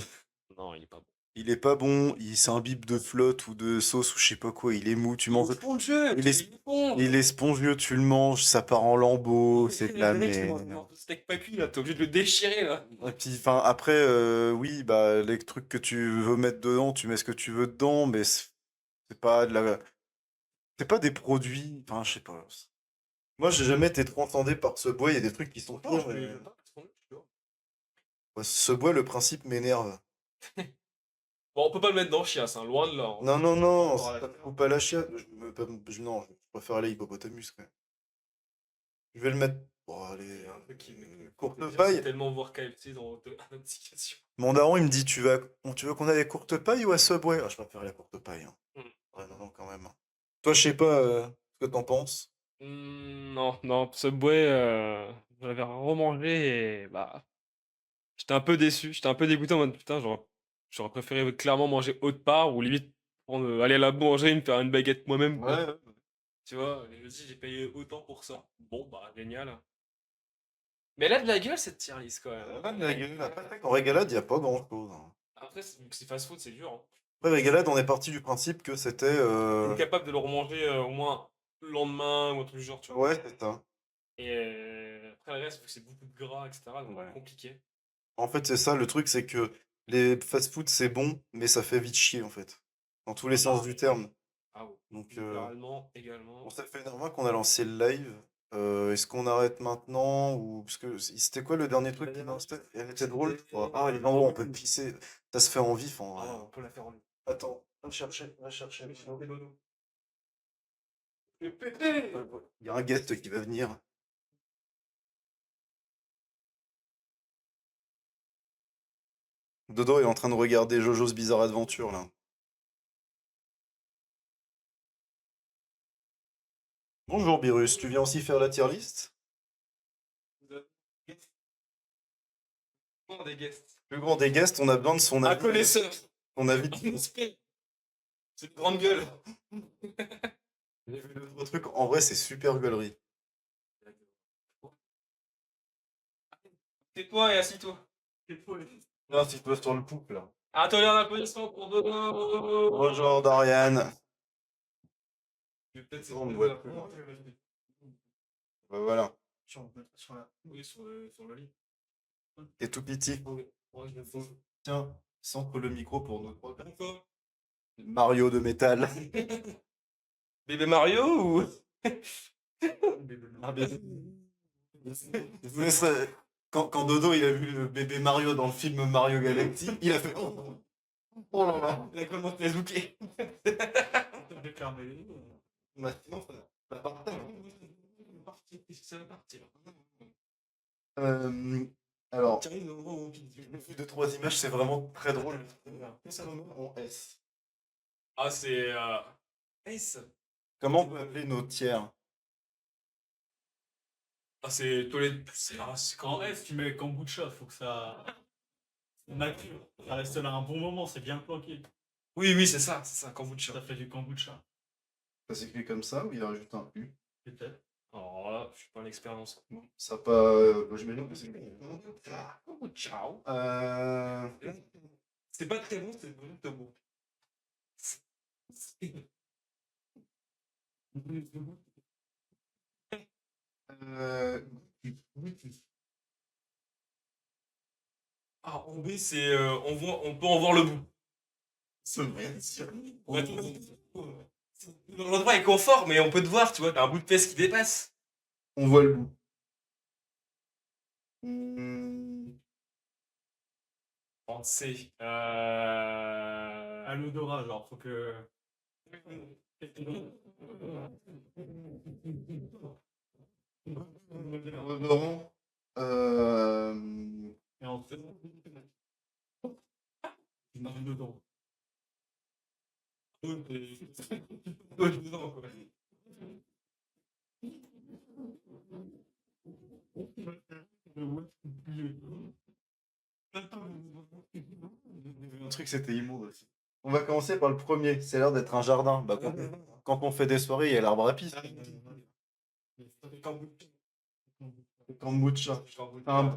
Non, il est pas bon. Il est pas bon, il s'imbibe de flotte ou de sauce ou je sais pas quoi, il est mou, tu manges. Spongieux, Il est, il est spongieux, tu le manges, ça part en lambeaux, c'est de la merde. Le steak pas cuit là, t'es obligé de le déchirer là. Et puis, enfin, après, oui, bah, les trucs que tu veux mettre dedans, tu mets ce que tu veux dedans, mais c'est pas de la, c'est pas des produits, enfin, je sais pas. Moi, j'ai jamais été transcendé par Subway, il y a des trucs qui sont pires, mais... Ouais, Subway, le principe m'énerve. Bon, on peut pas le mettre dans Chiasse, hein, loin de là. Hein. Non, non, non, Encore à la faut pas la chiate. Non, je préfère aller hippopotamus, quand même. Je vais le mettre. Bon, allez, Un truc qui courte c'est paille. tellement voir KFC dans l'indication. Mon daron, il me dit, tu veux qu'on ait des courtes pailles ou à Subway? Ah, je préfère la courte paille, hein. Ouais, non, non, quand même. Toi, je sais pas ce que t'en penses. Non, non, Subway, j'avais remangé et bah, j'étais un peu déçu, j'étais un peu dégoûté en mode putain, j'aurais préféré clairement manger autre part ou limite aller à la boulangerie, me faire une baguette moi-même, quoi. Ouais, ouais. Tu vois, et je me dis, j'ai payé autant pour ça. Bon, bah, génial. Mais elle a de la gueule cette tier list quand même. Ouais, mais la gueule, après, en régalade, y a pas grand-chose, hein. Après, vu que c'est fast food, c'est dur. Hein. Après, régalade, on est parti du principe que c'était. On est capable de le remanger au moins le lendemain ou un truc du genre, tu vois. Ouais, c'est ça. Et après, le reste, vu que c'est beaucoup de gras, etc., donc Ouais. compliqué. En fait, c'est ça, le truc, c'est que les fast-food, c'est bon, mais ça fait vite chier, en fait. Dans tous les sens du terme. Ah ouais. Donc, Littéralement, également. bon, ça fait énormément qu'on a lancé le live. Est-ce qu'on arrête maintenant ou parce que c'était quoi le dernier truc qui restait? Elle était drôle. Ah, les endroits où on peut pisser. Ça se fait en vif en vrai. Ah, on peut la faire en ligne. Attends, va chercher, va chercher. Le pépé. Il y a un guest qui va venir. Dodo est en train de regarder Jojo's Bizarre Adventure là. Bonjour Birus, tu viens aussi faire la tier list? Des guests. Plus grand des guests, on a besoin de son Un avis. connaisseur. On avis. C'est une grande gueule. J'ai vu le truc, en vrai c'est super gueulerie. Tais-toi et assis-toi. Là, si tu peux sur le poupe là. Un tonnerre d'applaudissements pour Dodo. Bonjour Dorian. Je vais peut-être On essayer voit de plus. la- Bah, voilà, Oui, sur le lit. t'es tout petit. Ouais, je le fais. Tiens, centre le micro pour nous. Encore. Mario de métal. Bébé Mario ou Ah, bébé. Je vous laisse, quand Dodo il a vu le bébé Mario dans le film Mario Galaxy, il a fait oh, oh là là. Il a commencé à zouker. Bah, sinon, ça part. Ça va partir. Alors, Tiens, non, j'ai vu deux trois images, c'est vraiment très drôle. Ça me met en S. Ah, c'est. Ace. Comment on peut appeler nos tiers? Ah, c'est toilette. C'est En S, tu mets kombucha, faut que ça mature. Ça reste là un bon moment, c'est bien planqué. Oui, c'est ça, kombucha. Ça fait du kombucha, Ça s'écrit comme ça ou il rajoute un U? peut-être. Alors là, je suis pas un expert dans ça. Ça pas. Bah, j'imagine que c'est. Ciao. Euh... C'est pas très bon, c'est vraiment très bon. euh, Ah, en B, c'est. On peut en voir le bout. L'endroit est confort, mais on peut te voir, tu vois, t'as un bout de peste qui dépasse. On voit le bout. Hmm. En C. À l'odorat, genre, faut que. Odorant. Et en fait, tu marches dedans. Dedans, quoi. Un truc, c'était immonde aussi. On va commencer par le premier. C'est l'air d'être un jardin. Bah, quand on fait des soirées, il y a l'arbre à pisse. Kombucha. Enfin,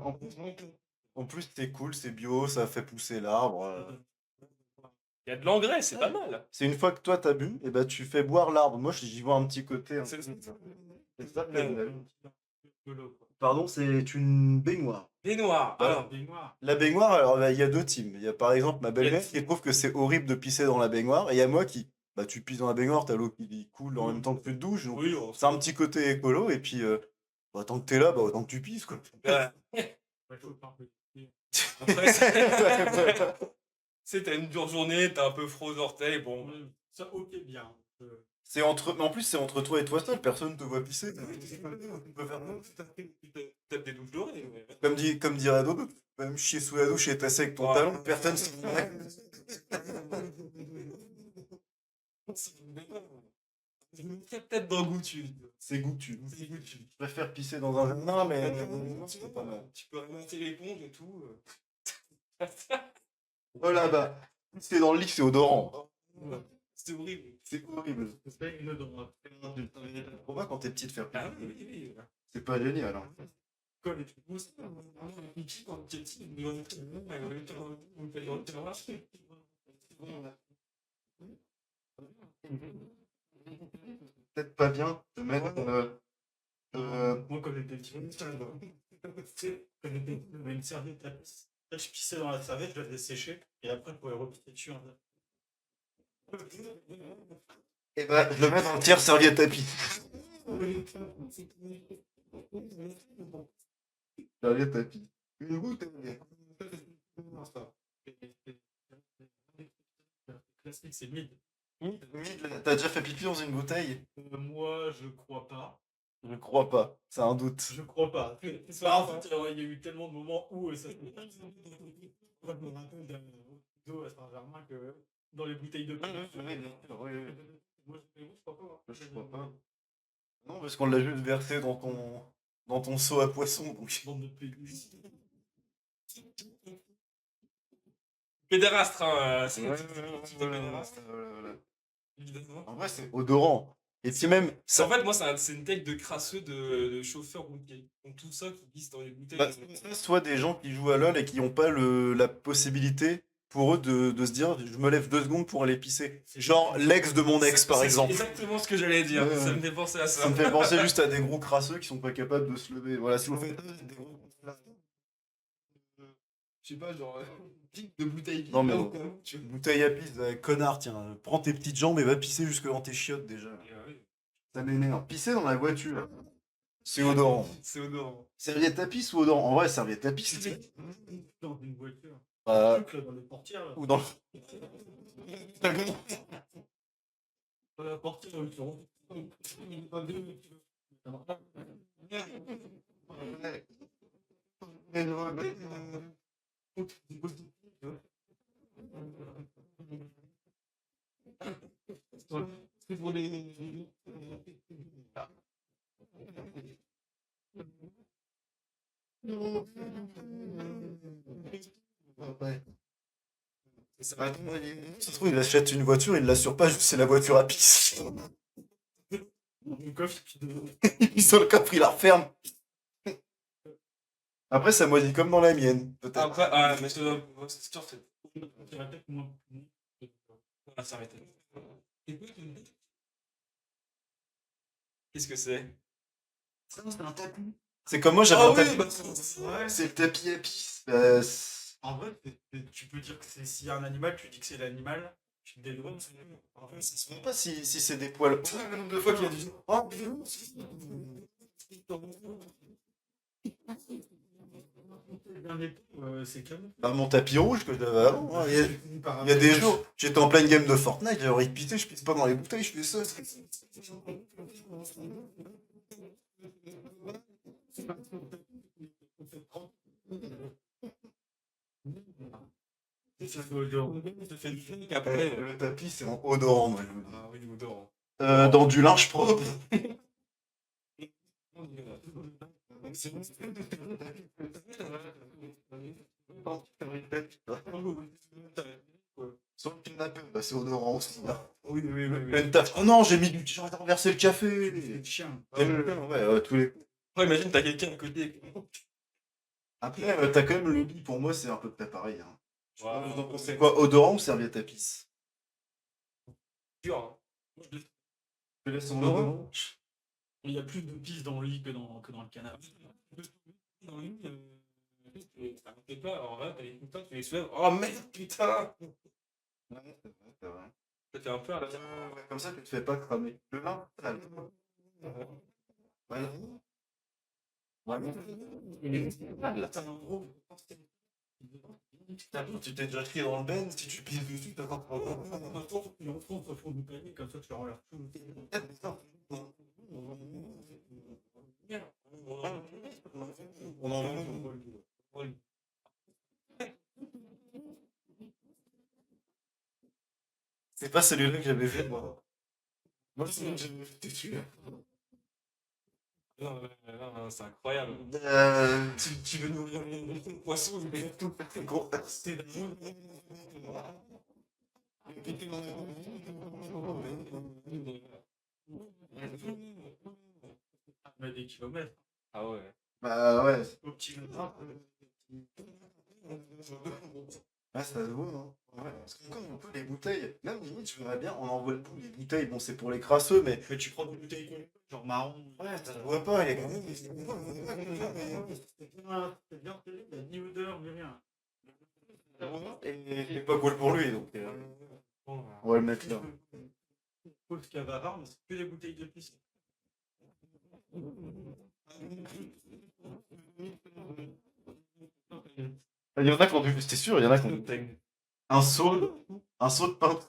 en plus, c'est cool, c'est bio, ça fait pousser l'arbre. Il y a de l'engrais, c'est pas mal. C'est une fois que toi t'as bu, et bah tu fais boire l'arbre. Moi, j'y vois un petit côté. C'est ça. C'est ça que j'aime. Pardon, c'est une baignoire. Baignoire. Alors, Baignoire. La baignoire, alors bah, il y a deux teams. Il y a par exemple ma belle-mère Il y qui trouve que c'est horrible de pisser dans la baignoire, et il y a moi qui, bah tu pisses dans la baignoire, t'as l'eau qui coule en même temps que tu te douches, donc oui, c'est un petit côté écolo, et puis bah, tant que t'es là, bah autant que tu pisses quoi. Après, t'as une dure journée, t'as un peu froid aux orteils, bon. Ça, ok, bien. C'est entre, mais en plus c'est entre toi et toi seul, personne te voit pisser. Tu peux faire Peut-être des douches dorées, mais. comme dirait Dodo, tu peux même chier sous la douche et tasser avec ton Ouais. talon, personne ne Peut-être dans Goutu. C'est goûtu. C'est Goutu. Je préfère pisser dans un jardin, mais c'est pas mal. Tu peux ramasser l'éponge et tout. Oh là bah, pisser dans le lit, c'est odorant. C'est horrible. C'est horrible. C'est pas une odeur. Pourquoi quand t'es petit de faire Ah pisser? oui. C'est pas génial. Hein. Colle et tout. Moi, c'est pas pipi quand t'es petit. Peut-être pas bien de mettre. Moi, quand j'étais petit, j'avais une serviette à pisse. Là, je pissais dans la serviette, je la faisais sécher, et après, je pouvais repisser dessus. En fait. Et bah, je le mets dans le tiers serviette à pisse. Serviette à pisse. Une bouteille. Classique, c'est mid. T'as déjà fait pipi dans une bouteille? Moi, je crois pas. Je crois pas, c'est un doute. Je crois pas. Bah, en fait, il y a eu tellement de moments où ça se je me rappelle d'eau à Saint-Germain que dans les bouteilles de Oui, pisse. bien sûr, oui, oui. Moi, je crois pas. Je crois pas. Non, parce qu'on l'a juste versé dans ton seau à poisson, donc. Bande de pédus. Pédérastre, hein. C'est Ouais, pédérastre. voilà. Évidemment. En vrai, c'est odorant. Et puis même, ça, En fait, moi, c'est une tech de crasseux de chauffeur routier. Donc, tout ça qui glisse dans les bouteilles. bah, soit des gens qui jouent à LoL et qui n'ont pas la possibilité pour eux de se dire je me lève 2 secondes pour aller pisser. Genre l'ex de mon ex par exemple. C'est exactement ce que j'allais dire. Ouais. Ça me fait penser à ça. Ça me fait penser juste à des gros crasseux qui sont pas capables de se lever. Voilà, si vous faites des gros. Je sais pas, genre, pique de bouteille. Non, mais là, bon. au cas où, tu vois. Bouteille à pisse, connard, tiens, prends tes petites jambes et va pisser jusque dans tes chiottes déjà. Ça m'énerve. Pisser dans la voiture, c'est odorant. C'est odorant. Serviette à pisse ou odorant? En vrai, serviette à pisse. Dans une voiture. Bah, Truc, là, dans les portières. Là. ou dans Dans la portière, ils sont. C'est pour les. Ouais. Attends, ça se trouve, il achète une voiture, il l'assure pas, juste c'est la voiture à pisse. Le coffre, puis Il pisse dans le coffre, il la referme. Après, ça moisit comme dans la mienne, peut-être. Après, ah, mais c'est sûr, c'est. tu vas peut-être moins. Ah, ça m'étonne. Qu'est-ce que c'est? C'est un tapis. C'est comme moi, j'avais Ah un oui, tapis. bah, Ouais. C'est le tapis à pisse. En vrai, tu peux dire que s'il y a un animal, tu dis que c'est l'animal. Tu te dédouanes. En fait, Ça se voit pas si c'est des poils. le nombre de fois qu'il y a du. Oh, c'est calme. bah, mon tapis rouge que j'avais avant. Il y a des jours, j'étais en pleine game de Fortnite, j'avais envie de pisser, je pisse pas dans les bouteilles, je fais ça. Après. Le tapis, c'est en odorant, moi, je vous dis. Ah oui, odorant. Dans du linge propre. Sur le canapé, bah, c'est odorant aussi. Hein. Oui, oui, oui. Pleine taf. Oh non, j'ai renversé le café. Le chien. Ouais, tous les. Après, imagine, t'as quelqu'un à côté. Après, t'as quand même le lit, pour moi, c'est un peu pareil. Hein. Ouais, Vous en pensez quoi, odorant ou serviette à pisse? dur, hein. Je te laisse en odorant. Il y a plus de pisse dans le lit que dans le canapé. Dans le lit, ça me fait pas. En vrai, t'as les putains, tu les soulèves. Oh merde, putain! Ouais, c'est vrai. Ça fait un peu à la. Ouais, comme ça, tu te fais pas cramer. Le lin, sale. Ouais. Tu t'es déjà crié dans le ben si tu pisses dessus, t'as pas Et en France, au fond du panier, comme ça tu enlèves tout. On en veut. C'est pas celui-là que j'avais fait, moi. Moi, c'est celui que j'avais fait celui-là. Non, c'est incroyable. Tu veux nourrir les poissons, mais tout c'est gros. C'est mais des kilomètres. Ah ouais. Bah ouais. Au petit Ouais, ça se voit, hein. Ouais, parce que comme un peu les bouteilles, même limite, je verrais bien, on envoie le bout les bouteilles, bon, c'est pour les crasseux, mais. Mais tu prends des bouteilles genre marron. Ouais, ça se voit pas, il y a quand même. C'est bien, il n'y a ni odeur, ni rien. Et c'est pas cool pour lui, donc. On va le mettre là. Pause cavard, mais c'est que des bouteilles de pisse. Il y en a qui ont dû, c'était sûr, il y en a qui ont dû. Un seau de pain.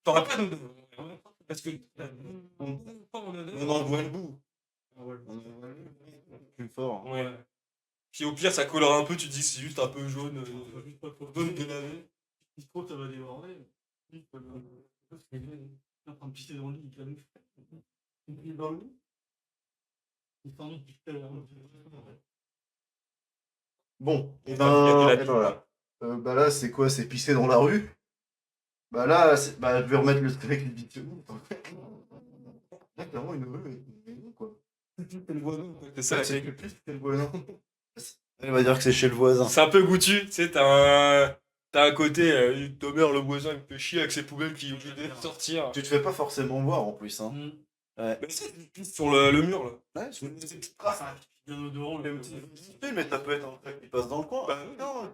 T'aurais pas de. Parce que. On en voit le bout. Plus fort. Ouais. Puis au pire, ça colore un peu, tu te dis que c'est juste un peu jaune. Juste pas trop Jaune délavé. Si trop, ça va déborder. Il est en train de pisser dans le lit, il calme. Il pisse dans le lit. Il s'en est depuis tout à l'heure. Bon, et Il y a de la voilà. Bah là, c'est quoi? C'est pisser dans la rue? Bah là, bah, je vais remettre le steak avec les bitumes. Là, clairement, une rue avec une maison, quoi. C'est ça, C'est le plus, c'est le voisin. Elle va dire que c'est chez le voisin. c'est un peu goûtu, tu sais, t'as un côté, ta mère, le voisin, il me fait chier avec ses poubelles qui ont obligé de sortir. Tu te fais pas forcément voir en plus, hein. Ouais. Mais c'est sur le mur, là. Ouais, je me Ces petites traces, hein, bien odorant. fais un petit peu, mais ça peut être un truc qui passe dans le coin. Bah, non,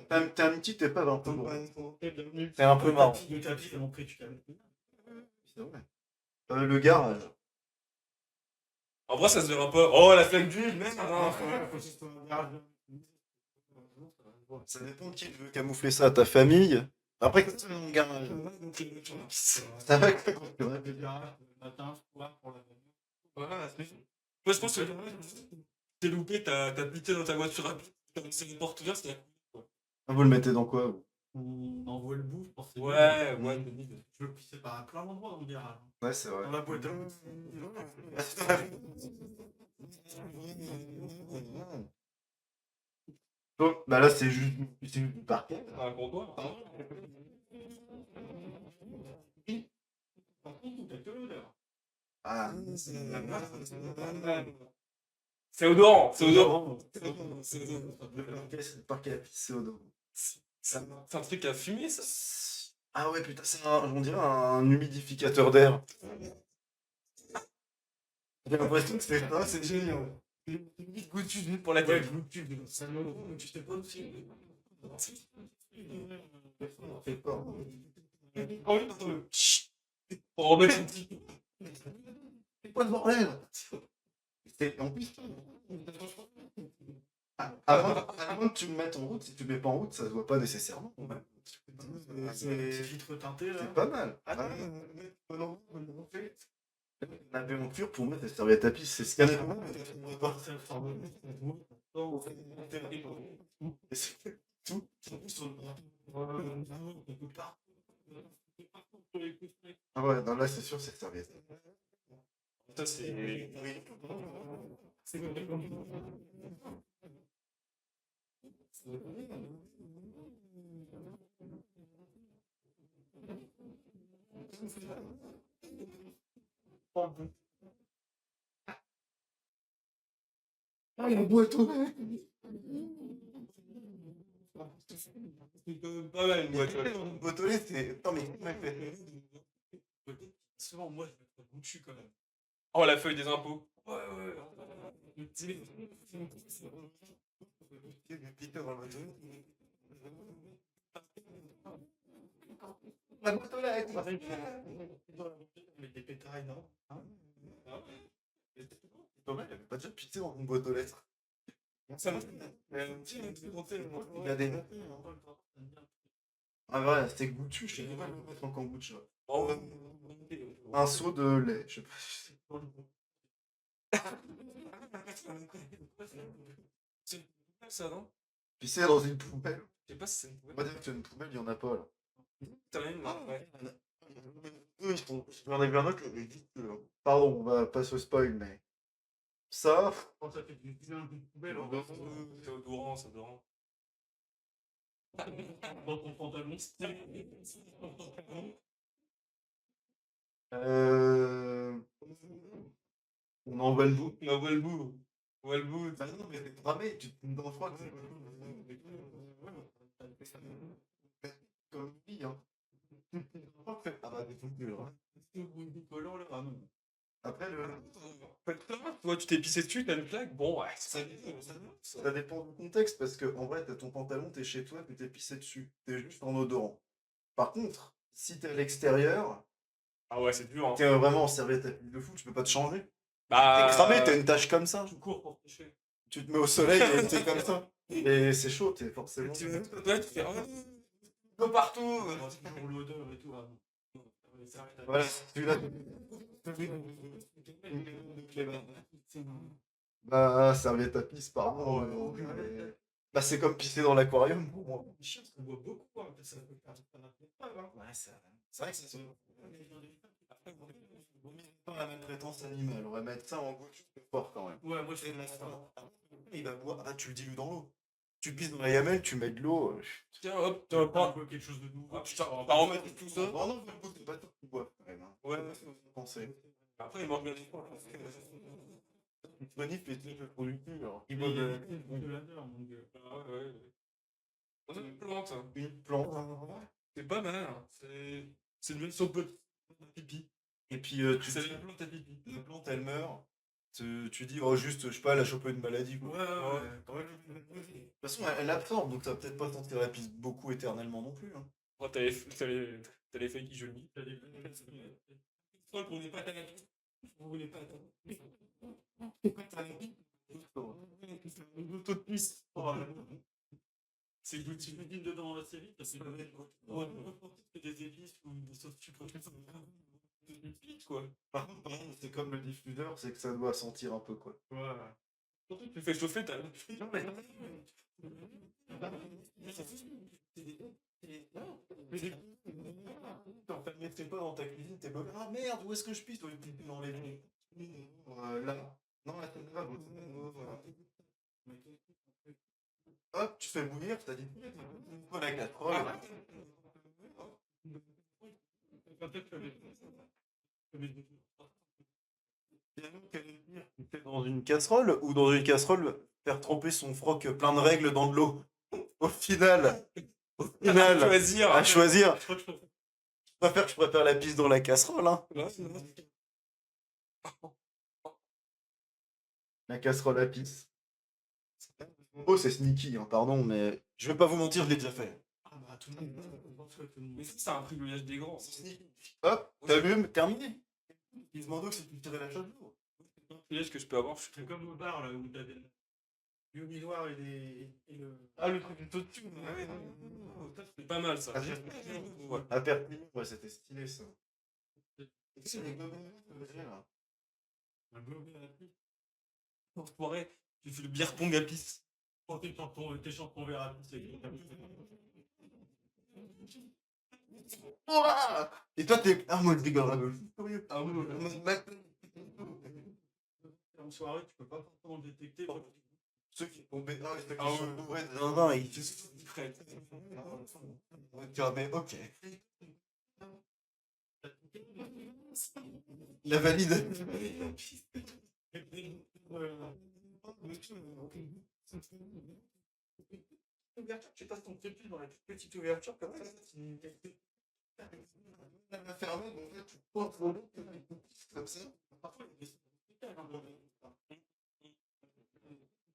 t'as une petite épave un peu. C'est un peu marrant. Le tapis est montré, tu calmes. C'est vrai. Le garage. En vrai, ça se verra pas. Oh, la flaque d'huile, merde! Ça dépend qui veut camoufler ça à ta famille. Après, quand c'est dans le garage. Ça va que Le garage, le matin, soir, pour la famille. Voilà, moi, je pense que t'es loupé, t'as pité dans ta voiture rapide, t'as laissé les portes ouvertes, c'était la vous le mettez dans quoi, vous? on envoie le bouffe pour ces Ouais, mecs. ouais, Je veux pisser par plein d'endroits dans le garage. Ouais, c'est vrai. Dans la boîte de Bon, bah là, c'est juste du parquet. un comptoir. Par contre, t'as que l'odeur. Ah, C'est odorant, c'est odorant. le parquet à pisse, c'est odorant. C'est un truc à fumer, ça. Ah ouais, putain, on dirait un humidificateur d'air. J'ai l'impression que c'est génial. Une petite goutte pour la Ouais, tête. ça me tu sais pas aussi. Fait peur. Pour remettre un petit peu. C'est quoi ce bordel? En plus, avant que tu me mettes en route, si tu me mets pas en route, ça se voit pas nécessairement. C'est vitre teintée là. C'est pas mal. Un peu en cure pour mettre des serviettes à pisse, c'est scanner. Tout. Ah ouais, non, là c'est sûr, c'est serviette. Ça, c'est. Ah, la boîte aux lettres. C'est quand même pas mal, une boîte aux lettres. Une boîte aux lettres, c'est. Non, mais. Souvent, moi, je vais être bouchu quand même. Oh, la feuille des impôts. Ouais. La boîte aux lettres. Avec des pétards énormes. Thomas, il avait pas déjà pissé dans une boîte aux lettres. Ça va. Il y a des. Ah, voilà, c'était goûtu, je sais pas le mettre en kombucha. Oh, Un seau de lait, je sais pas. c'est ça, non? Pisser dans une poubelle. Je sais pas si c'est une On va poubelle. dire que une poubelle, il y en a pas là. T'en as une là? Ouais. Eux, j'en ai vu un autre, je lui dit que. Pardon, on va pas se spoil, mais. Ça. Quand ça fait du bien de poubelle, C'est odorant, c'est odorant. dans ton pantalon. On envoie le bout. On envoie le bout. On voit le bout. Bah non, mais c'est cramé, tu te mets dans le froid. Comme lui, hein. Ah bah, des trucs durs, hein. Collant là. Après, Toi, tu t'es pissé dessus, t'as une plaque? Bon, ouais. ça dépend du contexte, parce que en vrai, t'as ton pantalon, t'es chez toi, puis t'es pissé dessus. T'es juste en odorant. Par contre, si t'es à l'extérieur, Ah ouais, c'est dur, hein. t'es vraiment en serviette à pile de fou, tu peux pas te changer. Bah. T'es cramé, t'as une tache comme ça. Tu cours pour pêcher. Tu te mets au soleil et t'es comme ça. Et c'est chaud, t'es forcément. Tu ouais, tu fais. Go partout! Pour l'odeur et tout. Voilà, celui-là. Bah, serviette à pisse, pardon. mais- Bah, c'est comme pisser dans l'aquarium pour moi. Les chiens, on boit beaucoup. Hein, ça peut faire Ouais, c'est vrai que c'est pas la maltraitance animale. On va mettre ça en goutte fort quand même. Ouais, moi je fais de la Il va boire. Ah, tu le dilues dans l'eau. Tu pisses dans la gamelle, tu mets de l'eau. Tiens, hop, tu vas prendre. quelque chose de nouveau. Ah putain, on va remettre tout ça. Oh non, c'est pas tout qui boit quand même. Hein. Ouais. Pensez. Après, il mange bien les fois. Bonif est le producteur. Il boit boit de- de l'odeur, mon gars. Ah ouais. On a une plante. une plante. C'est pas mal. Hein. C'est une version peu pipi. Et puis tu C'est dis, la plante à pipi. la plante elle meurt. Tu dis, oh juste, je sais pas, elle a chopé une maladie. Quoi. De toute façon, elle absorbe, donc ça va peut-être pas sentir la pisse beaucoup éternellement non plus. Hein. Oh, t'as les feuilles qui jaunissent. T'as les feuilles qu'on n'est pas à la vous voulez pas attendre. L'auto de pisse. C'est goût, tu mets dedans assez vite. C'est des épices ou des sauces sucrées. Une pique, quoi. Par contre, c'est comme le diffuseur, c'est que ça doit sentir un peu quoi. Ouais. Surtout que tu fais chauffer, t'as. T'es pas dans ta cuisine, t'es bloqué. Ah merde, où est-ce que je pisse? Dans les... là. Non, là, c'est là. Hop, tu fais bouillir, t'as dit. La casserole. Dans une casserole ou dans une casserole faire tremper son froc plein de règles dans de l'eau. Au final, À choisir. à choisir. Je crois que Je préfère la pisse dans la casserole, hein. La casserole à pisse. Oh, c'est sneaky, hein, pardon, mais je vais pas vous mentir, je l'ai déjà fait. Ah bah tout le monde. Mais ça, c'est un privilège des grands. Hop, t'allumes, terminé. Il se demande que c'est tu tirais la chasse d'eau. C'est un privilège que je peux avoir. Je suis C'est comme au bar là où t'as des l'urinoir et le. Ah, le truc du tout dessus. C'est pas mal ça. Ouais. À Perpignan, ouais, c'était stylé ça. C'est les là. Un globé à la piste. Enfoiré, j'ai fait le bière pong à pisse. Quand t'es champion vert à piste, Ouah et toi, t'es. Ah, moi, je rigole, Ah oui, en soirée, tu peux pas forcément le détecter. Ceux qui sont ceux qui Ah ouais. sont bourrés de zinzin, ils Fred. tu vois, mais ok. La valide. Tu passes ton pied dans la toute petite ouverture comme ça. La fermée, en fait, tu portes l'eau comme ça. Parfois, il y a des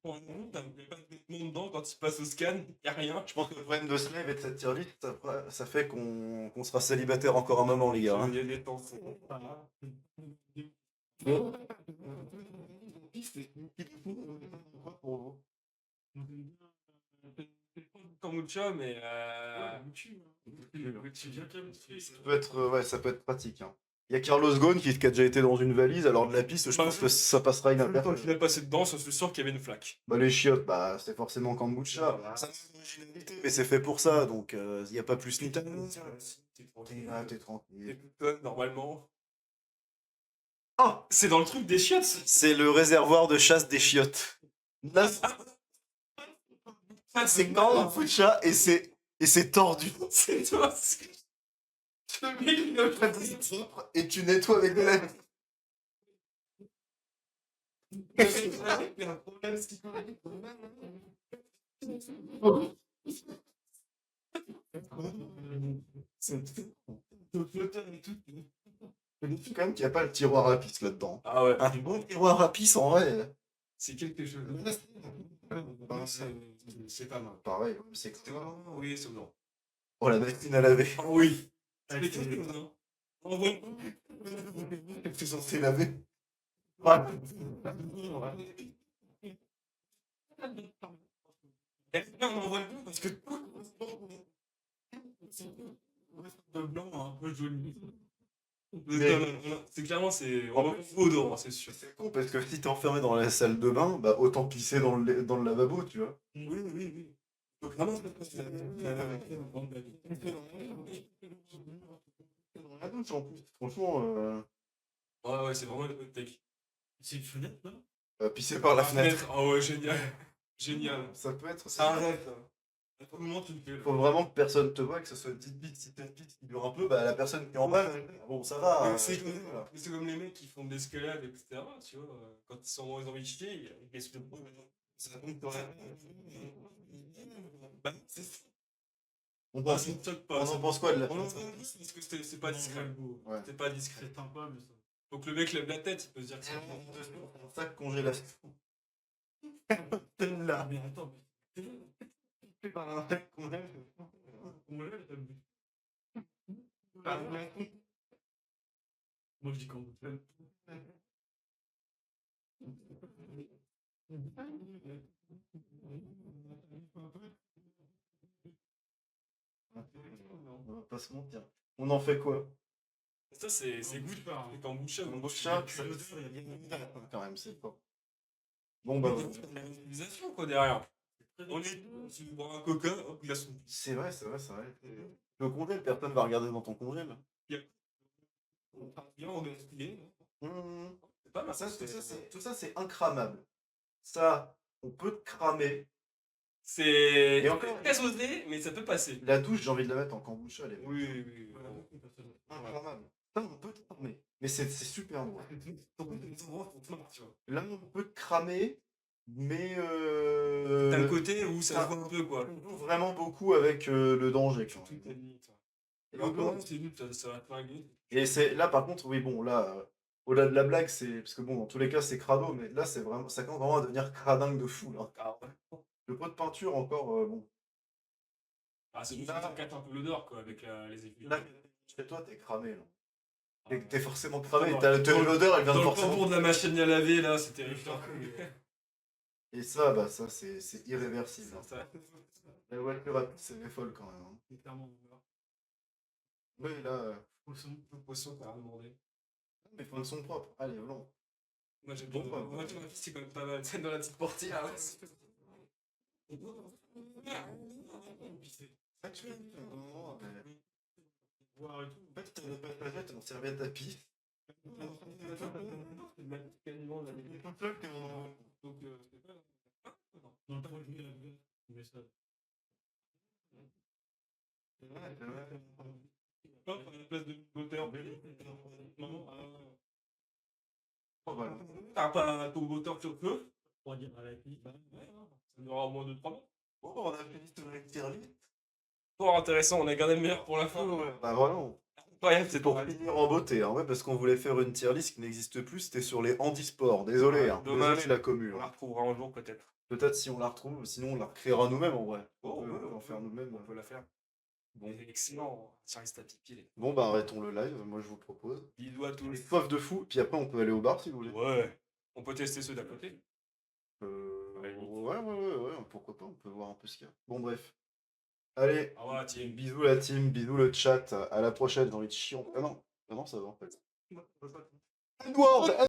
Pour un moment, t'as pas de vêtements dedans quand tu passes au scan, y a rien. Je pense que le problème de Slave et de cette tier list, ça fait qu'on sera célibataire encore un moment, les gars. Hein. Il y a des temps. Kombucha, mais Ça peut être pratique. Hein. Il y a Carlos Ghosn qui a déjà été dans une valise, alors de la piste, je pense que ça passera quand inaperçu. il est passé dedans, je suis sûr qu'il y avait une flaque. Bah les chiottes, bah c'est forcément kombucha. Ça a une originalité, mais c'est fait pour ça, donc il n'y a pas plus ni T'es t'es tranquille. normalement. Oh, C'est dans le truc des chiottes. c'est le réservoir de chasse des chiottes. Là, c'est kombucha et c'est tordu. C'est toi. Le mec, il a pas dit. Et tu nettoies avec de la... Il y a un problème psychologique. Je me dis quand même qu'il n'y a pas le tiroir à pisse là-dedans. Ah ouais. Un bon tiroir à pisse en vrai. C'est quelque chose. C'est pas mal. Pareil, c'est que Oui, c'est bon. oh la machine à laver. Ah oui. Ah, C'est quelque chose, hein. Envoie. T'es censé laver. Ah. On envoie le parce que de blanc un peu jauni. c'est clairement c'est on va pas odorant, c'est sûr. C'est con parce que si t'es enfermé dans la salle de bain, bah autant pisser dans le lavabo, tu vois. Oui. Donc vraiment Dans la douche en plus, franchement, ouais, c'est vraiment une bonne tech. C'est une fenêtre là. pisser par la fenêtre. Ah ouais, génial. Génial. Ça peut être. Ça arrête. À tout moment tu le fais. Faut vraiment que personne te voit, que ce soit une petite bite, si t'as une bite qui dure un peu, bah la personne qui est en bas, bon ça va. C'est comme les mecs qui font de l'escalade, etc. Tu vois, quand ils sont ils ont envie de chier, ils baissent le bruit. Ça tombe dans la... Bah, c'est ça. On Ah, pense, ça me choque on pas. en pense quoi de la On en pense parce que c'est pas discret. Ouais. C'est pas discret. C'est sympa, mais ça. Donc le mec lève la tête, il peut se dire que c'est Un sac congélation. Là. Mais attends, mais. Par un sac congélation. On lève, t'as vu. Moi je dis qu'on On va pas se mentir. On en fait quoi? ça, c'est goût de part. C'est kombucha. Kombucha, ça quand même, c'est pas. Bon bah. L'utilisation quoi derrière. On est tu bois un coca, hop, glaçon. C'est vrai, c'est vrai, c'est vrai. Le congèle, personne va regarder dans ton congèle. On parle bien, on est gaspillé. Mmh. C'est pas mal. Tout ça, c'est incramable. Ça, on peut te cramer. C'est Et encore, très osé, mais ça peut passer. la douche, j'ai envie de la mettre en kombucha, les mecs. Oui. Voilà, personne. Incroyable. Ça, on peut te cramer. Mais c'est super bon. Là, on peut te cramer, mais T'as le côté où ça se voit un peu, quoi. on joue vraiment beaucoup avec le danger. Quoi. Tout est limite. Et Et encore, c'est limite, ça va te flinguer. Et c'est là, par contre, oui, bon, là, au-delà de la blague, c'est parce que bon, dans tous les cas, c'est crado, mais là, c'est vraiment, ça commence vraiment à devenir cradingue de fou. Là. Ah ouais. Le pot de peinture, encore, bon. Ah, c'est juste que ça cache un peu l'odeur, quoi, avec les aiguilles. Là, chez toi, t'es cramé. Là. Ah, T'es forcément cramé. Dans- T'as dans- l'odeur, elle vient de Dans le forcément. tambour de la machine à laver, là, c'est terrifiant. Et ça, bah, ça, c'est irréversible. C'est ça. La voiture à c'est folle quand même. Hein. C'est clairement. Oui, là, Le poisson, t'as rien demandé. mes fringues sont propres. Allez, voilà. Moi, j'aime Bon, bien. bah, Moi, tu m'as dit, c'est quand même pas mal. C'est dans la petite portière. Voir et tout. En fait, t'as la mettre en serviette à pisse. Dans le temps, je mets mais ça. Hop, à la place de moteur. Maman, Oh, voilà. T'as pas ton moteur sur le feu? pour dire à la fille. Ça durera au moins 2-3 mois. Bon, on a fini sur la tier list. Fort intéressant, on a gardé le meilleur pour la fin. Bah, vraiment. Incroyable, c'est Pour finir en beauté, hein, ouais, parce qu'on voulait faire une tier list qui n'existe plus, c'était sur les handisports. Désolé, hein. Dommage. Désolé la commu. On la Hein. retrouvera un jour peut-être. Peut-être si on la retrouve, sinon on la recréera nous-mêmes en vrai. Oh, on peut en faire nous-mêmes. On peut la faire. Bon. Excellent. Charles Tapipier. Bon, bah arrêtons le live, moi je vous propose. Bisous à tous. Les soif de fou, puis après on peut aller au bar si vous voulez. Ouais. On peut tester ceux d'à côté. Ouais, pourquoi pas, on peut voir un peu ce qu'il y a. Bon, bref. Allez, Ah ouais, tiens. bisous la team, bisous le chat, à la prochaine, j'ai envie de chier. Ah non, ça va en fait. Edward,